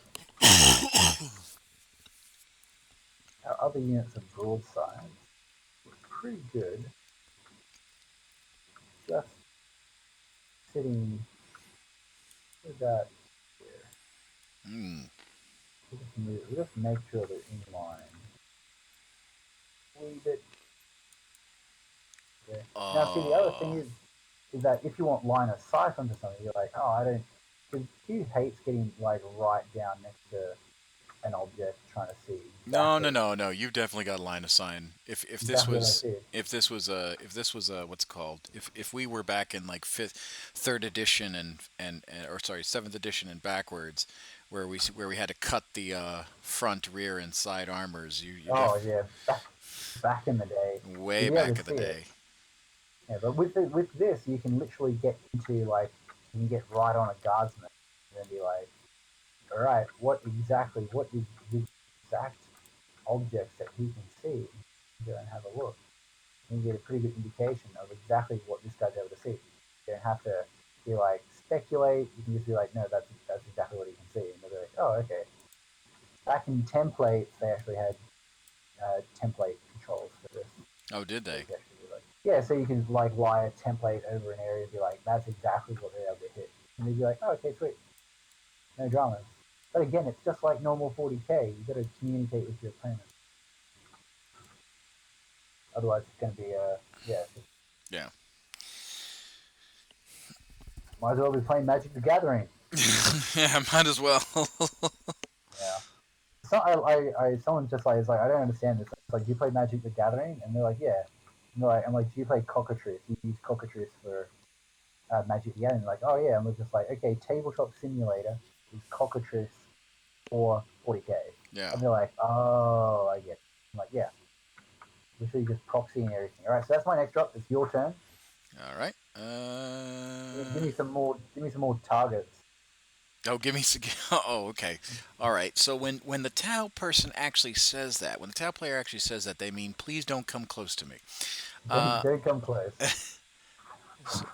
Speaker 1: our other units of broadside were pretty good. Just sitting about here.
Speaker 2: Hmm.
Speaker 1: We just make sure they're in line. A wee bit there. Now, see, the other thing
Speaker 2: Oh.
Speaker 1: is that if you want line of sight onto something, you're like, oh, I don't. Because he hates getting like right down next to an object, trying to see
Speaker 2: No, no,
Speaker 1: exactly
Speaker 2: no, no. You've definitely got a line of sign.
Speaker 1: exactly what I see.
Speaker 2: If this was a what's it called if we were back in like third edition and or sorry seventh edition and backwards, where we had to cut the front, rear, and side armors. You
Speaker 1: Oh
Speaker 2: def
Speaker 1: yeah, back in the day,
Speaker 2: way
Speaker 1: you'd be able
Speaker 2: back
Speaker 1: to
Speaker 2: in the
Speaker 1: see it.
Speaker 2: day.
Speaker 1: Yeah, but with this, you can literally get into like you can get right on a guardsman and then be like, all right, what is the exact objects that he can see? Go and have a look. And you get a pretty good indication of exactly what this guy's able to see. You don't have to be like speculate. You can just be like, no, that's exactly what he can see, and they'll be like, oh, okay. Back in templates, they actually had template controls for this.
Speaker 2: Oh, did
Speaker 1: So
Speaker 2: they?
Speaker 1: you can actually be like, yeah, so you can like lie a template over an area and be like, that's exactly what they're able to hit. And they'd be like, oh, okay, sweet. No dramas. But again, it's just like normal 40k. You've got to communicate with your opponent. Otherwise, it's going to be yeah.
Speaker 2: Yeah.
Speaker 1: Might as well be playing Magic the Gathering.
Speaker 2: Yeah, might as well.
Speaker 1: Yeah. So someone just like is like, I don't understand this. It's like, do you play Magic the Gathering? And they're like, yeah. And I'm like, do you play cockatrice? You use cockatrice for Magic the Gathering. Like, oh yeah, and we're just like, okay, tabletop simulator is cockatrice for 40k,
Speaker 2: Yeah.
Speaker 1: and they're like, oh, I get it. I'm like, yeah, literally just proxy and everything. All right, so that's my next drop. It's your turn.
Speaker 2: All right.
Speaker 1: Give me some more. Give me some more targets.
Speaker 2: Oh, give me some. Oh, okay. All right. So when the Tau person actually says that, when the Tau player actually says that, they mean please don't come close to me.
Speaker 1: Don't,
Speaker 2: Uh,
Speaker 1: don't come close.
Speaker 2: so,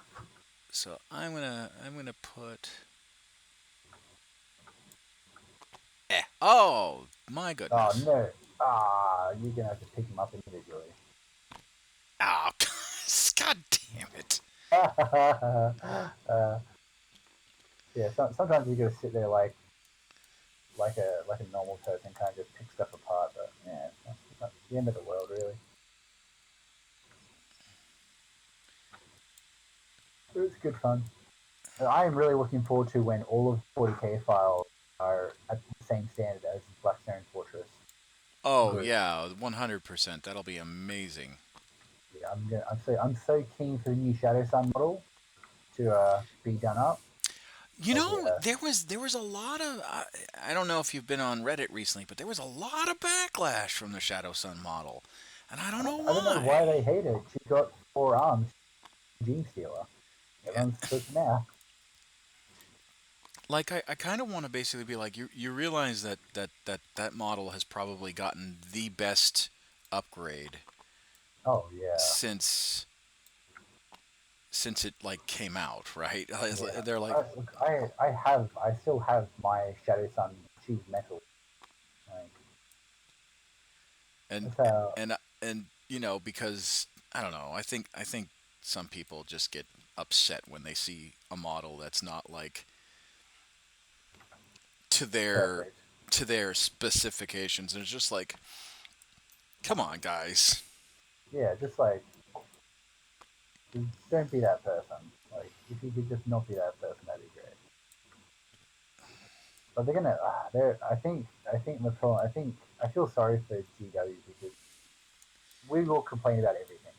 Speaker 2: so I'm gonna put. Oh my
Speaker 1: Oh
Speaker 2: goodness.
Speaker 1: no. Ah, you're gonna have to pick them up individually.
Speaker 2: Oh, God damn it.
Speaker 1: uh, yeah, sometimes you gotta sit there like a normal person, kind of just pick stuff apart. But yeah, it's not the end of the world, really. But it's good fun. I am really looking forward to when all of 40k files are at the same standard as Blackstone Fortress
Speaker 2: Oh
Speaker 1: group.
Speaker 2: yeah, 100%. That'll be amazing.
Speaker 1: Yeah, I'm so keen for the new Shadow Sun model to be done up.
Speaker 2: You
Speaker 1: Like
Speaker 2: know, there was a lot of I don't know if you've been on Reddit recently, but there was a lot of backlash from the Shadow Sun model, and I don't know
Speaker 1: I don't know why
Speaker 2: why.
Speaker 1: they hate it. She got 4 arms, Gene Stealer.
Speaker 2: Yeah.
Speaker 1: Everyone's freaking out.
Speaker 2: Like I kind of want to basically be like you realize that model has probably gotten the best upgrade
Speaker 1: Oh yeah,
Speaker 2: since it like came out, right?
Speaker 1: yeah.
Speaker 2: They're like,
Speaker 1: Look, I still have my Shadow Sun Sheath Metal. Like,
Speaker 2: and
Speaker 1: that's how.
Speaker 2: and because I don't know, I think some people just get upset when they see a model that's not like to their
Speaker 1: Perfect.
Speaker 2: specifications, and it's just like, come on, guys.
Speaker 1: Yeah, just like don't be that person. Like if you could just not be that person, that'd be great. But they're gonna. They're. I think the problem. I feel sorry for GW because we will complain about everything.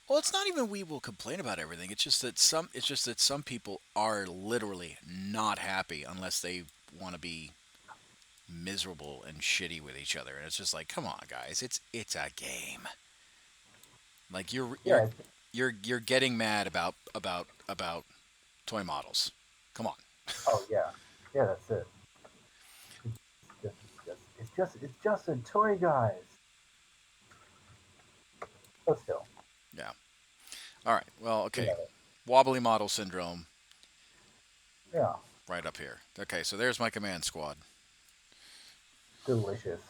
Speaker 2: Well, it's not even we will complain about everything. It's just that some people are literally not happy unless they want to be miserable and shitty with each other. And it's just like, come on, guys. It's a game. Like
Speaker 1: Yeah.
Speaker 2: you're getting mad about toy models. Come on.
Speaker 1: Oh yeah. Yeah. That's it. It's just a toy, guys. But still,
Speaker 2: Yeah. All right. Well,
Speaker 1: we
Speaker 2: okay.
Speaker 1: love it.
Speaker 2: Wobbly model syndrome
Speaker 1: Yeah.
Speaker 2: right up here. Okay, so there's my command squad.
Speaker 1: Delicious.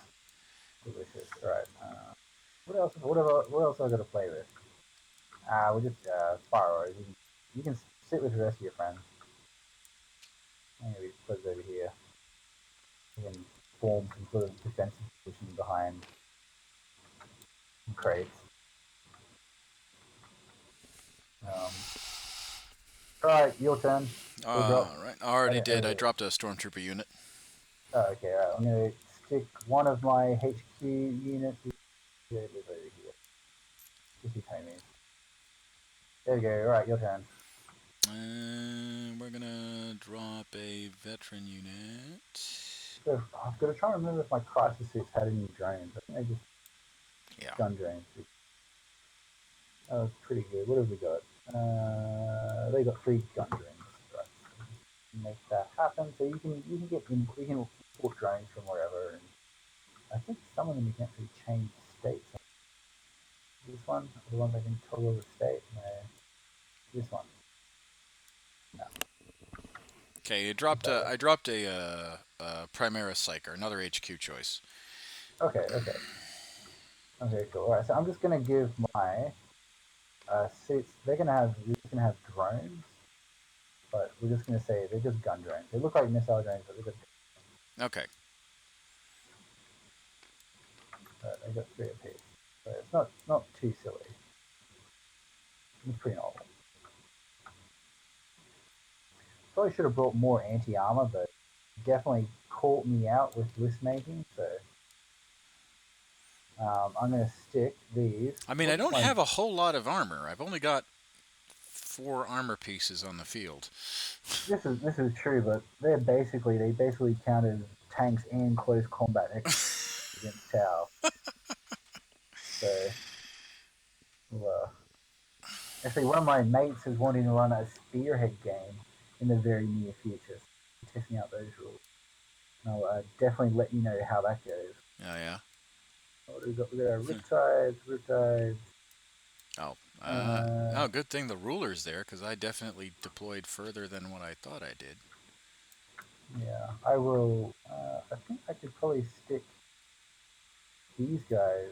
Speaker 1: Delicious. All right. What else? What else I got to play with? We just Spyro. You can sit with the rest of your friends. Maybe put it over here. You can form some sort of defensive position behind some crates. Um, all right, your turn. Go drop.
Speaker 2: All right. I already
Speaker 1: Over
Speaker 2: did. I
Speaker 1: here.
Speaker 2: dropped a stormtrooper unit.
Speaker 1: Oh, okay, all right. I'm gonna stick one of my HQ units over here. Just your homies. There we go. All right, your turn.
Speaker 2: And we're gonna drop a veteran unit.
Speaker 1: So I've got to try and remember if my crisis suits had any drones. I think they just
Speaker 2: Yeah.
Speaker 1: gun drones. That was pretty good. What have we got? They got 3 gun drones. Right. So make that happen. So you can get you can import drones from wherever, and I think some of them you can actually change states. This one, the ones I can toggle the state. No, this one. No,
Speaker 2: Okay.
Speaker 1: not that one.
Speaker 2: I dropped a Primaris Psyker, another HQ choice.
Speaker 1: Okay, okay, okay, cool. All right, so I'm just gonna give my suits. They're gonna have drones, but we're just gonna say they're just gun drones. They look like missile drones, but they're just.
Speaker 2: Okay.
Speaker 1: They got 3 apiece, so it's not too silly. It's pretty normal. Probably should have brought more anti armor, but definitely caught me out with list making. So I'm gonna stick these.
Speaker 2: I mean, I
Speaker 1: What's
Speaker 2: don't
Speaker 1: my
Speaker 2: have a whole lot of armor. I've only got 4 armor pieces on the field.
Speaker 1: This is true, but they basically count as tanks and close combat against Tau. So, well, actually, one of my mates is wanting to run a spearhead game in the very near future. So I'm testing out those rules. And I'll definitely let you know how that goes.
Speaker 2: Oh yeah.
Speaker 1: What do we got? We got our Riptides.
Speaker 2: Oh.
Speaker 1: Uh,
Speaker 2: Oh, good thing the ruler's there because I definitely deployed further than what I thought I did.
Speaker 1: yeah, I will. I think I could probably stick these guys.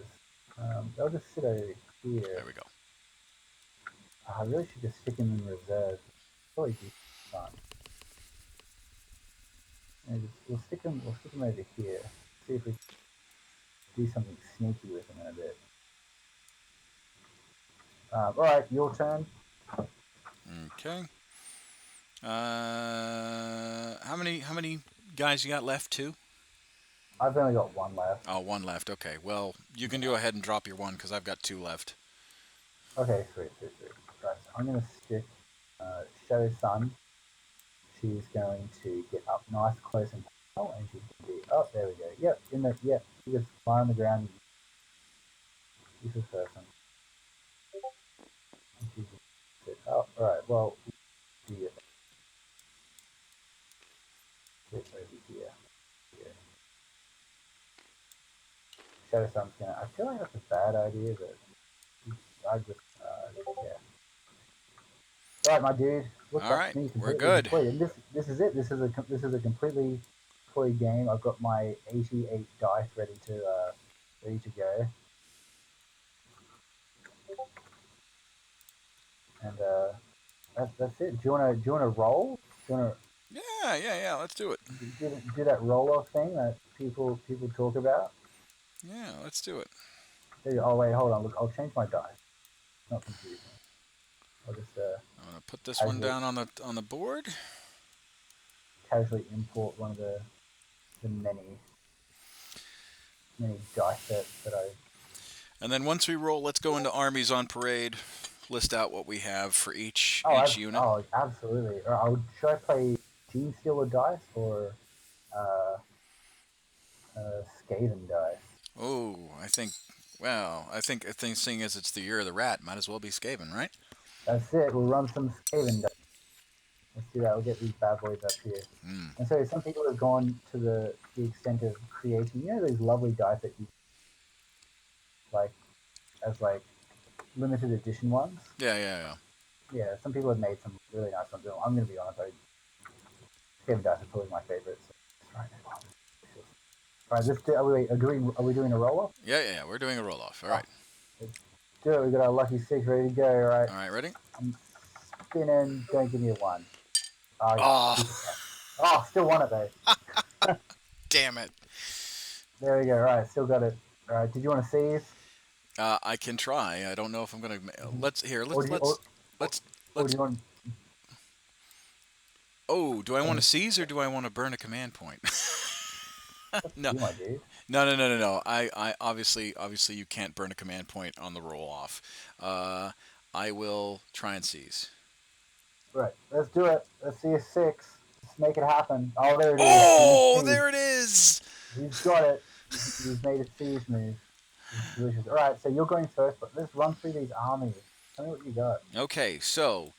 Speaker 1: They'll just sit over here.
Speaker 2: There we go.
Speaker 1: I really should just stick them in reserve. Probably do fun. We'll stick them. We'll stick them over here. See if we can do something sneaky with them in a bit. All right, your turn.
Speaker 2: Okay. How many guys you got left? 2?
Speaker 1: I've only got one left.
Speaker 2: Oh, 1 left. Okay. Well, you can go ahead and drop your 1 because I've got 2 left.
Speaker 1: Okay, sweet. Right, so I'm gonna stick Shadow Sun. She's going to get up nice, close, and personal, and she's going to be. Oh, there we go. Yep, in the. Yep, you just lie on the ground. Use this person. And she's going to sit. Oh, all right. Well, do you sit over here? Here. Shadow Sun's gonna. I feel like that's a bad idea, but I just. Yeah. All right, my dude. Looks
Speaker 2: All
Speaker 1: like
Speaker 2: right.
Speaker 1: to me
Speaker 2: We're
Speaker 1: completely
Speaker 2: good.
Speaker 1: complete. And this is it. This is a completely complete game. I've got my 88 dice ready to go. And that's it. Do you wanna roll? Do you wanna
Speaker 2: Yeah. Let's do it.
Speaker 1: do that roll off thing that people talk about?
Speaker 2: Yeah, let's do it.
Speaker 1: Oh wait, hold on. Look, I'll change my dice. It's not confusing. I'll just
Speaker 2: I'm gonna put this one
Speaker 1: casually
Speaker 2: down on the board.
Speaker 1: casually import one of the many dice sets that I.
Speaker 2: And then once we roll, let's go into armies on parade. List out what we have for each
Speaker 1: Oh,
Speaker 2: unit.
Speaker 1: oh, absolutely. Should I play Gene Stealer dice or uh, Skaven dice?
Speaker 2: Oh, I think. Well, I think seeing as it's the year of the rat, might as well be Skaven, right?
Speaker 1: That's it. We'll run some Skaven dice. Let's do that. We'll get these bad boys up here.
Speaker 2: Hmm.
Speaker 1: And so some people have gone to the extent of creating, those lovely dice that you like as like limited edition ones.
Speaker 2: Yeah.
Speaker 1: Yeah, some people have made some really nice ones. I'm going to be honest, Skaven dice are probably my favorites. All right, are we doing a roll off?
Speaker 2: Yeah. We're doing a roll off. All right.
Speaker 1: Let's do it. We got our lucky six ready to go. All right,
Speaker 2: All right. Ready?
Speaker 1: I'm spinning. Don't give me a one. Oh,
Speaker 2: Oh,
Speaker 1: still won it though.
Speaker 2: damn it.
Speaker 1: There we go. All right, still got it. All right, did you want to seize?
Speaker 2: I can try. I don't know if I'm gonna. Let's here.
Speaker 1: Or do you,
Speaker 2: Let's
Speaker 1: or
Speaker 2: let's.
Speaker 1: do you want?
Speaker 2: Oh, do I want to seize or do I want to burn a command point? No,
Speaker 1: You, my dude.
Speaker 2: no. I obviously you can't burn a command point on the roll off. I will try and seize.
Speaker 1: Right, let's do it. Let's see a six. Let's make it happen. Oh, there it is.
Speaker 2: Oh,
Speaker 1: He's
Speaker 2: there it is.
Speaker 1: He's got it. He's made a seize move. It's delicious. All right, so you're going first, but let's run through these armies. Tell me what you got.
Speaker 2: Okay, so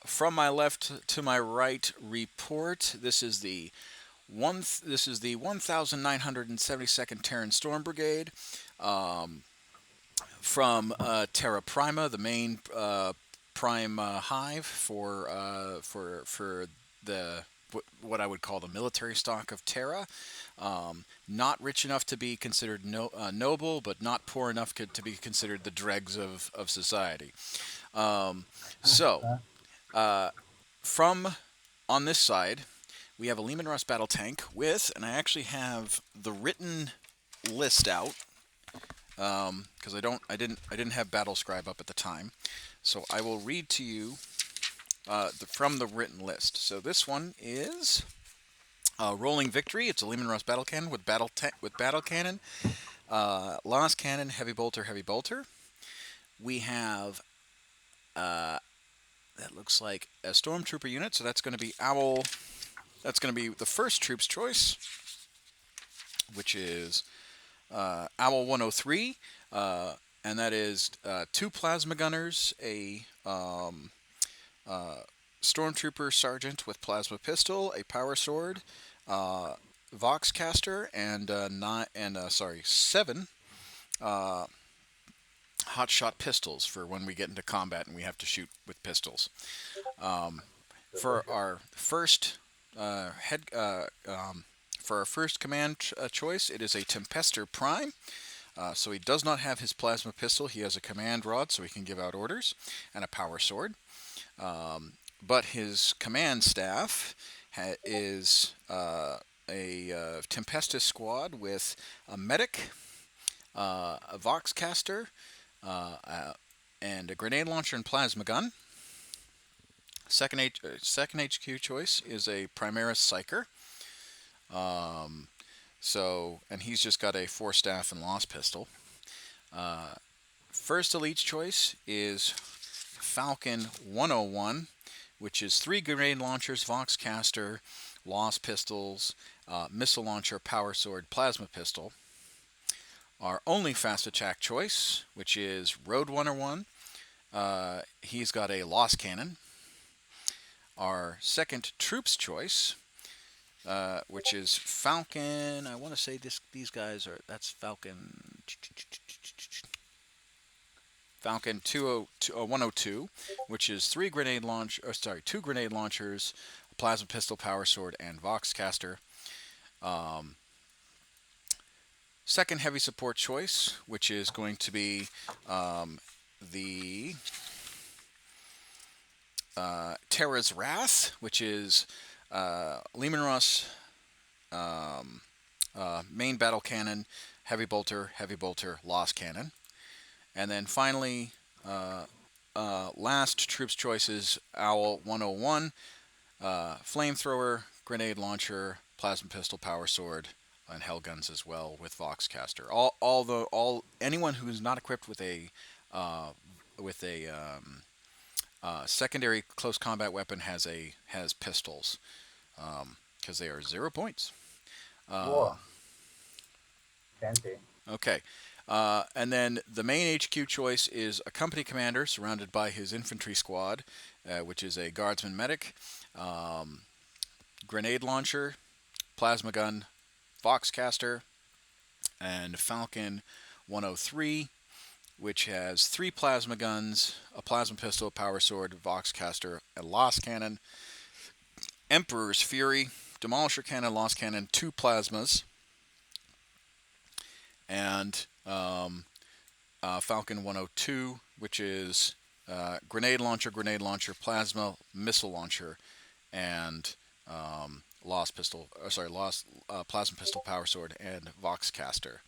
Speaker 2: from my left to my right report. This is the 1972nd Terran Storm Brigade. From Terra Prima, the main prime hive for the what I would call the military stock of Terra. Not rich enough to be considered noble, but not poor enough to be considered the dregs of society. So, from on this side, we have a Lehman Russ battle tank with, and I actually have the written list out because I didn't have Battle Scribe up at the time, so I will read to you from the written list. So this one is Rolling Victory. It's a Lehman Russ battle cannon with battle cannon, Las Cannon, heavy bolter. We have that looks like a stormtrooper unit. So that's going to be Owl. That's going to be the first troop's choice, which is Owl 103, and that is 2 plasma gunners, a stormtrooper sergeant with plasma pistol, a power sword, Voxcaster, and 7 hotshot pistols for when we get into combat and we have to shoot with pistols. For our first head, for our first command choice, it is a Tempester Prime. So he does not have his plasma pistol. He has a command rod, so he can give out orders, and a power sword. But his command staff is a Tempestus squad with a medic, a Voxcaster, and a grenade launcher and plasma gun. Second HQ choice is a Primaris Psyker. And he's just got a 4-staff and lost pistol. First elite choice is Falcon 101, which is 3 grenade launchers, Voxcaster, lost pistols, missile launcher, power sword, plasma pistol. Our only fast attack choice, which is Road 101, he's got a lost cannon. Our second troops choice, which is Falcon. I want to say these guys are. That's Falcon. Falcon 102, which is 2 grenade launchers, a plasma pistol, power sword, and Voxcaster. Second heavy support choice, which is going to be the Terra's Wrath, which is Lehman Russ main battle cannon, heavy bolter, lost cannon. And then finally, last troops choices, Owl 101, flamethrower, grenade launcher, plasma pistol, power sword, and hell guns as well with Voxcaster. Anyone who is not equipped with a secondary close combat weapon has pistols, because they are 0 points.
Speaker 1: Whoa. Fancy.
Speaker 2: Okay. And then the main HQ choice is a company commander surrounded by his infantry squad, which is a guardsman medic, grenade launcher, plasma gun, Voxcaster, and Falcon 103, which has 3 plasma guns, a plasma pistol, a power sword, Voxcaster, a lost cannon, Emperor's Fury, demolisher cannon, lost cannon, 2 plasmas, and Falcon 102, which is grenade launcher, plasma, missile launcher, and plasma pistol, power sword, and Voxcaster.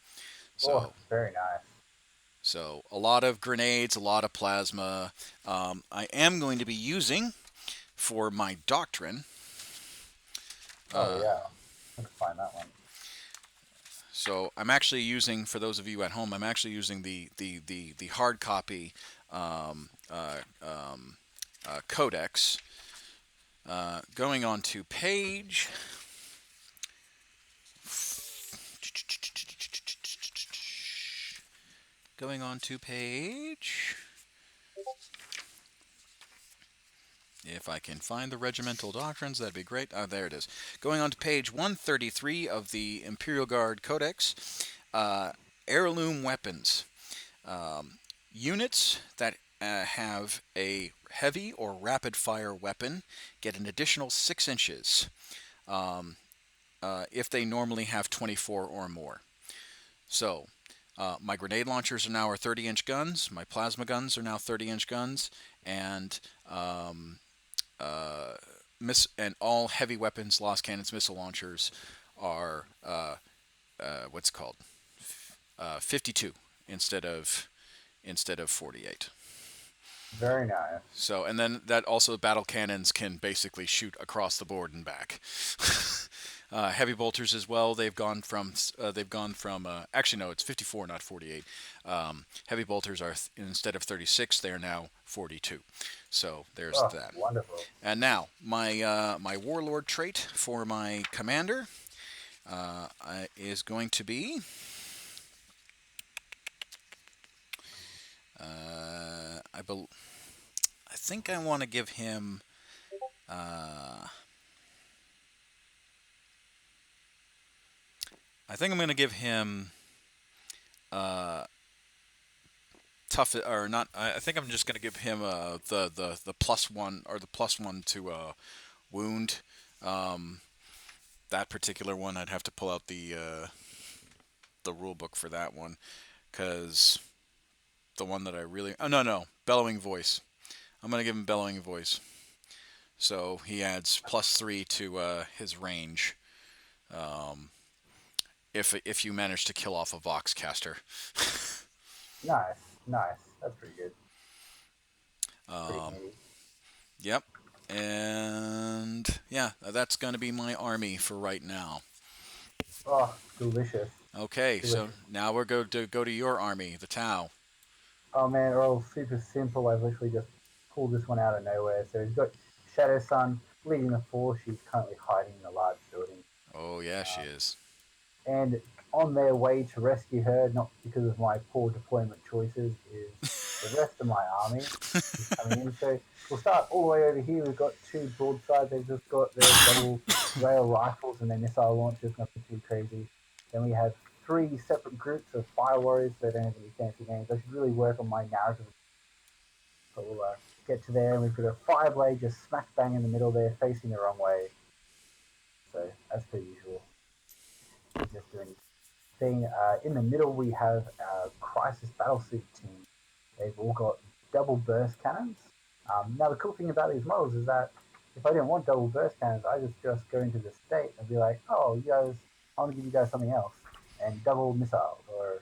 Speaker 2: So
Speaker 1: very nice.
Speaker 2: So a lot of grenades, a lot of plasma. I am going to be using for my doctrine.
Speaker 1: Yeah, I can find that one.
Speaker 2: So I'm actually using, for those of you at home, I'm actually using the hard copy codex. Going on to page. If I can find the regimental doctrines, that'd be great. There it is. Going on to page 133 of the Imperial Guard Codex. Heirloom weapons. Units that have a heavy or rapid fire weapon get an additional 6 inches if they normally have 24 or more. So, my grenade launchers are now 30-inch guns. My plasma guns are now 30-inch guns, and all heavy weapons, lost cannons, missile launchers are 52 instead of 48.
Speaker 1: Very nice.
Speaker 2: So, and then that also battle cannons can basically shoot across the board and back. Heavy bolters as well. They've gone from actually no, it's 54, not 48. Heavy bolters are instead of 36, they are now 42. So there's
Speaker 1: Oh,
Speaker 2: that.
Speaker 1: wonderful.
Speaker 2: And now my warlord trait for my commander is going to be. I think I want to give him. I think I'm going to give him tough or not. I think I'm just going to give him the +1 or the +1 to wound. Um, that particular one, I'd have to pull out the rule book for that one, because the one that I really no bellowing voice. I'm going to give him bellowing voice. So he adds +3 to his range. If you manage to kill off a Voxcaster.
Speaker 1: Nice, nice. That's pretty good. Pretty handy.
Speaker 2: Yep. And yeah, that's going to be my army for right now.
Speaker 1: Oh, delicious.
Speaker 2: Okay, so
Speaker 1: Delicious.
Speaker 2: now we're going to go to your army, the Tau.
Speaker 1: Oh man, they're all super simple. I've literally just pulled this one out of nowhere. So he's got Shadow Sun leading the force. She's currently hiding in a large building.
Speaker 2: Oh yeah, she
Speaker 1: Um,
Speaker 2: is.
Speaker 1: and on their way to rescue her, not because of my poor deployment choices, is the rest of my army is coming in. So we'll start all the way over here. We've got two broadsides. They've just got their double rail rifles and their missile launchers, nothing too crazy. Then we have three separate groups of fire warriors. They don't have any fancy names. I should really work on my narrative. But we'll get to there, and we've got a fire blade just smack bang in the middle there, facing the wrong way. So as per usual, he's just doing thing. In the middle, we have our Crisis Battlesuit team. They've all got double burst cannons. Now, the cool thing about these models is that if I didn't want double burst cannons, I just go into the state and be like, oh, you guys, I want to give you guys something else. And double missiles or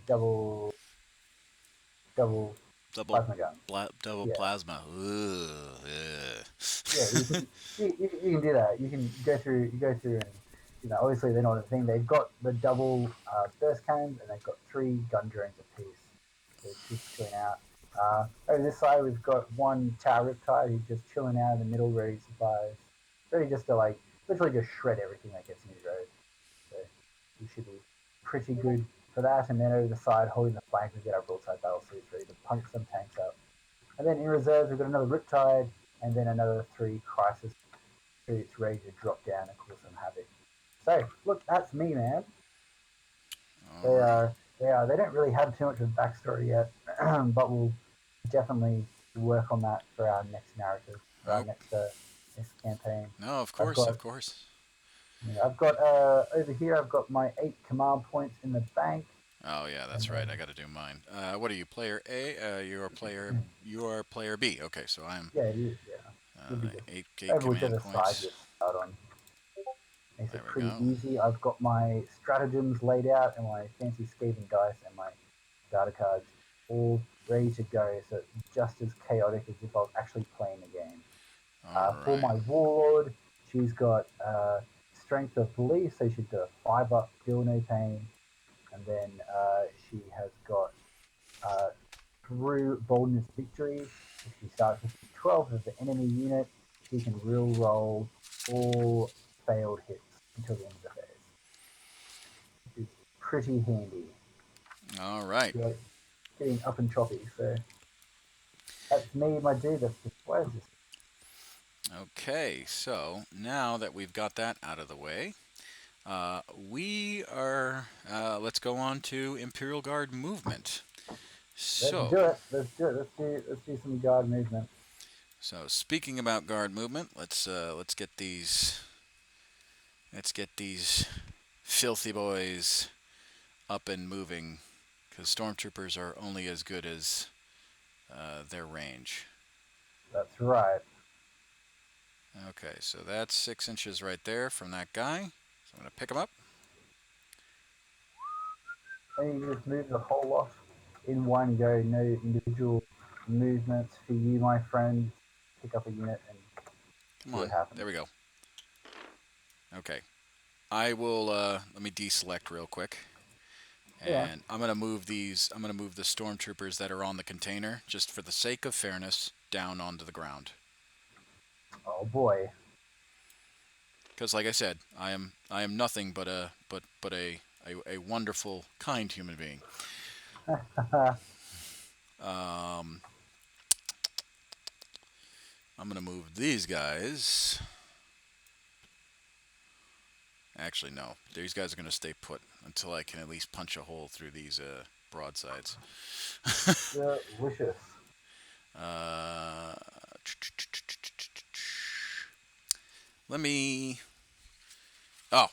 Speaker 1: double
Speaker 2: Double
Speaker 1: plasma guns.
Speaker 2: double
Speaker 1: Yeah.
Speaker 2: plasma. Ugh,
Speaker 1: Yeah, you can do that. You go through, and obviously they're not a thing. They've got the double burst cannons, and they've got three gun drones apiece. So just chilling out. Over this side, we've got one Tower Riptide who's just chilling out in the middle, ready to surprise, ready just to literally just shred everything that gets in his road. So we should be pretty good for that. And then over the side, holding the flank, we get our broadside battle suits ready to punch some tanks up. And then in reserves, we've got another Riptide, and then another three Crisis suits ready to drop down and cause some havoc. So, look, that's me, man. They
Speaker 2: All right.
Speaker 1: are, they don't really have too much of a backstory yet, but we'll definitely work on that for our next narrative, for our
Speaker 2: Oh,
Speaker 1: next campaign.
Speaker 2: no, of
Speaker 1: I've
Speaker 2: course,
Speaker 1: got,
Speaker 2: of course.
Speaker 1: I've got over here. I've got my 8 command points in the bank,
Speaker 2: Oh yeah,
Speaker 1: and
Speaker 2: that's
Speaker 1: then
Speaker 2: right. I got to do mine. What are you, player A? You are player B. Okay, so I'm
Speaker 1: yeah, it is. Yeah, you'll be just
Speaker 2: 8
Speaker 1: over
Speaker 2: command
Speaker 1: whichever side
Speaker 2: points.
Speaker 1: you start on. Makes
Speaker 2: There
Speaker 1: it
Speaker 2: we
Speaker 1: pretty
Speaker 2: go.
Speaker 1: easy. I've got my stratagems laid out and my fancy scathing dice and my data cards all ready to go. So it's just as chaotic as if I was actually playing the game.
Speaker 2: All
Speaker 1: For
Speaker 2: right.
Speaker 1: my warlord, she's got strength of belief, so she's got a 5 up, feel no pain, and then she has got uh, through boldness victory. If she starts with 12 of the enemy unit, she can real roll all failed hits until the end of the phase, which is pretty handy.
Speaker 2: All right.
Speaker 1: Like getting up and choppy. So that's me, my dude. That's just why is this?
Speaker 2: Okay, so now that we've got that out of the way, we are. Let's go on to Imperial Guard movement.
Speaker 1: Let's do
Speaker 2: So,
Speaker 1: it. Let's do it. Let's do some guard movement.
Speaker 2: speaking about guard movement, let's get these filthy boys up and moving, because stormtroopers are only as good as their range.
Speaker 1: That's right.
Speaker 2: Okay, so that's 6 inches right there from that guy. So I'm gonna pick him up.
Speaker 1: And you just move the whole lot in one go. No individual movements for you, my friend. Pick up a unit and
Speaker 2: Come
Speaker 1: see what
Speaker 2: on,
Speaker 1: happens.
Speaker 2: there we go. Okay, I will let me deselect real quick,
Speaker 1: Yeah.
Speaker 2: and I'm gonna move these. I'm gonna move the stormtroopers that are on the container, just for the sake of fairness, down onto the ground.
Speaker 1: Oh boy.
Speaker 2: Because, like I said, I am nothing but a wonderful, kind human being. Um, I'm gonna move these guys. Actually, no. These guys are gonna stay put until I can at least punch a hole through these broadsides.
Speaker 1: Delicious.
Speaker 2: Uh, let me. Oh,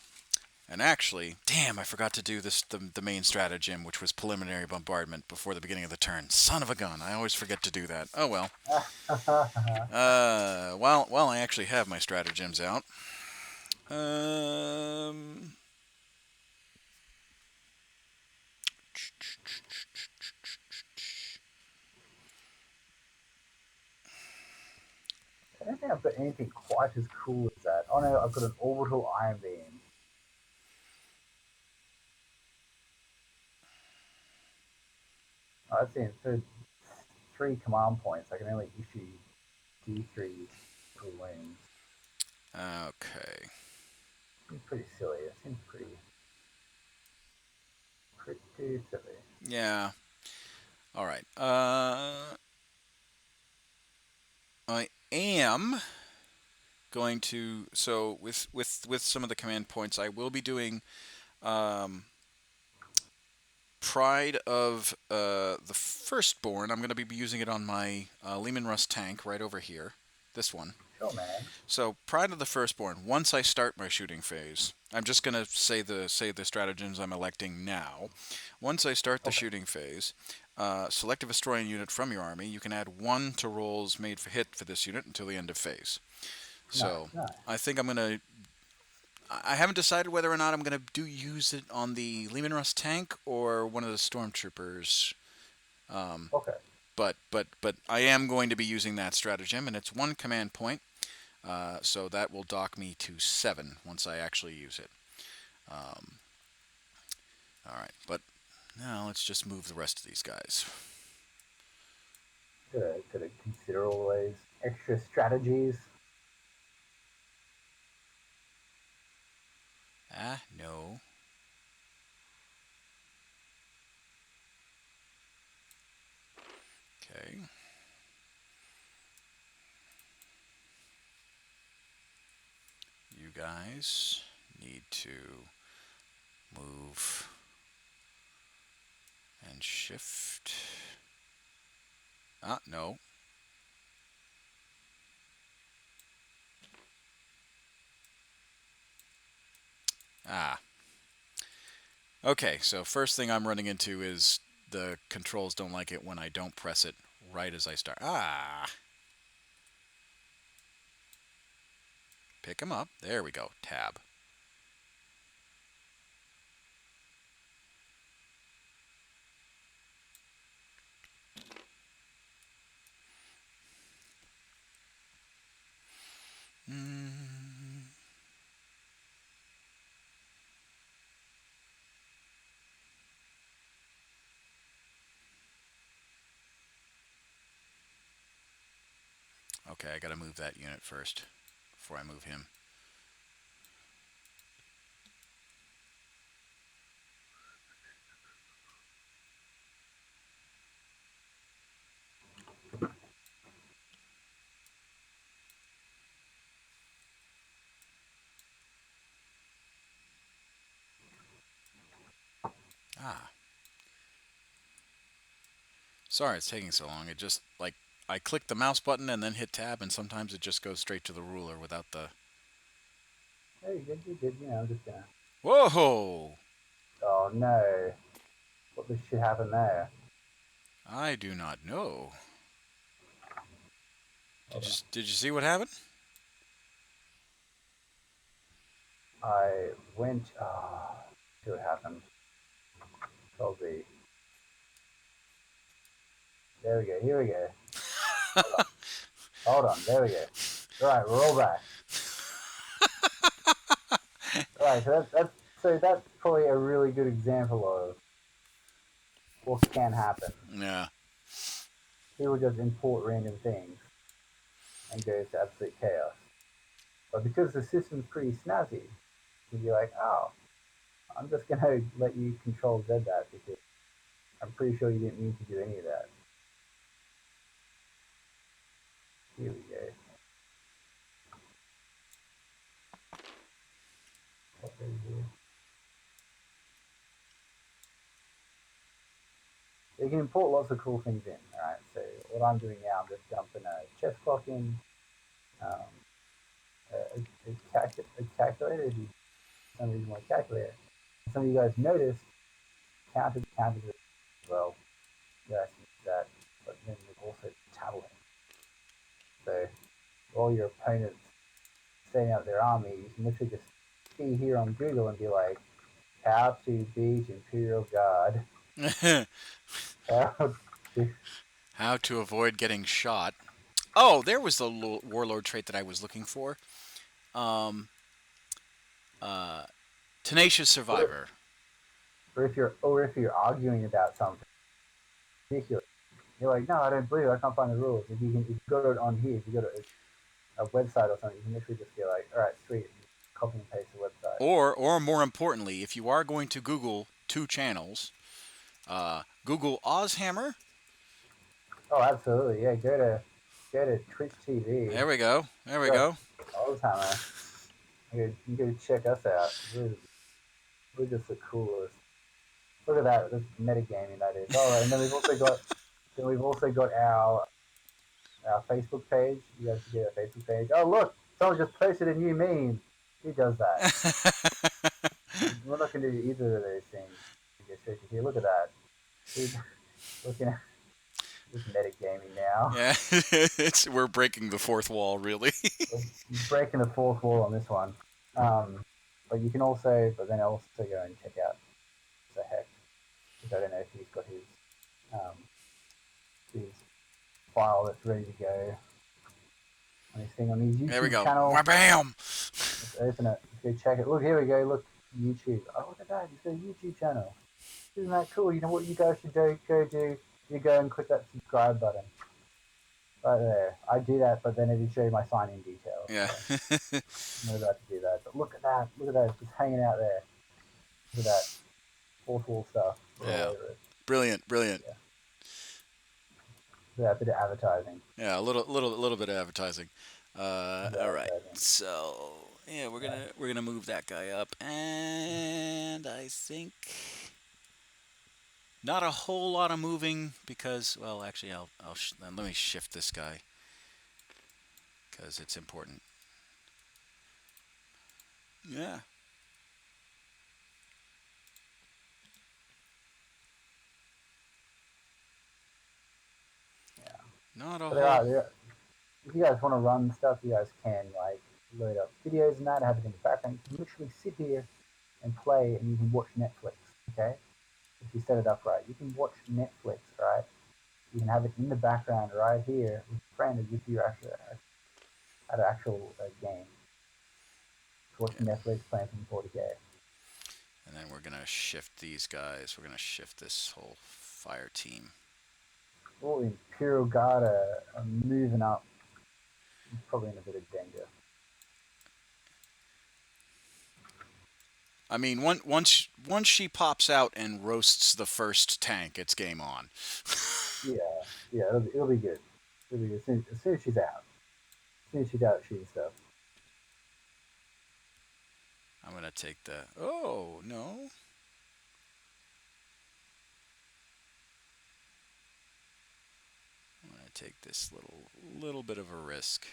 Speaker 2: and actually, damn, I forgot to do this the main stratagem, which was preliminary bombardment before the beginning of the turn. Son of a gun! I always forget to do that. Oh well. While I actually have my stratagems out, um,
Speaker 1: I don't think I've got anything quite as cool as that. Oh no, I've got an orbital iron beam. Oh, that's it. For 3 command points, I can only issue D3s for wings.
Speaker 2: okay,
Speaker 1: Seems pretty silly. It seems pretty silly.
Speaker 2: yeah, all right. I am going to with some of the command points, I will be doing um, Pride of the Firstborn. I'm going to be using it on my Lehman Russ tank right over here. This one.
Speaker 1: Sure, man.
Speaker 2: So Pride of the Firstborn. Once I start my shooting phase, I'm just going to say the stratagems I'm electing now. Once I start the
Speaker 1: Okay.
Speaker 2: shooting phase, select a destroying unit from your army. You can add 1 to rolls made for hit for this unit until the end of phase.
Speaker 1: Nice,
Speaker 2: So
Speaker 1: nice.
Speaker 2: I think I'm going to. I haven't decided whether or not I'm going to use it on the Lehman Russ tank or one of the stormtroopers. Um,
Speaker 1: Okay.
Speaker 2: but I am going to be using that stratagem, and it's 1 command point. So that will dock me to 7 once I actually use it. Um, all right, but now let's just move the rest of these guys.
Speaker 1: Gotta consider all those extra strategies.
Speaker 2: Ah, no. Okay. You guys need to move and shift. Ah, no. Ah. Okay, so first thing I'm running into is the controls don't like it when I don't press it right as I start. Ah. Pick them up. There we go. Tab. Mm. Okay, I gotta move that unit first before I move him. Ah. Sorry it's taking so long. It just, like, I click the mouse button and then hit tab, and sometimes it just goes straight to the ruler without the.
Speaker 1: Hey, you did. You know, I'm just gonna.
Speaker 2: Whoa!
Speaker 1: Oh no! What the shit happened there?
Speaker 2: I do not know.
Speaker 1: Hold on.
Speaker 2: Did you see what happened?
Speaker 1: I went. Ah, see what happened. Control V. There we go. Here we go. Hold on. Hold on. There we go. All right, we're all back. Right, so that's probably a really good example of what can happen.
Speaker 2: Yeah.
Speaker 1: People just import random things and go to absolute chaos. But because the system's pretty snazzy, you'd be like, oh, I'm just gonna let you control Z that because I'm pretty sure you didn't mean to do any of that. Here we go. You can import lots of cool things in. All right. So what I'm doing now, I'm just dumping a chess clock in, um, a calculator. If you for some reason want a calculator, some of you guys noticed counted as well. You guys can use that, but then there's also tabling. So all your opponents setting up their army, you can literally just be here on Google and be like, how to beat Imperial Guard. How to...
Speaker 2: How to avoid getting shot. Oh, there was the warlord trait that I was looking for. Um, Tenacious
Speaker 1: or,
Speaker 2: survivor.
Speaker 1: or if you're arguing about something ridiculous, you're like, no, I don't believe it. I can't find the rules. If you got it on here, if you got a website or something, you can literally just be like, all right, sweet, copy and paste the website.
Speaker 2: Or more importantly, if you are going to Google two channels, Google Aushammer.
Speaker 1: Oh, absolutely, yeah. Go to Twitch TV.
Speaker 2: There we go. There we
Speaker 1: Got
Speaker 2: go.
Speaker 1: Aushammer. You go check us out. We're just the coolest. Look at that. This metagaming that is. Oh, and then we've also got our Facebook page. You guys should get our Facebook page. Oh, look, someone just posted a new meme. Who does that? We're not going to do either of those things. You go straight to here. Look at that. Who's looking at this metagaming now?
Speaker 2: Yeah, we're breaking the fourth wall, really.
Speaker 1: We're breaking the fourth wall on this one. But you can but then also go and check out the heck. Because I don't know if he's got his file that's ready to go on his thing on his
Speaker 2: There we
Speaker 1: YouTube
Speaker 2: go.
Speaker 1: channel.
Speaker 2: Bam!
Speaker 1: Let's open it. Let's go check it. Look, here we go. Look, YouTube. Oh, look at that. He's got a YouTube channel. Isn't that cool? You know what you guys should go do? You go and click that subscribe button right there. I do that, but then it'll show you my sign-in details.
Speaker 2: Yeah.
Speaker 1: So I'm not about to do that. But look at that. Look at that. It's just hanging out there. Look at that. Fourth wall stuff. We're all
Speaker 2: Yeah.
Speaker 1: over it.
Speaker 2: Brilliant, brilliant.
Speaker 1: Yeah. Look at that bit of advertising.
Speaker 2: Yeah, a little bit of advertising. All right.
Speaker 1: Advertising.
Speaker 2: So yeah, we're gonna move that guy up, and I think not a whole lot of moving because, well, actually, let me shift this guy because it's important. Yeah.
Speaker 1: Yeah.
Speaker 2: Not a
Speaker 1: But
Speaker 2: whole.
Speaker 1: if you guys want to run stuff, you guys can like load up videos and that, have it in the background. You can literally sit here and play, and you can watch Netflix. Okay, if you set it up right, you can watch Netflix. Right, you can have it in the background right here with a friend as if you're actually at an actual game. Watching
Speaker 2: Yeah.
Speaker 1: Netflix playing some 40k.
Speaker 2: And then we're gonna shift these guys. We're gonna shift this whole fire team.
Speaker 1: All the Imperial Guard are moving up. Probably in a bit of danger.
Speaker 2: I mean, once she pops out and roasts the first tank, it's game on.
Speaker 1: Yeah, yeah, it'll be good. It'll be good as soon as she's out. As soon as she's out shooting stuff.
Speaker 2: I'm gonna take the. Oh no. I'm gonna take this little bit of a risk.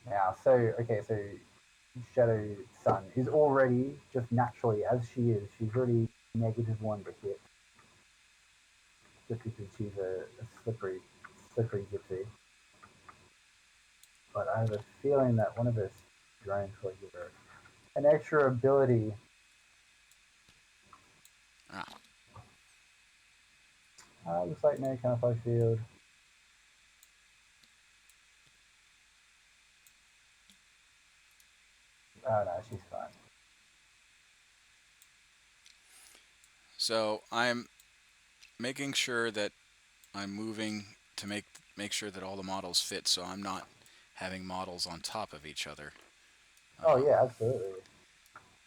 Speaker 1: Now, so Shadow Sun is already just naturally as she is. She's already -1 to hit, just because she's a slippery gypsy. But I have a feeling that one of her drones will give her an extra ability.
Speaker 2: Ah.
Speaker 1: Looks like no camouflage field. Oh no, she's fine.
Speaker 2: So I'm making sure that I'm moving to make sure that all the models fit, so I'm not having models on top of each other.
Speaker 1: Oh
Speaker 2: Um,
Speaker 1: yeah, absolutely.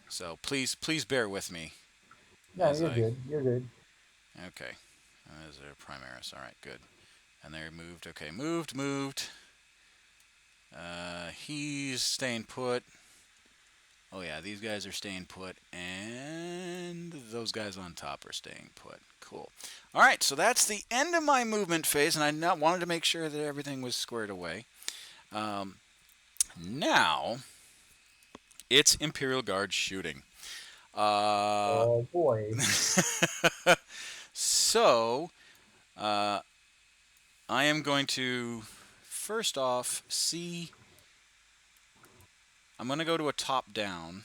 Speaker 2: so please bear with me
Speaker 1: No,
Speaker 2: as
Speaker 1: you're
Speaker 2: I.
Speaker 1: good. You're good.
Speaker 2: Okay, as a Primaris. All right, good. And they're moved. Okay, moved. He's staying put. Oh yeah, these guys are staying put, and those guys on top are staying put. Cool. All right, so that's the end of my movement phase, and I wanted to make sure that everything was squared away. Now it's Imperial Guard shooting. Uh,
Speaker 1: Oh boy.
Speaker 2: so I am going to first off see. I'm going to go to a top down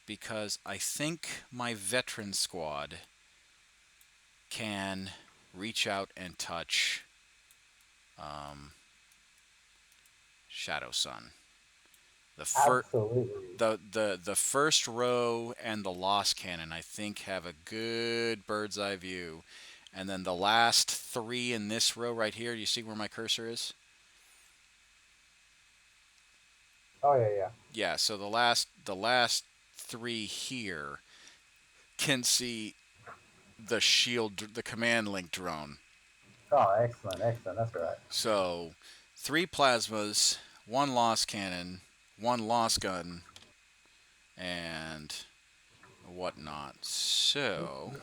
Speaker 2: because I think my veteran squad can reach out and touch Shadow Sun. The fir-
Speaker 1: Absolutely.
Speaker 2: the first row and the Lost Cannon I think have a good bird's eye view, and then the last three in this row right here. Do you see where my cursor is?
Speaker 1: Oh yeah, yeah.
Speaker 2: Yeah. So the last three here can see the shield, the command link drone.
Speaker 1: Oh, excellent, excellent. That's all right.
Speaker 2: So, three plasmas, one lost cannon, one lost gun, and whatnot. So,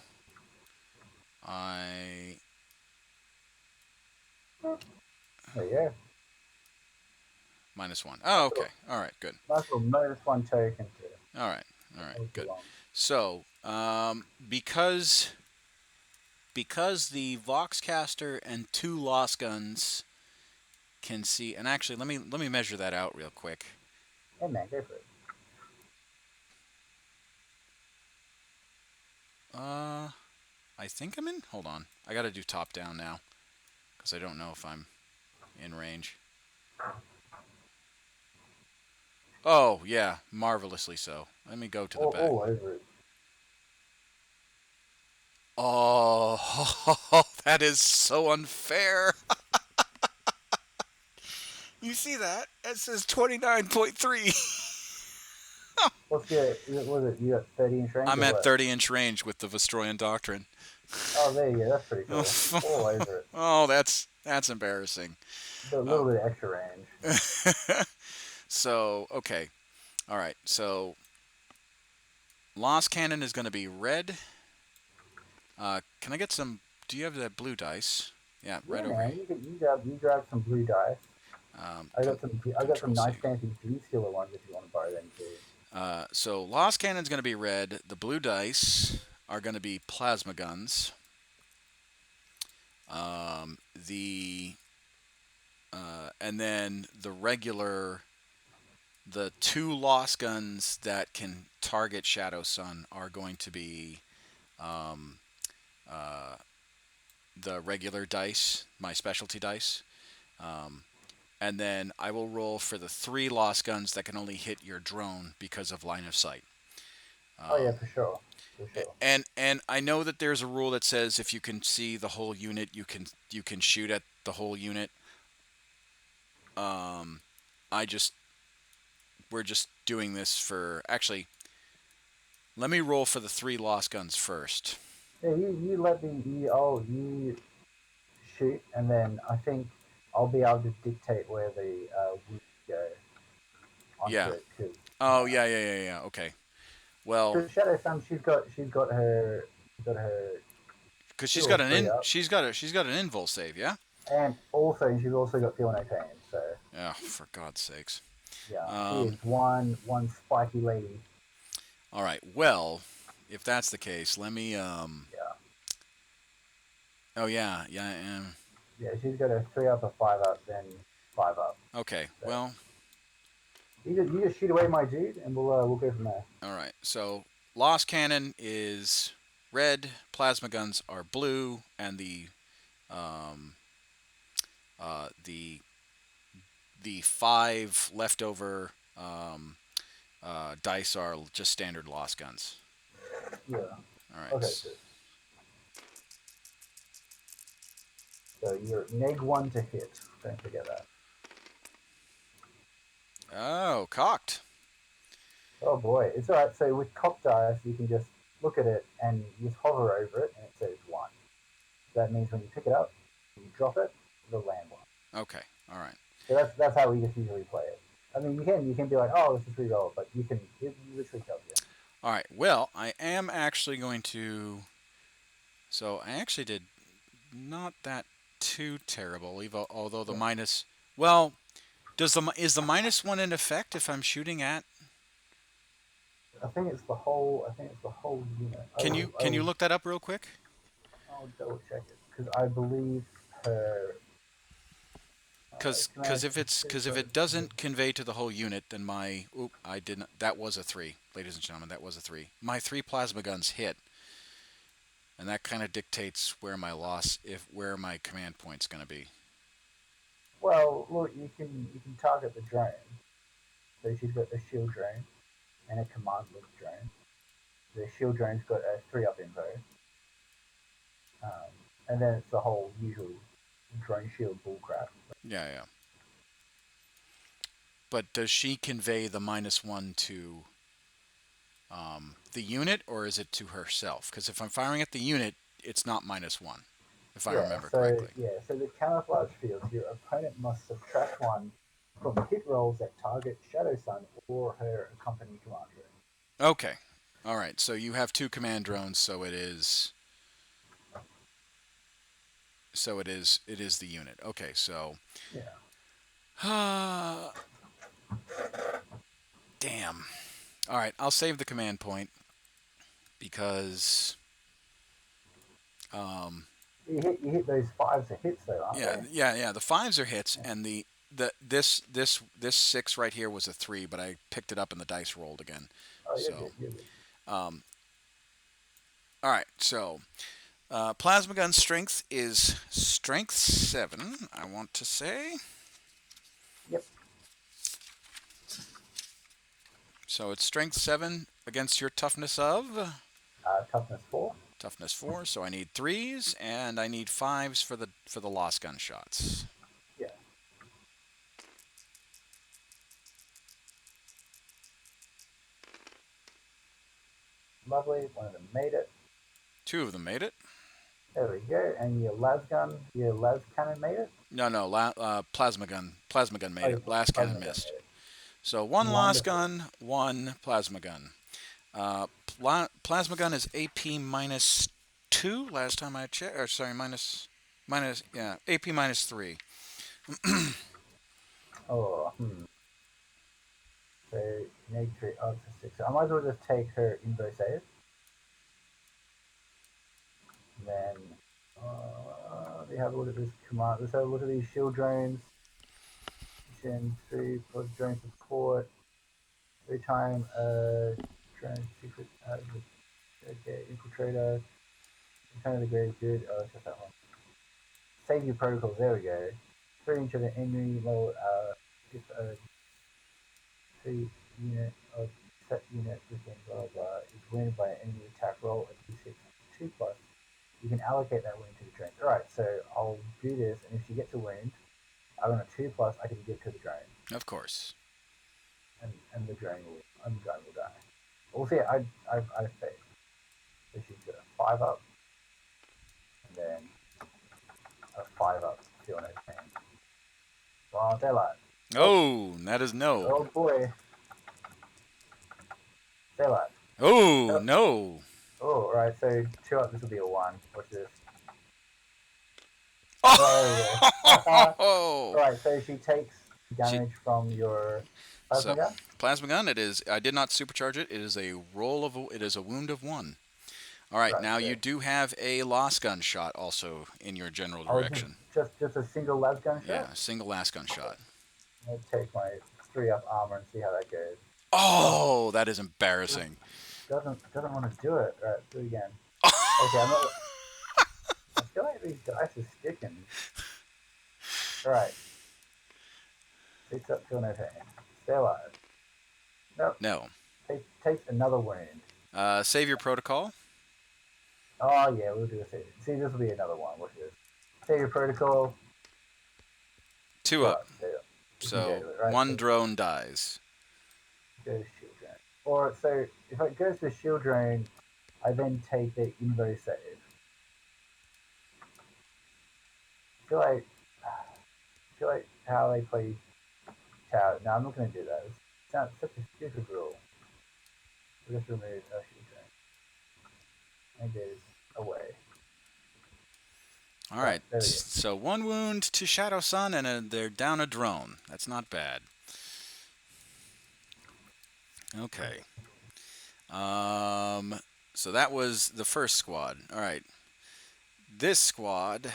Speaker 2: I
Speaker 1: There you go.
Speaker 2: -1. Oh,
Speaker 1: Nice
Speaker 2: okay.
Speaker 1: little,
Speaker 2: All right, good.
Speaker 1: nice little -1 token to
Speaker 2: All right, all right,
Speaker 1: move
Speaker 2: good.
Speaker 1: along.
Speaker 2: So, because the Voxcaster and two lost guns can see, and actually, let me measure that out real quick.
Speaker 1: Hey man, go for it.
Speaker 2: Uh, I think I'm in. Hold on, I got to do top down now because I don't know if I'm in range. Oh, yeah, marvelously so. Let me go to the back.
Speaker 1: All over it.
Speaker 2: Oh, that is so unfair. You see that? It says 29.3.
Speaker 1: What's your? Was it you got 30-inch range
Speaker 2: I'm
Speaker 1: or
Speaker 2: at
Speaker 1: what?
Speaker 2: 30-inch range with the Vestroyan Doctrine.
Speaker 1: Oh, there you go. That's pretty cool. All over it.
Speaker 2: Oh, that's embarrassing.
Speaker 1: A
Speaker 2: Uh,
Speaker 1: little bit of extra range.
Speaker 2: so, okay. All right. So, Lost Cannon is going to be red. Can I get some? Do you have that blue dice? Yeah,
Speaker 1: Yeah,
Speaker 2: right over
Speaker 1: man.
Speaker 2: here.
Speaker 1: You grab some blue dice. I got some
Speaker 2: Control
Speaker 1: nice
Speaker 2: C.
Speaker 1: fancy G skiller ones if you want to borrow them too.
Speaker 2: So Lost Cannon's going to be red. The blue dice are going to be plasma guns. The and then the two Lost guns that can target Shadow Sun are going to be um, uh, the regular dice, my specialty dice. Um, and then I will roll for the three Lost guns that can only hit your drone because of line of sight.
Speaker 1: Oh yeah,
Speaker 2: Um,
Speaker 1: for sure, for sure.
Speaker 2: and I know that there's a rule that says if you can see the whole unit, you can shoot at the whole unit. Um, I just we're just doing this for actually. Let me roll for the three lost guns first.
Speaker 1: Yeah, you let me you shoot, and then I think I'll be able to dictate where the wood go onto
Speaker 2: Yeah.
Speaker 1: it because
Speaker 2: Oh yeah. Okay. Well,
Speaker 1: Shadow Sun she's got her
Speaker 2: because she's got
Speaker 1: skills
Speaker 2: an
Speaker 1: free
Speaker 2: in
Speaker 1: up,
Speaker 2: she's got an invul save. Yeah.
Speaker 1: and she's also got Feel No Pain. So
Speaker 2: Yeah. For God's sakes.
Speaker 1: yeah, she
Speaker 2: Um.
Speaker 1: is one spiky lady.
Speaker 2: All right. Well, if that's the case, let me.
Speaker 1: Yeah,
Speaker 2: Oh yeah.
Speaker 1: yeah, she's got a 3 up, a 5 up, then 5 up.
Speaker 2: Okay.
Speaker 1: So
Speaker 2: Well.
Speaker 1: you just shoot away my dude, and we'll go from there.
Speaker 2: All right. So Lost Cannon is red, plasma guns are blue, and um, the five leftover dice are just standard lost guns.
Speaker 1: Yeah.
Speaker 2: All right.
Speaker 1: Okay, so you're neg 1 to hit. Don't forget that.
Speaker 2: Oh, cocked.
Speaker 1: Oh boy, it's alright. So with cock dice, you can just look at it and you just hover over it, and it says 1. That means when you pick it up, you drop it, it'll land 1.
Speaker 2: Okay. All right.
Speaker 1: So that's how we just usually play it. I mean, you can be like, oh, let's just re-roll, but it literally tells you.
Speaker 2: All right. Well, I am actually going to. So I actually did not that too terrible, although the
Speaker 1: Yeah.
Speaker 2: minus. Well, is the -1 in effect if I'm shooting at?
Speaker 1: I think it's the whole unit.
Speaker 2: Can you look that up real quick?
Speaker 1: I'll double check it because I believe her command
Speaker 2: Because if it doesn't convey to the whole unit, then my I didn't. That was a 3, ladies and gentlemen. That was a 3. My 3 plasma guns hit, and that kind of dictates where where my command point's going to be.
Speaker 1: Well, look, you can target the drone. So she's got a shield drone and a command link drone. The shield drone's got a 3-up info, and then it's the whole usual drone shield bullcrap.
Speaker 2: Yeah, yeah. But does she convey the -1 to the unit, or is it to herself? Because if I'm firing at the unit, it's not -1, if I remember correctly.
Speaker 1: So the camouflage fields, your opponent must subtract 1 from hit rolls that target Shadow Sun or her accompanied commander.
Speaker 2: Okay. All right. So you have 2 command drones, so it is. It is the unit. Okay. So.
Speaker 1: Yeah.
Speaker 2: Damn. All right. I'll save the command point because.
Speaker 1: You hit those 5s are hits though, aren't
Speaker 2: Yeah,
Speaker 1: they?
Speaker 2: yeah. The 5s are hits, and this 6 right here was a 3, but I picked it up and the dice rolled again.
Speaker 1: Oh, you're
Speaker 2: So.
Speaker 1: good. You're good.
Speaker 2: All right. So. Plasma gun strength is strength 7, I want to say.
Speaker 1: Yep.
Speaker 2: So it's strength 7 against your toughness of?
Speaker 1: Toughness 4.
Speaker 2: Toughness 4, so I need 3s, and I need 5s for the lost gun shots.
Speaker 1: Yeah. Lovely. One of them made it.
Speaker 2: 2 of them made it.
Speaker 1: There we go. And your las cannon made it?
Speaker 2: No, plasma gun made it. Last cannon missed. So 1 last gun, 1 plasma gun. Plasma gun is AP -2 last time I checked. Or sorry, AP -3.
Speaker 1: Oh, So -3 up to 6. I might as well just take her Invo save. And then we have a look at this command. Let's have a look at these shield drones. Mission 3 plus drone support. Every time drone secret infiltrator. Kind of the grade good. Oh, it's just that one. Save your protocols. There we go. 3 inch of the enemy level. If a 3 unit of set unit within blah blah is wounded by an enemy attack roll at D6 2+, you can allocate that wound to the drone. Alright, so I'll do this, and if she gets a wound, I want a 2+, I can give to the drone.
Speaker 2: Of course.
Speaker 1: And the drone will die. We'll see, I failed. So she's got a 5-up, and then a 5-up, still no pain. Well, daylight.
Speaker 2: Oh, that is no.
Speaker 1: Oh boy. Daylight.
Speaker 2: Oh, no.
Speaker 1: Oh, right, so 2-up, this will be a 1. Watch this.
Speaker 2: Oh!
Speaker 1: Right, so she takes damage from your plasma gun?
Speaker 2: Plasma gun, it is. I did not supercharge it. It is a it is a wound of 1. All right, now you do have a lost gun shot also in your general direction.
Speaker 1: Just a single las gun shot?
Speaker 2: Yeah, single last gun shot.
Speaker 1: I'll take my 3-up armor and see how that goes.
Speaker 2: Oh, that is embarrassing.
Speaker 1: Doesn't want to do it. Right, do it again. Okay, I'm not. I feel like these dice are sticking. Alright. 6-up, feel no pain. Stay alive. Nope.
Speaker 2: No.
Speaker 1: Takes another wound.
Speaker 2: Save your protocol.
Speaker 1: Oh yeah, we'll do a save. See, this will be another one. Watch this. Save your protocol.
Speaker 2: 2
Speaker 1: 2
Speaker 2: up.
Speaker 1: up. There you go. You can go
Speaker 2: So
Speaker 1: to it, right? So
Speaker 2: 1 drone dies.
Speaker 1: go to shield drone. Or so if it goes to shield drone, I then take the invo save. I feel like how they play tower. No, I'm not going to do that. It sounds such a stupid rule. We'll just remove our shield drone. And it goes away.
Speaker 2: All
Speaker 1: Right,
Speaker 2: right.
Speaker 1: there we go.
Speaker 2: So 1 wound to Shadow Sun, and they're down a drone. That's not bad. Okay. So that was the first squad. All right. This squad,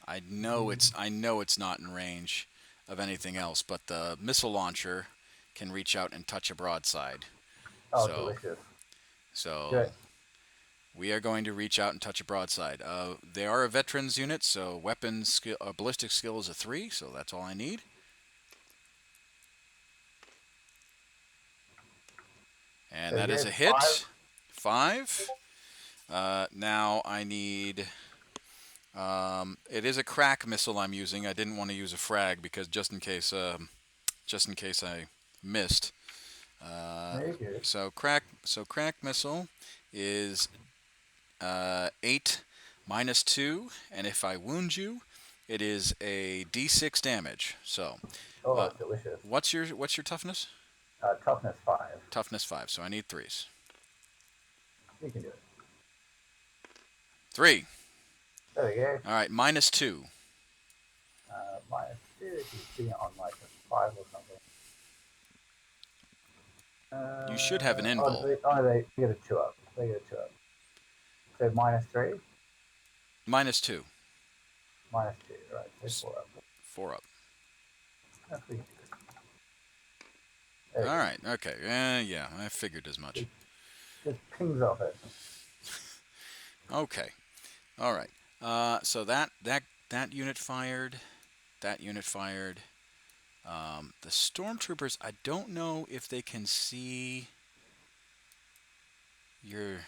Speaker 2: I know it's not in range of anything else, but the missile launcher can reach out and touch a broadside.
Speaker 1: Oh,
Speaker 2: So
Speaker 1: delicious.
Speaker 2: so
Speaker 1: Good.
Speaker 2: we are going to reach out and touch a broadside. They are a veterans unit, so weapons skill, ballistic skill is a 3, so that's all I need. And
Speaker 1: There
Speaker 2: that
Speaker 1: you
Speaker 2: is
Speaker 1: go.
Speaker 2: a
Speaker 1: 5.
Speaker 2: hit. 5. Now I need. It is a crack missile I'm using. I didn't want to use a frag because just in case I missed.
Speaker 1: Very good.
Speaker 2: So crack missile is 8 minus 2, and if I wound you, it is a D6 damage. So,
Speaker 1: Oh, delicious.
Speaker 2: what's your toughness?
Speaker 1: Toughness 5.
Speaker 2: Toughness 5. So I need 3s.
Speaker 1: You can do it.
Speaker 2: 3.
Speaker 1: There we go.
Speaker 2: All right, minus 2.
Speaker 1: Minus 2 if he's sitting on like a 5 or something.
Speaker 2: You should have an invul.
Speaker 1: They get a 2 up. They get a 2 up. So minus 3,
Speaker 2: Minus 2.
Speaker 1: minus 2. Right, so 4 up.
Speaker 2: 4 up.
Speaker 1: That's pretty good. There we
Speaker 2: All
Speaker 1: go.
Speaker 2: right. Okay. Yeah, I figured as much.
Speaker 1: Just pings off it.
Speaker 2: Okay. All right. So that unit fired. That unit fired. The stormtroopers. I don't know if they can see your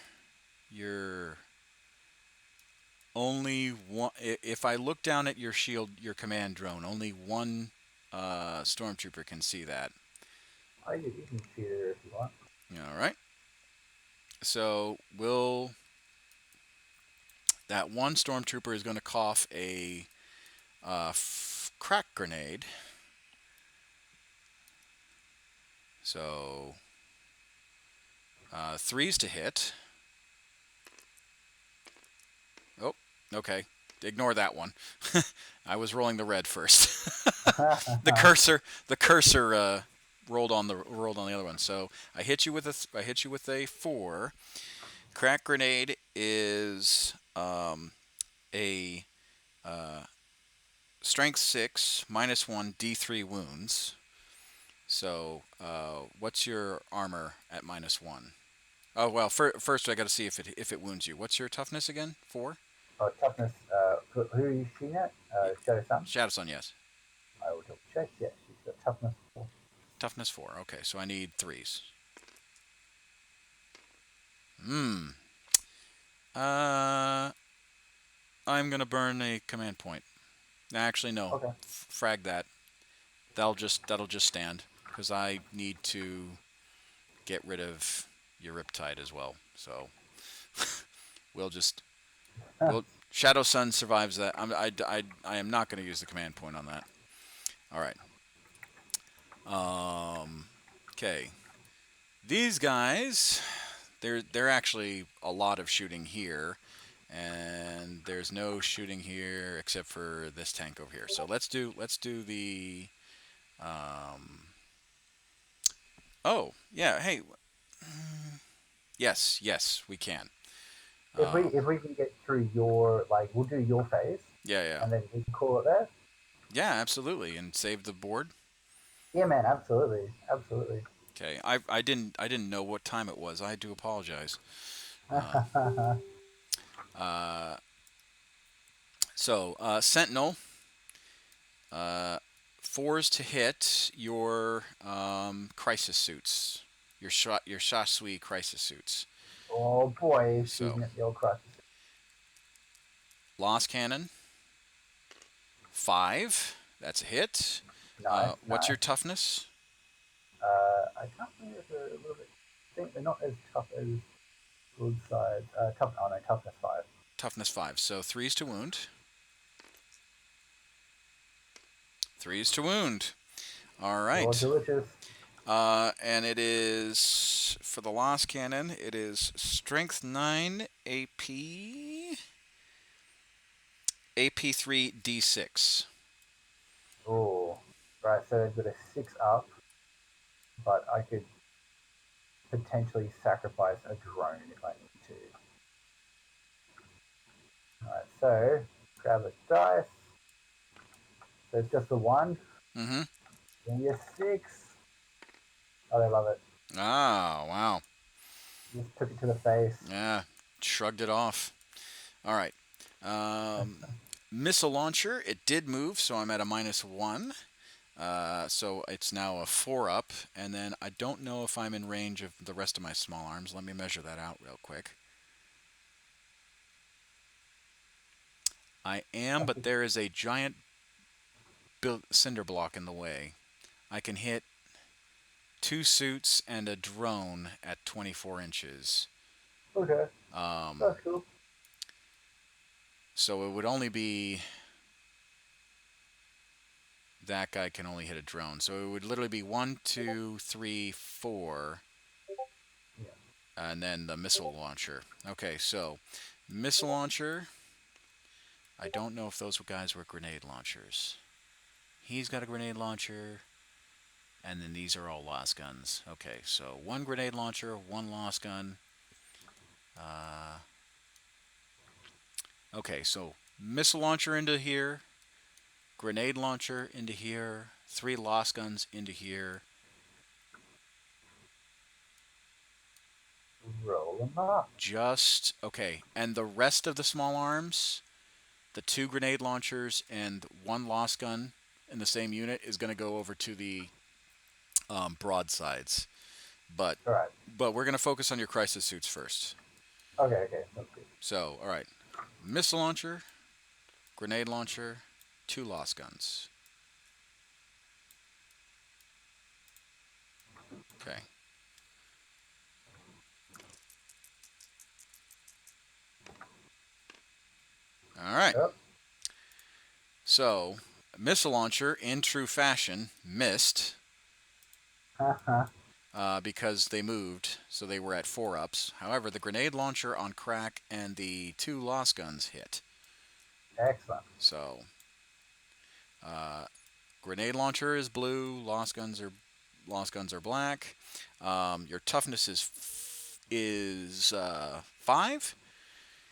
Speaker 2: only one. If I look down at your shield, your command drone, only one stormtrooper can see that.
Speaker 1: Oh, you can shoot it if you want.
Speaker 2: All right. So that one stormtrooper is going to cough a crack grenade. So 3s to hit. Oh, okay. Ignore that one. I was rolling the red first. the cursor rolled on the other one. So I hit you with a 4. Crack grenade is a strength 6 minus 1 D3 wounds. So what's your armor at minus 1? Oh well, first I got to see if it wounds you. What's your toughness again? 4.
Speaker 1: Oh, toughness. Who are you shooting at? Shadow Sun?
Speaker 2: Shadow Sun, yes.
Speaker 1: I will double check. Yes, she's got toughness 4.
Speaker 2: Toughness 4. Okay, so I need 3s. I'm gonna burn a command point. Actually, no.
Speaker 1: Okay.
Speaker 2: Frag that. That'll just stand because I need to get rid of your Riptide as well. So we'll Shadow Sun survives that. I am not going to use the command point on that. All right. Okay. These guys, they're actually a lot of shooting here, and there's no shooting here except for this tank over here. So let's do the. Oh yeah. Hey. Yes, we can.
Speaker 1: If we can get through your we'll do your phase.
Speaker 2: Yeah.
Speaker 1: And then we can call it there.
Speaker 2: Yeah, absolutely, and save the board.
Speaker 1: Yeah, man, absolutely.
Speaker 2: Okay, I didn't know what time it was. I do apologize. So Sentinel, 4s to hit your crisis suits. your Shasui crisis suits.
Speaker 1: Oh boy, he's
Speaker 2: So
Speaker 1: choosing at the old crisis.
Speaker 2: Lost Cannon, 5. That's a hit.
Speaker 1: Nice,
Speaker 2: What's
Speaker 1: nice.
Speaker 2: your toughness?
Speaker 1: I can't remember if they're a little bit. I think they're not as tough as good side. Toughness 5.
Speaker 2: Toughness 5. So 3s to wound. 3s to wound. All
Speaker 1: You're
Speaker 2: right.
Speaker 1: delicious.
Speaker 2: And it is, for the Lost Cannon, it is Strength 9, AP 3, D6.
Speaker 1: Oh, right. So they've got a 6 up, but I could potentially sacrifice a drone if I need to. Alright, so grab a dice. So it's just the 1.
Speaker 2: Mm-hmm.
Speaker 1: Give me a 6. Oh, they love it.
Speaker 2: Ah, wow.
Speaker 1: Just took it to the face.
Speaker 2: Yeah, shrugged it off. All right. Missile launcher, it did move, so I'm at a -1. So it's now a 4 up, and then I don't know if I'm in range of the rest of my small arms. Let me measure that out real quick. I am, but there is a giant cinder block in the way. I can hit 2 suits and a drone at 24 inches.
Speaker 1: Okay,
Speaker 2: Um,
Speaker 1: that's cool.
Speaker 2: so it would only be that guy can only hit a drone. So it would literally be 1, 2, 3, 4,
Speaker 1: Yeah.
Speaker 2: and then the missile launcher. Okay, so missile launcher. I don't know if those guys were grenade launchers. He's got a grenade launcher, and then these are all lost guns. Okay, so 1 grenade launcher, 1 lost gun. Okay, so missile launcher into here, grenade launcher into here, 3 lost guns into here.
Speaker 1: Roll them up.
Speaker 2: Just, okay, and the rest of the small arms, the 2 grenade launchers and 1 lost gun in the same unit is going to go over to the broadsides. But
Speaker 1: Alright.
Speaker 2: but we're going to focus on your crisis suits first.
Speaker 1: Okay, that's good.
Speaker 2: So, all right. Missile launcher, grenade launcher, 2 lost guns. Okay. All right.
Speaker 1: Yep.
Speaker 2: So, missile launcher, in true fashion, missed because they moved, so they were at 4 ups. However, the grenade launcher on crack and the 2 lost guns hit.
Speaker 1: Excellent.
Speaker 2: So, grenade launcher is blue. Lost guns are black. Your toughness is 5.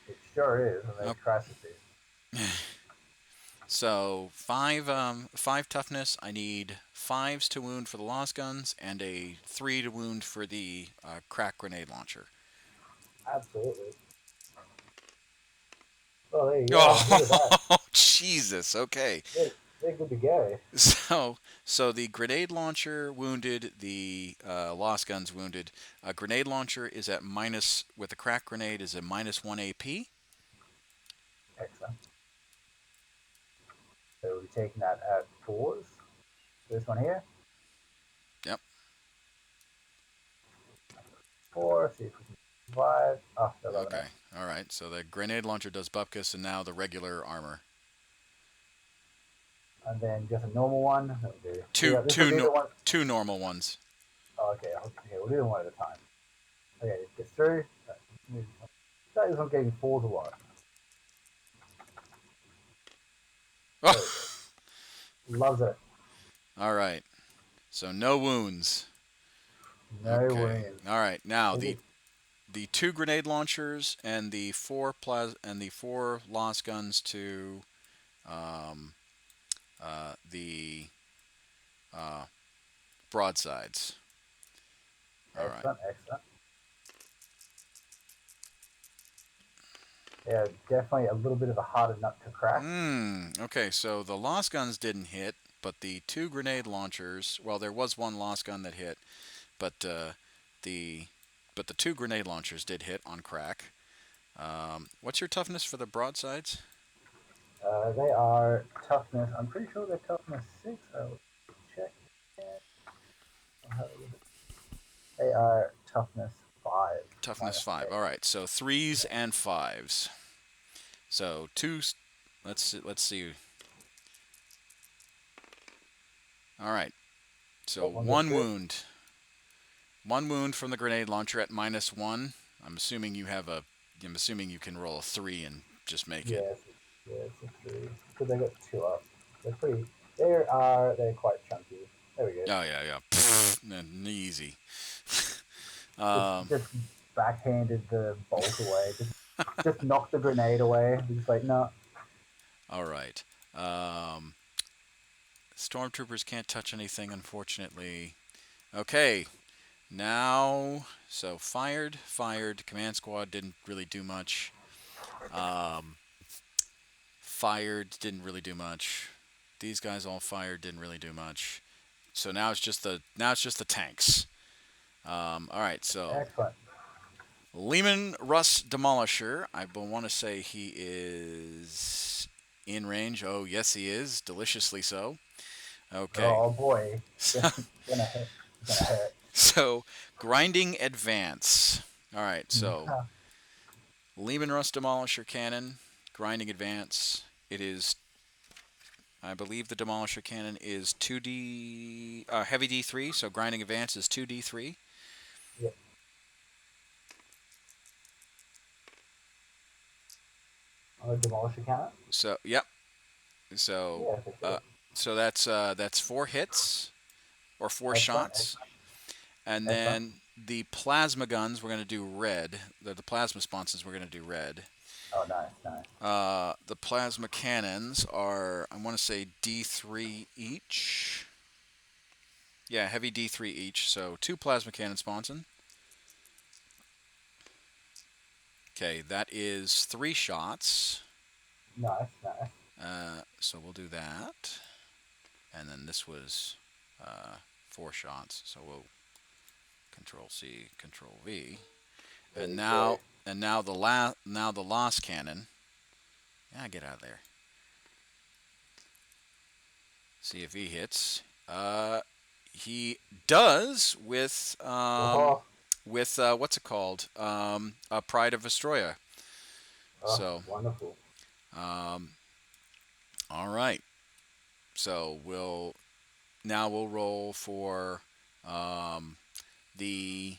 Speaker 1: It sure is, and those crisis suits.
Speaker 2: So 5 toughness. I need 5s to wound for the lost guns and a 3 to wound for the crack grenade launcher.
Speaker 1: Absolutely. Well, there you go. Look at that.
Speaker 2: Oh, Jesus. Okay.
Speaker 1: They're good to go.
Speaker 2: So the grenade launcher wounded, the lost guns wounded. A grenade launcher is at minus, with a crack grenade is a -1 AP.
Speaker 1: Excellent. So we'll be taking that at 4s. This one here.
Speaker 2: Yep.
Speaker 1: 4. See if we can survive. Oh, they're loving
Speaker 2: Okay.
Speaker 1: it.
Speaker 2: All right. So the grenade launcher does bupkis, and now the regular armor.
Speaker 1: And then just a normal one. That'll do.
Speaker 2: Two normal ones.
Speaker 1: Oh, okay, we'll do them one at a time. Okay, it gets through. That is not getting 4s a lot. Loves it.
Speaker 2: All right. So no wounds.
Speaker 1: No wounds.
Speaker 2: All right. Now the 2 grenade launchers and the 4 lost guns to the broadsides. All right.
Speaker 1: Excellent. Yeah, definitely a little bit of a harder nut to crack.
Speaker 2: Okay, so the lost guns didn't hit, but the 2 grenade launchers, well, there was 1 lost gun that hit, but the 2 grenade launchers did hit on crack. What's your toughness for the broadsides?
Speaker 1: They are toughness. I'm pretty sure they're toughness 6. I'll check. I'll have a look. They are toughness 5.
Speaker 2: Toughness
Speaker 1: Minus
Speaker 2: 5.
Speaker 1: 8.
Speaker 2: All right, so 3s
Speaker 1: Yeah.
Speaker 2: and 5s. So 2. Let's see. All right. So
Speaker 1: That one gets good.
Speaker 2: 1 wound from the grenade launcher at -1. I'm assuming you have a. I'm assuming you can roll a 3 and just make it.
Speaker 1: Yes, it's a 3. Because they got 2 up. They're pretty. They're quite chunky. There we go.
Speaker 2: Oh yeah, yeah. Pfft, easy. um,
Speaker 1: Just backhanded the bolt away. Just knocked the grenade away. We're just like, no.
Speaker 2: all right. Um, Stormtroopers can't touch anything, unfortunately. Okay. Now, so fired. Command squad didn't really do much. Um, fired didn't really do much. These guys all fired didn't really do much. So now it's just the tanks. All right, so
Speaker 1: Excellent.
Speaker 2: Lehman Russ Demolisher. I want to say he is in range. Oh yes, he is. Deliciously so. Okay.
Speaker 1: Oh boy. Gonna hit. Gonna hurt.
Speaker 2: So grinding advance. All right, so Lehman Russ Demolisher cannon, grinding advance. It is, I believe, the Demolisher cannon is 2D, heavy D3. So grinding advance is 2D3.
Speaker 1: Yep. On the demolisher cannon.
Speaker 2: So yep. So
Speaker 1: Yeah, for sure.
Speaker 2: so that's 4 hits or 4
Speaker 1: Excellent.
Speaker 2: shots, and
Speaker 1: Excellent.
Speaker 2: then the plasma guns we're gonna do red. The plasma sponsons we're gonna do red.
Speaker 1: Oh, nice, nice.
Speaker 2: The plasma cannons are, I want to say, D3 each. Yeah, heavy D3 each. So 2 plasma cannon sponson. Okay, that is 3 shots.
Speaker 1: Nice, nice.
Speaker 2: So we'll do that. And then this was 4 shots. So we'll Control C, Control V. And now the Lost cannon. Yeah, get out of there. See if he hits. He does with what's it called? A Pride of Vestroya. So
Speaker 1: wonderful.
Speaker 2: all right. So we'll roll for the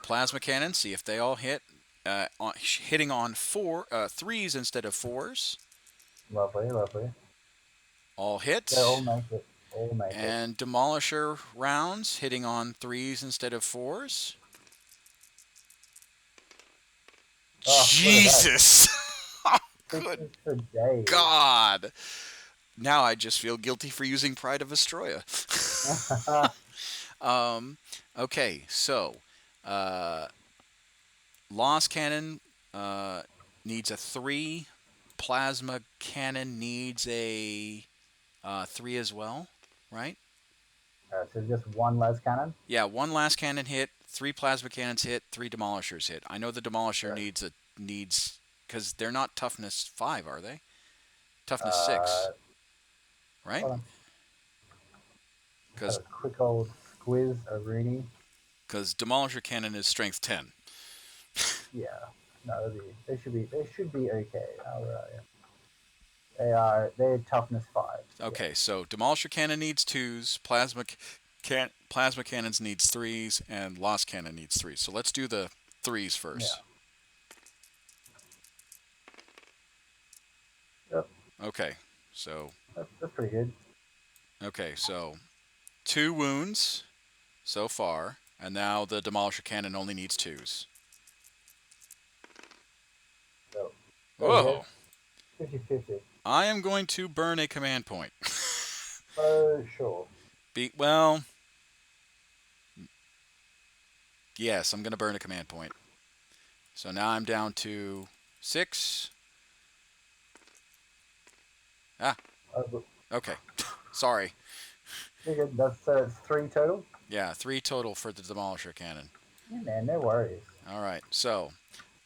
Speaker 2: plasma cannon. See if they all hit. Hitting on 3s instead of 4s.
Speaker 1: Lovely, lovely.
Speaker 2: All hit.
Speaker 1: They all make it. All make it.
Speaker 2: And Demolisher rounds hitting on 3s instead of 4s.
Speaker 1: Oh,
Speaker 2: Jesus!
Speaker 1: Good for
Speaker 2: God! Now I just feel guilty for using Pride of Vestroya. Okay, so Lost Cannon needs a 3. Plasma Cannon needs a 3 as well, right?
Speaker 1: So just one las cannon?
Speaker 2: Yeah, 1 last cannon hit, 3 plasma cannons hit, 3 demolishers hit. I know the demolisher needs because they're not toughness 5, are they? Toughness 6, right?
Speaker 1: Because a quick old squiz, a Rooney.
Speaker 2: Because demolisher cannon is strength 10.
Speaker 1: Yeah, no, they should be okay. They're toughness 5.
Speaker 2: Okay, so demolisher cannon needs 2s, plasma cannons needs 3s, and lost cannon needs 3s. So let's do the 3s first.
Speaker 1: Yeah. Yep.
Speaker 2: Okay, so
Speaker 1: that's pretty good.
Speaker 2: Okay, so 2 wounds so far, and now the demolisher cannon only needs 2s.
Speaker 1: So,
Speaker 2: whoa!
Speaker 1: 50-50.
Speaker 2: I am going to burn a command point.
Speaker 1: Oh, sure.
Speaker 2: Well, yes, I'm going to burn a command point. So now I'm down to 6. Okay. Sorry.
Speaker 1: That's 3 total?
Speaker 2: Yeah, 3 total for the demolisher cannon.
Speaker 1: Yeah, man, no worries.
Speaker 2: All right. So,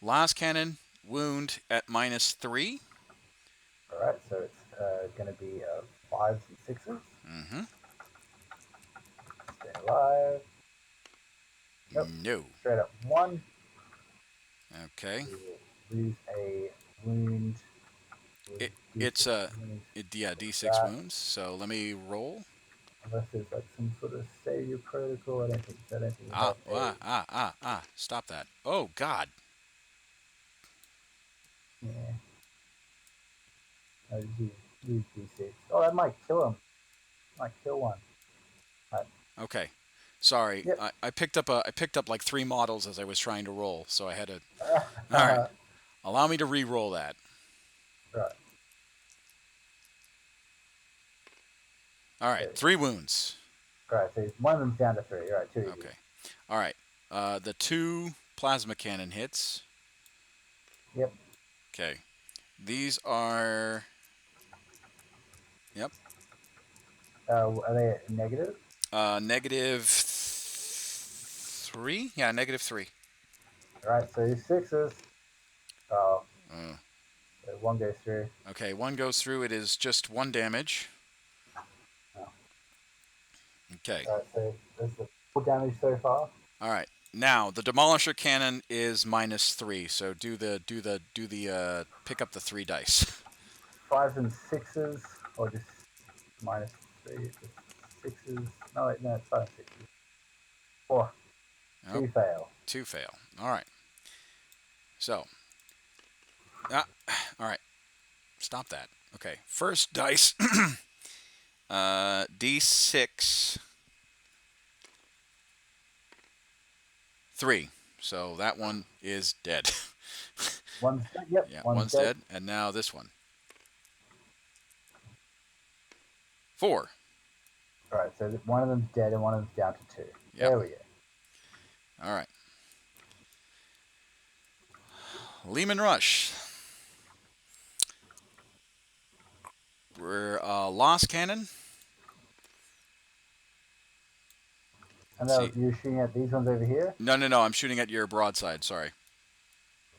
Speaker 2: last cannon wound at -3.
Speaker 1: All right, so it's going to be fives and sixes.
Speaker 2: Mm-hmm.
Speaker 1: Stay alive. Nope.
Speaker 2: No.
Speaker 1: Straight up one.
Speaker 2: Okay.
Speaker 1: We will lose a wound with
Speaker 2: It
Speaker 1: D6
Speaker 2: it's
Speaker 1: wounds
Speaker 2: yeah,
Speaker 1: like
Speaker 2: D6
Speaker 1: that.
Speaker 2: wounds. So let me roll.
Speaker 1: Unless there's like some sort of savior protocol. I don't think so. I don't think we
Speaker 2: Ah,
Speaker 1: have a.
Speaker 2: Stop that. Oh God.
Speaker 1: Yeah. No, just use D6. Oh, that might kill him. Might kill one. Right.
Speaker 2: Okay. Sorry.
Speaker 1: Yep.
Speaker 2: I picked up like 3 models as I was trying to roll, so I had to. All right. Allow me to re-roll that.
Speaker 1: Right.
Speaker 2: All right.
Speaker 1: So,
Speaker 2: 3 wounds.
Speaker 1: right. So one of them's down to three. Right. Too easy.
Speaker 2: Okay. All right. The 2 plasma cannon hits.
Speaker 1: Yep.
Speaker 2: Okay. These are. Yep.
Speaker 1: Are they negative?
Speaker 2: -3. Yeah, -3.
Speaker 1: Right. So sixes. Oh,
Speaker 2: Uh,
Speaker 1: so one goes through.
Speaker 2: okay. 1 goes through. It is just 1 damage.
Speaker 1: Oh.
Speaker 2: Okay.
Speaker 1: Right. So that's the full damage so far.
Speaker 2: All right. Now the demolisher cannon is -3. So pick up the 3 dice.
Speaker 1: Fives and sixes, or just -3. Just sixes. No, wait, no, it's five and sixes. Four.
Speaker 2: Nope.
Speaker 1: Two fail.
Speaker 2: 2 fail. All right. So. Ah. All right. Stop that. Okay. First dice. D6. 3. So that one is dead.
Speaker 1: One's dead. Yep.
Speaker 2: Yeah,
Speaker 1: One's
Speaker 2: one's
Speaker 1: dead.
Speaker 2: dead. And now this one. 4.
Speaker 1: All right. So one of them's dead and one of them's down to two.
Speaker 2: Yep.
Speaker 1: There we go.
Speaker 2: All right. Lehman Rush. We're Lost Cannon.
Speaker 1: And
Speaker 2: See.
Speaker 1: you're shooting at these ones over here.
Speaker 2: No, no, no. I'm shooting at your broadside. Sorry.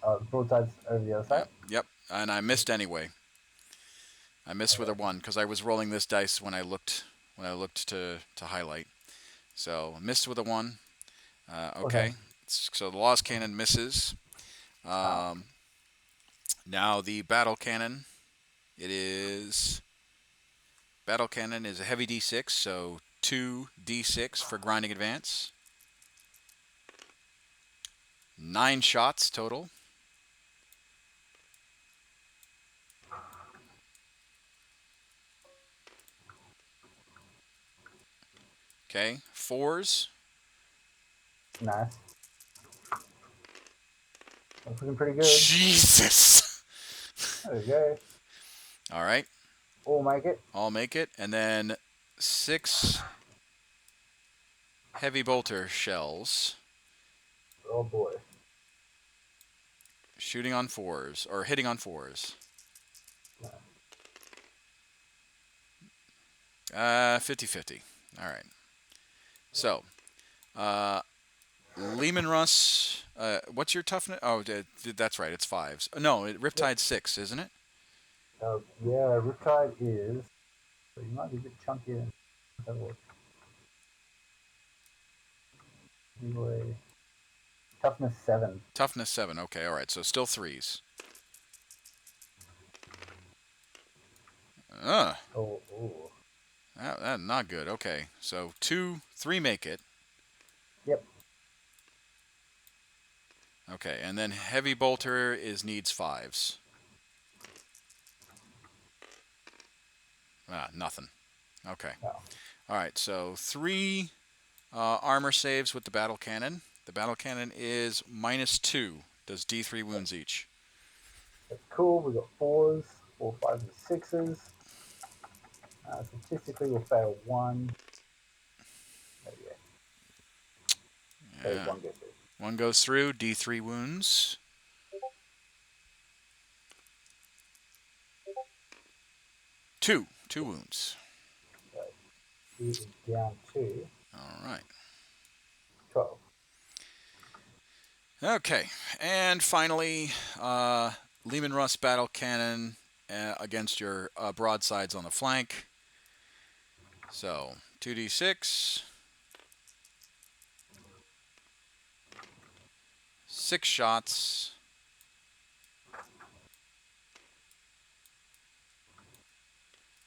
Speaker 1: The broadside's over the other
Speaker 2: Yeah.
Speaker 1: side.
Speaker 2: Yep. And I missed anyway. I missed with a
Speaker 1: Okay.
Speaker 2: 1 because I was rolling this dice when I looked to highlight. So missed with a 1. Okay. So the Lost Cannon misses.
Speaker 1: Wow.
Speaker 2: Now the Battle Cannon. Battle Cannon is a heavy D6, so 2d6 for grinding advance. 9 shots total. Okay, 4s.
Speaker 1: Nice. That's looking pretty good.
Speaker 2: Jesus!
Speaker 1: There we go.
Speaker 2: All right,
Speaker 1: All make it.
Speaker 2: I'll make it. And then 6 heavy bolter shells.
Speaker 1: Oh boy.
Speaker 2: Shooting on 4s, or hitting on 4s. 50-50. All right. So, Lehman Russ, what's your toughness? Oh, that's right. It's 5s. No, Riptide's 6, isn't it?
Speaker 1: Yeah, Riptide is. So you might be a bit chunkier. Let's have a look. Anyway, toughness 7.
Speaker 2: Toughness 7. Okay, all right. So still 3s. Uh,
Speaker 1: Oh.
Speaker 2: that not good. Okay, so 3 make it.
Speaker 1: Yep.
Speaker 2: Okay, and then heavy bolter needs 5s. Nothing. Okay.
Speaker 1: No.
Speaker 2: All right, so 3 armor saves with the battle cannon. The battle cannon is -2. Does D3 wounds each.
Speaker 1: That's cool. We got 4s, 4, 5s, and 6s. Statistically, we'll fail 1. There we go.
Speaker 2: Yeah.
Speaker 1: 1 goes through.
Speaker 2: 1 goes through. D3 wounds. 2 wounds.
Speaker 1: So he is down to
Speaker 2: All right.
Speaker 1: 12.
Speaker 2: Okay, and finally, Lehman Russ battle cannon against your broadsides on the flank. So 2d6, 6 shots,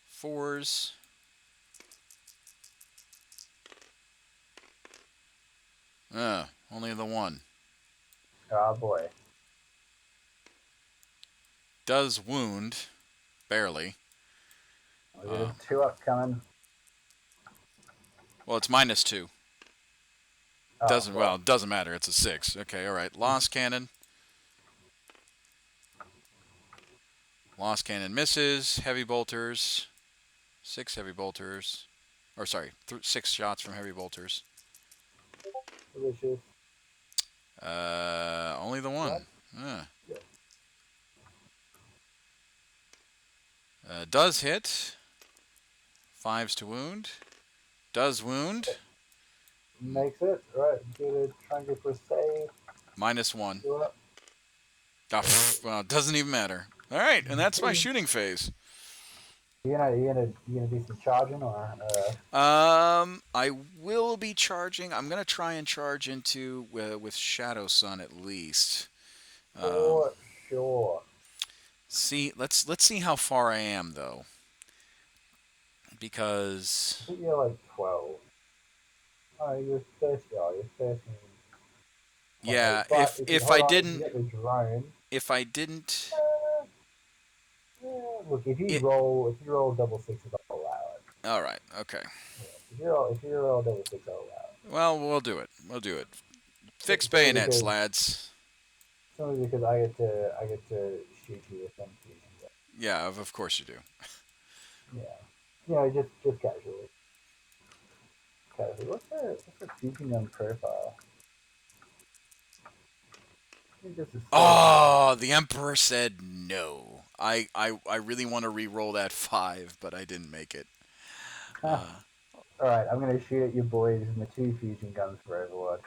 Speaker 2: fours. Only the one.
Speaker 1: Oh boy.
Speaker 2: Does wound, barely.
Speaker 1: We got a 2-up coming.
Speaker 2: Well, it's -2.
Speaker 1: Oh well.
Speaker 2: Doesn't matter. It's a 6. Okay, all right. Lost cannon. Lost cannon misses. Heavy bolters. 6 heavy bolters. Or sorry, 6 shots from heavy bolters.
Speaker 1: Delicious.
Speaker 2: Only the one.
Speaker 1: What?
Speaker 2: Yeah.
Speaker 1: Yeah.
Speaker 2: Does hit. 5s to wound. Does wound.
Speaker 1: Makes it. Right. Try and go for a save.
Speaker 2: -1.
Speaker 1: 2-up.
Speaker 2: Well, it doesn't even matter. All right, and that's my shooting phase.
Speaker 1: You gonna do some charging or?
Speaker 2: I will be charging. I'm gonna try and charge into with Shadow Sun at least.
Speaker 1: For sure.
Speaker 2: See, let's see how far I am though, because
Speaker 1: I think you're like 12. Oh, you're 30. Oh, you're 13.
Speaker 2: yeah,
Speaker 1: But
Speaker 2: if
Speaker 1: if you
Speaker 2: if
Speaker 1: hold
Speaker 2: I
Speaker 1: on, if you
Speaker 2: didn't
Speaker 1: get the drone,
Speaker 2: if I didn't
Speaker 1: uh, yeah, look, if you
Speaker 2: it.
Speaker 1: roll double sixes, I'll allow it.
Speaker 2: All right, okay.
Speaker 1: Yeah. If you roll double six, I'll allow
Speaker 2: Well, we'll do it. We'll do it.
Speaker 1: it.
Speaker 2: Fixed bayonets, lads.
Speaker 1: Simply because I get to shoot you with them fusion guns.
Speaker 2: Yeah, of course you do.
Speaker 1: Yeah. Just casually. Casually. What's the fusion gun profile? I think this is so
Speaker 2: Oh, the Emperor said no. I really want to re-roll that 5, but I didn't make it.
Speaker 1: All right, I'm gonna shoot at your boys with my 2 fusion guns for Overwatch.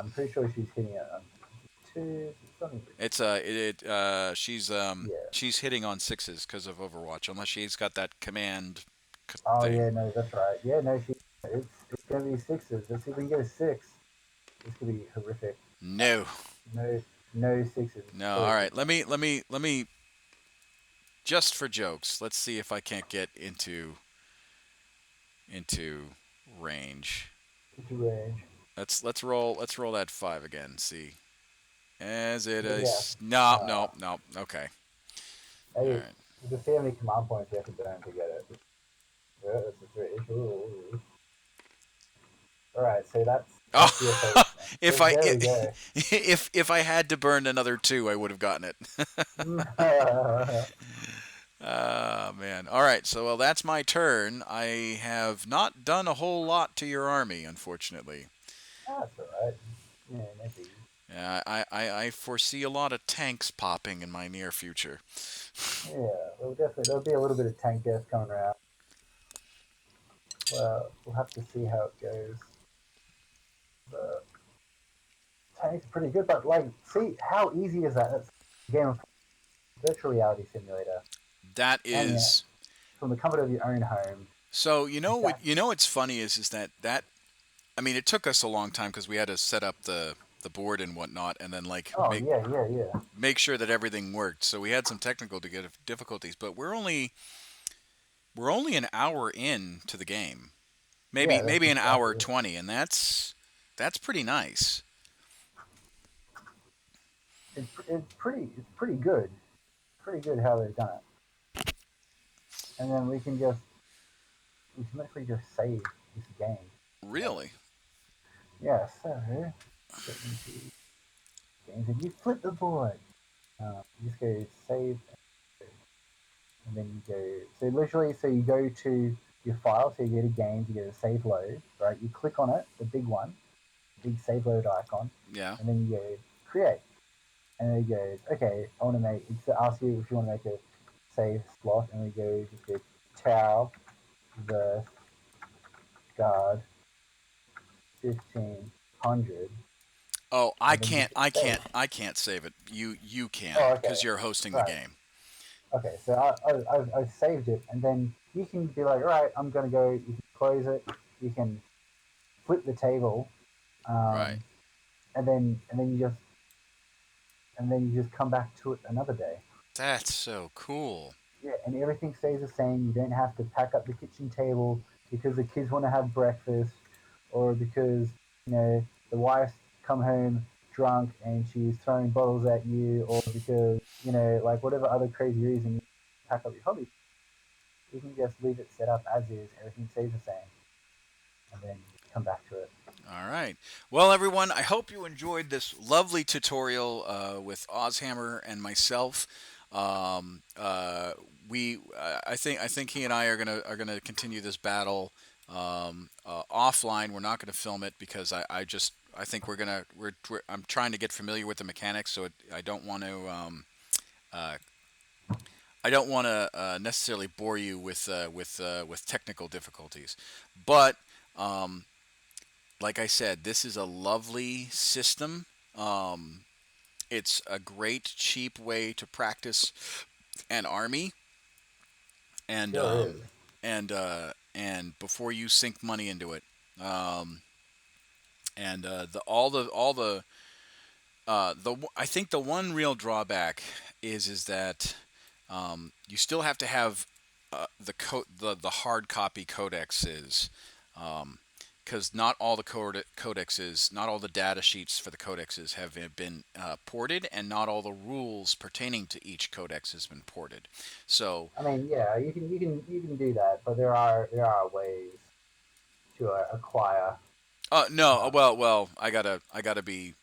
Speaker 1: I'm pretty sure she's hitting it on 2. Something.
Speaker 2: It's
Speaker 1: Yeah.
Speaker 2: she's hitting on 6s because of Overwatch, unless she's got that command
Speaker 1: Oh
Speaker 2: thing.
Speaker 1: yeah, no, that's right. Yeah, no, it's gonna be 6s. Let's see if we can get a 6. This could be horrific.
Speaker 2: No,
Speaker 1: No, no 6s.
Speaker 2: no.
Speaker 1: Sorry,
Speaker 2: All right,
Speaker 1: 6s.
Speaker 2: let me just for jokes. Let's see if I can't get into range.
Speaker 1: Into range.
Speaker 2: Let's roll that 5 again. See, as it
Speaker 1: Yeah.
Speaker 2: is. No,
Speaker 1: Uh,
Speaker 2: no, no. Okay. All
Speaker 1: hey,
Speaker 2: right.
Speaker 1: just see how many command points you have to burn to get it. Yeah, that's a 3. Ooh. All right, so that's your
Speaker 2: Oh,
Speaker 1: focus.
Speaker 2: if
Speaker 1: So
Speaker 2: I
Speaker 1: there we go.
Speaker 2: if I had to burn another 2, I would have gotten it.
Speaker 1: That's
Speaker 2: Man. All right. So well, that's my turn. I have not done a whole lot to your army, unfortunately.
Speaker 1: all right. Yeah, maybe.
Speaker 2: Yeah, I foresee a lot of tanks popping in my near future.
Speaker 1: Yeah, there'll be a little bit of tank death coming around. Well, we'll have to see how it goes. The tank's pretty good, but like, see how easy is that? It's a game of virtual reality simulator,
Speaker 2: That
Speaker 1: and yeah,
Speaker 2: is.
Speaker 1: from the comfort of your own home.
Speaker 2: So
Speaker 1: That,
Speaker 2: what's funny is that I mean it took us a long time because we had to set up the board and whatnot, and then like
Speaker 1: oh yeah.
Speaker 2: make sure that everything worked. So we had some technical difficulties, but we're only an hour in to the game. Maybe
Speaker 1: Yeah, that's
Speaker 2: maybe an hour
Speaker 1: exactly it.
Speaker 2: 20, and that's pretty nice.
Speaker 1: It's pretty good. Pretty good how they've done it. And then we can literally just save this game.
Speaker 2: Really?
Speaker 1: Yeah, so get into games and you flip the board. You just go save, and then you go. So literally, so you go to your file. So you go to games, you go to save load, right? You click on it, the big one, big save load icon,
Speaker 2: Yeah.
Speaker 1: and then you go create. And then it goes, okay, I want to make. It asks you if you want to make a save slot, and we go just go Tau the guard 1500.
Speaker 2: Oh, I
Speaker 1: and then you
Speaker 2: can't.
Speaker 1: hit
Speaker 2: I
Speaker 1: save.
Speaker 2: can't. I can't save it. You can
Speaker 1: Oh,
Speaker 2: because
Speaker 1: okay,
Speaker 2: you're hosting the
Speaker 1: right.
Speaker 2: game.
Speaker 1: Okay, so I've saved it, and then you can be like, all right, I'm gonna go. You can close it. You can flip the table,
Speaker 2: Right.
Speaker 1: um, and then you just come back to it another day.
Speaker 2: That's so cool.
Speaker 1: Yeah, and everything stays the same. You don't have to pack up the kitchen table because the kids want to have breakfast, or because the wife's come home drunk and she's throwing bottles at you, or because like whatever other crazy reason you pack up your hobby. You can just leave it set up as is. Everything stays the same, and then come back to it.
Speaker 2: All right. Well, everyone, I hope you enjoyed this lovely tutorial with Aushammer and myself. Um, uh, I think he and I are gonna continue this battle offline. We're not gonna film it because I think I'm trying to get familiar with the mechanics, so I don't want to uh, necessarily bore you with technical difficulties, but um, like I said, this is a lovely system. Um, it's a great, cheap way to practice an army, and
Speaker 1: Sure is.
Speaker 2: and before you sink money into it, um, and I think the one real drawback is that you still have to have the hard copy codexes, because not all the codexes, not all the data sheets for the codexes have been ported, and not all the rules pertaining to each codex has been ported. So,
Speaker 1: I mean, yeah, you can do that, but there are ways to acquire.
Speaker 2: no,
Speaker 1: Uh,
Speaker 2: well, I gotta be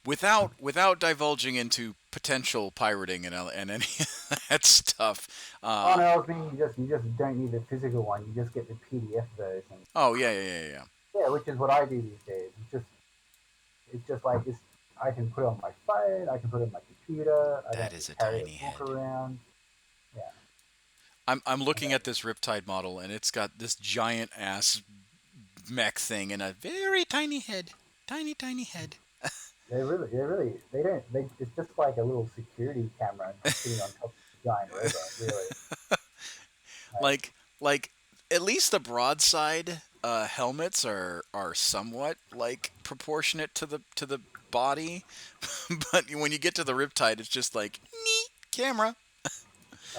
Speaker 2: without divulging into potential pirating and any of that stuff.
Speaker 1: oh no, I was mean you just don't need the physical one. You just get the PDF version.
Speaker 2: Oh yeah, yeah, yeah, yeah.
Speaker 1: Yeah, which is what I do these days. It's just like it's. I can put it on my phone. I can put it on my computer. I don't
Speaker 2: That
Speaker 1: have to
Speaker 2: is a
Speaker 1: carry a
Speaker 2: tiny
Speaker 1: book
Speaker 2: head.
Speaker 1: around. Yeah,
Speaker 2: I'm
Speaker 1: and
Speaker 2: looking
Speaker 1: then
Speaker 2: at this Riptide model, and it's got this giant ass mech thing and a very tiny head, tiny head.
Speaker 1: they don't. It's just like a little security camera sitting on top of a giant robot. Really, like
Speaker 2: like at least the broadside helmets are somewhat like proportionate to the body, but when you get to the Riptide, it's just like neat camera.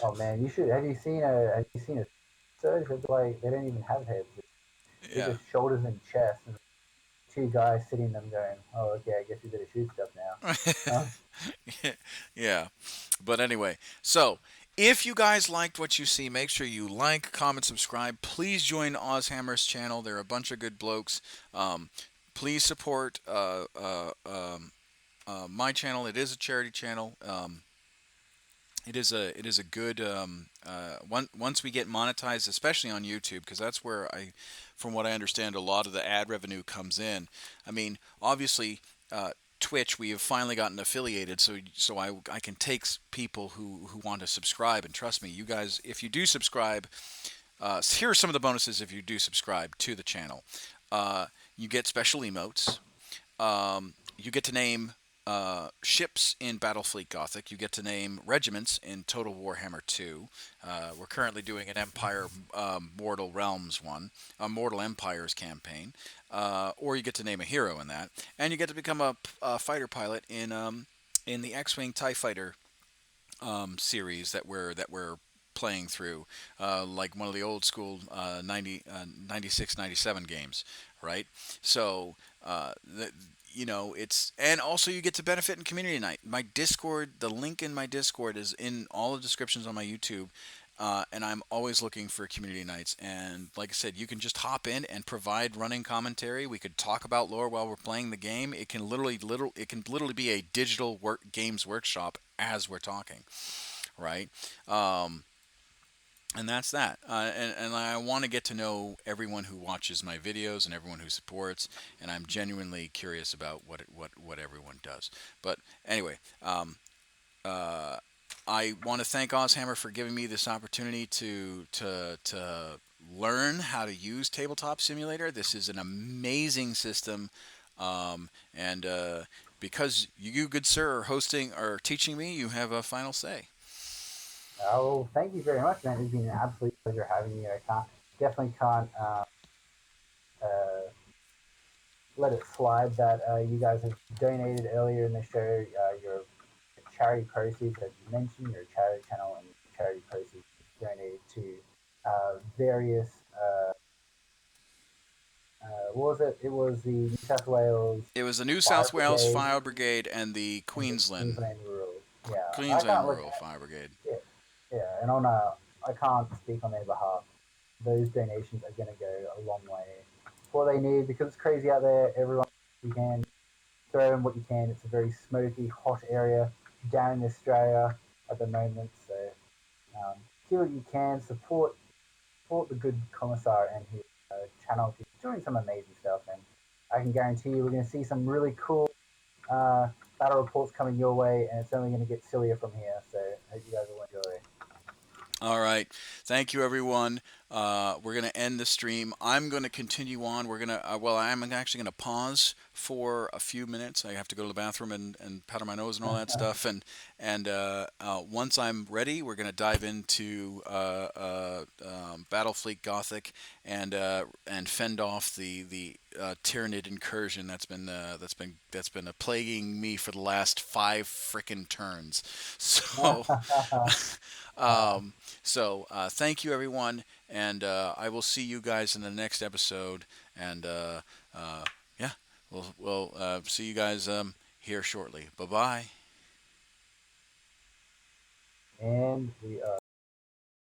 Speaker 1: oh man, you should. Have you seen a surge? They're like they don't even have heads. They're
Speaker 2: Yeah.
Speaker 1: just shoulders and chest, and two guys sitting them going, "Oh, okay, I guess we better shoot stuff now." Huh?
Speaker 2: Yeah. But anyway, so if you guys liked what you see, make sure you like, comment, subscribe. Please join Ozhammer's channel. They're a bunch of good blokes. Um, please support my channel. It is a charity channel. It is a good once we get monetized, especially on YouTube, because that's where from what I understand, a lot of the ad revenue comes in. I mean, obviously, Twitch, we have finally gotten affiliated, so I can take people who want to subscribe, and trust me, you guys, if you do subscribe, here are some of the bonuses if you do subscribe to the channel. You get special emotes. You get to name ships in Battlefleet Gothic. You get to name regiments in Total Warhammer 2. We're currently doing an Empire Mortal Realms one, a Mortal Empires campaign. Or you get to name a hero in that, and you get to become a fighter pilot in the X-wing Tie Fighter series that we're playing through, like one of the old school 96, 97 games, right? So, it's, and also you get to benefit in community night. My Discord, the link in my Discord is in all the descriptions on my YouTube. And I'm always looking for community nights. And like I said, you can just hop in and provide running commentary. We could talk about lore while we're playing the game. It can literally be a digital games workshop as we're talking, right? Um, and that's that. And I want to get to know everyone who watches my videos and everyone who supports. And I'm genuinely curious about what everyone does. But anyway, uh, I want to thank Ozhammer for giving me this opportunity to learn how to use Tabletop Simulator. This is an amazing system. And because you, good sir, are hosting or teaching me, you have a final say.
Speaker 1: Well, thank you very much, man. It's been an absolute pleasure having you. I can't definitely can't uh, let it slide that you guys have donated earlier in the show. Your charity proceeds, as you mentioned, your charity channel and charity proceeds donated to various. What was it? It was the New South Wales
Speaker 2: It was the New
Speaker 1: Fire
Speaker 2: South Wales
Speaker 1: Brigade
Speaker 2: Fire Brigade and the
Speaker 1: and the Queensland Rural. Yeah, I
Speaker 2: Queensland
Speaker 1: can't look
Speaker 2: Rural
Speaker 1: at.
Speaker 2: Fire Brigade.
Speaker 1: Yeah, yeah, and on I can't speak on their behalf. Those donations are going to go a long way for what they need because it's crazy out there. Everyone, you can throw in what you can. It's a very smoky, hot area down in Australia at the moment. So do what you can. Support the good commissar and his channel. He's doing some amazing stuff, and I can guarantee you we're going to see some really cool uh, battle reports coming your way, and it's only going to get sillier from here. So I hope you guys will enjoy.
Speaker 2: All right. Thank you, everyone. We're going to end the stream. I'm going to continue on. Well, I'm actually going to pause for a few minutes. I have to go to the bathroom and powder my nose and all that stuff. And once I'm ready, we're going to dive into Battlefleet Gothic and fend off the Tyranid incursion that's been plaguing me for the last 5 frickin' turns. So.
Speaker 1: uh,
Speaker 2: Thank you, everyone, and I will see you guys in the next episode. And yeah, we'll see you guys here shortly. Bye bye.
Speaker 1: and we are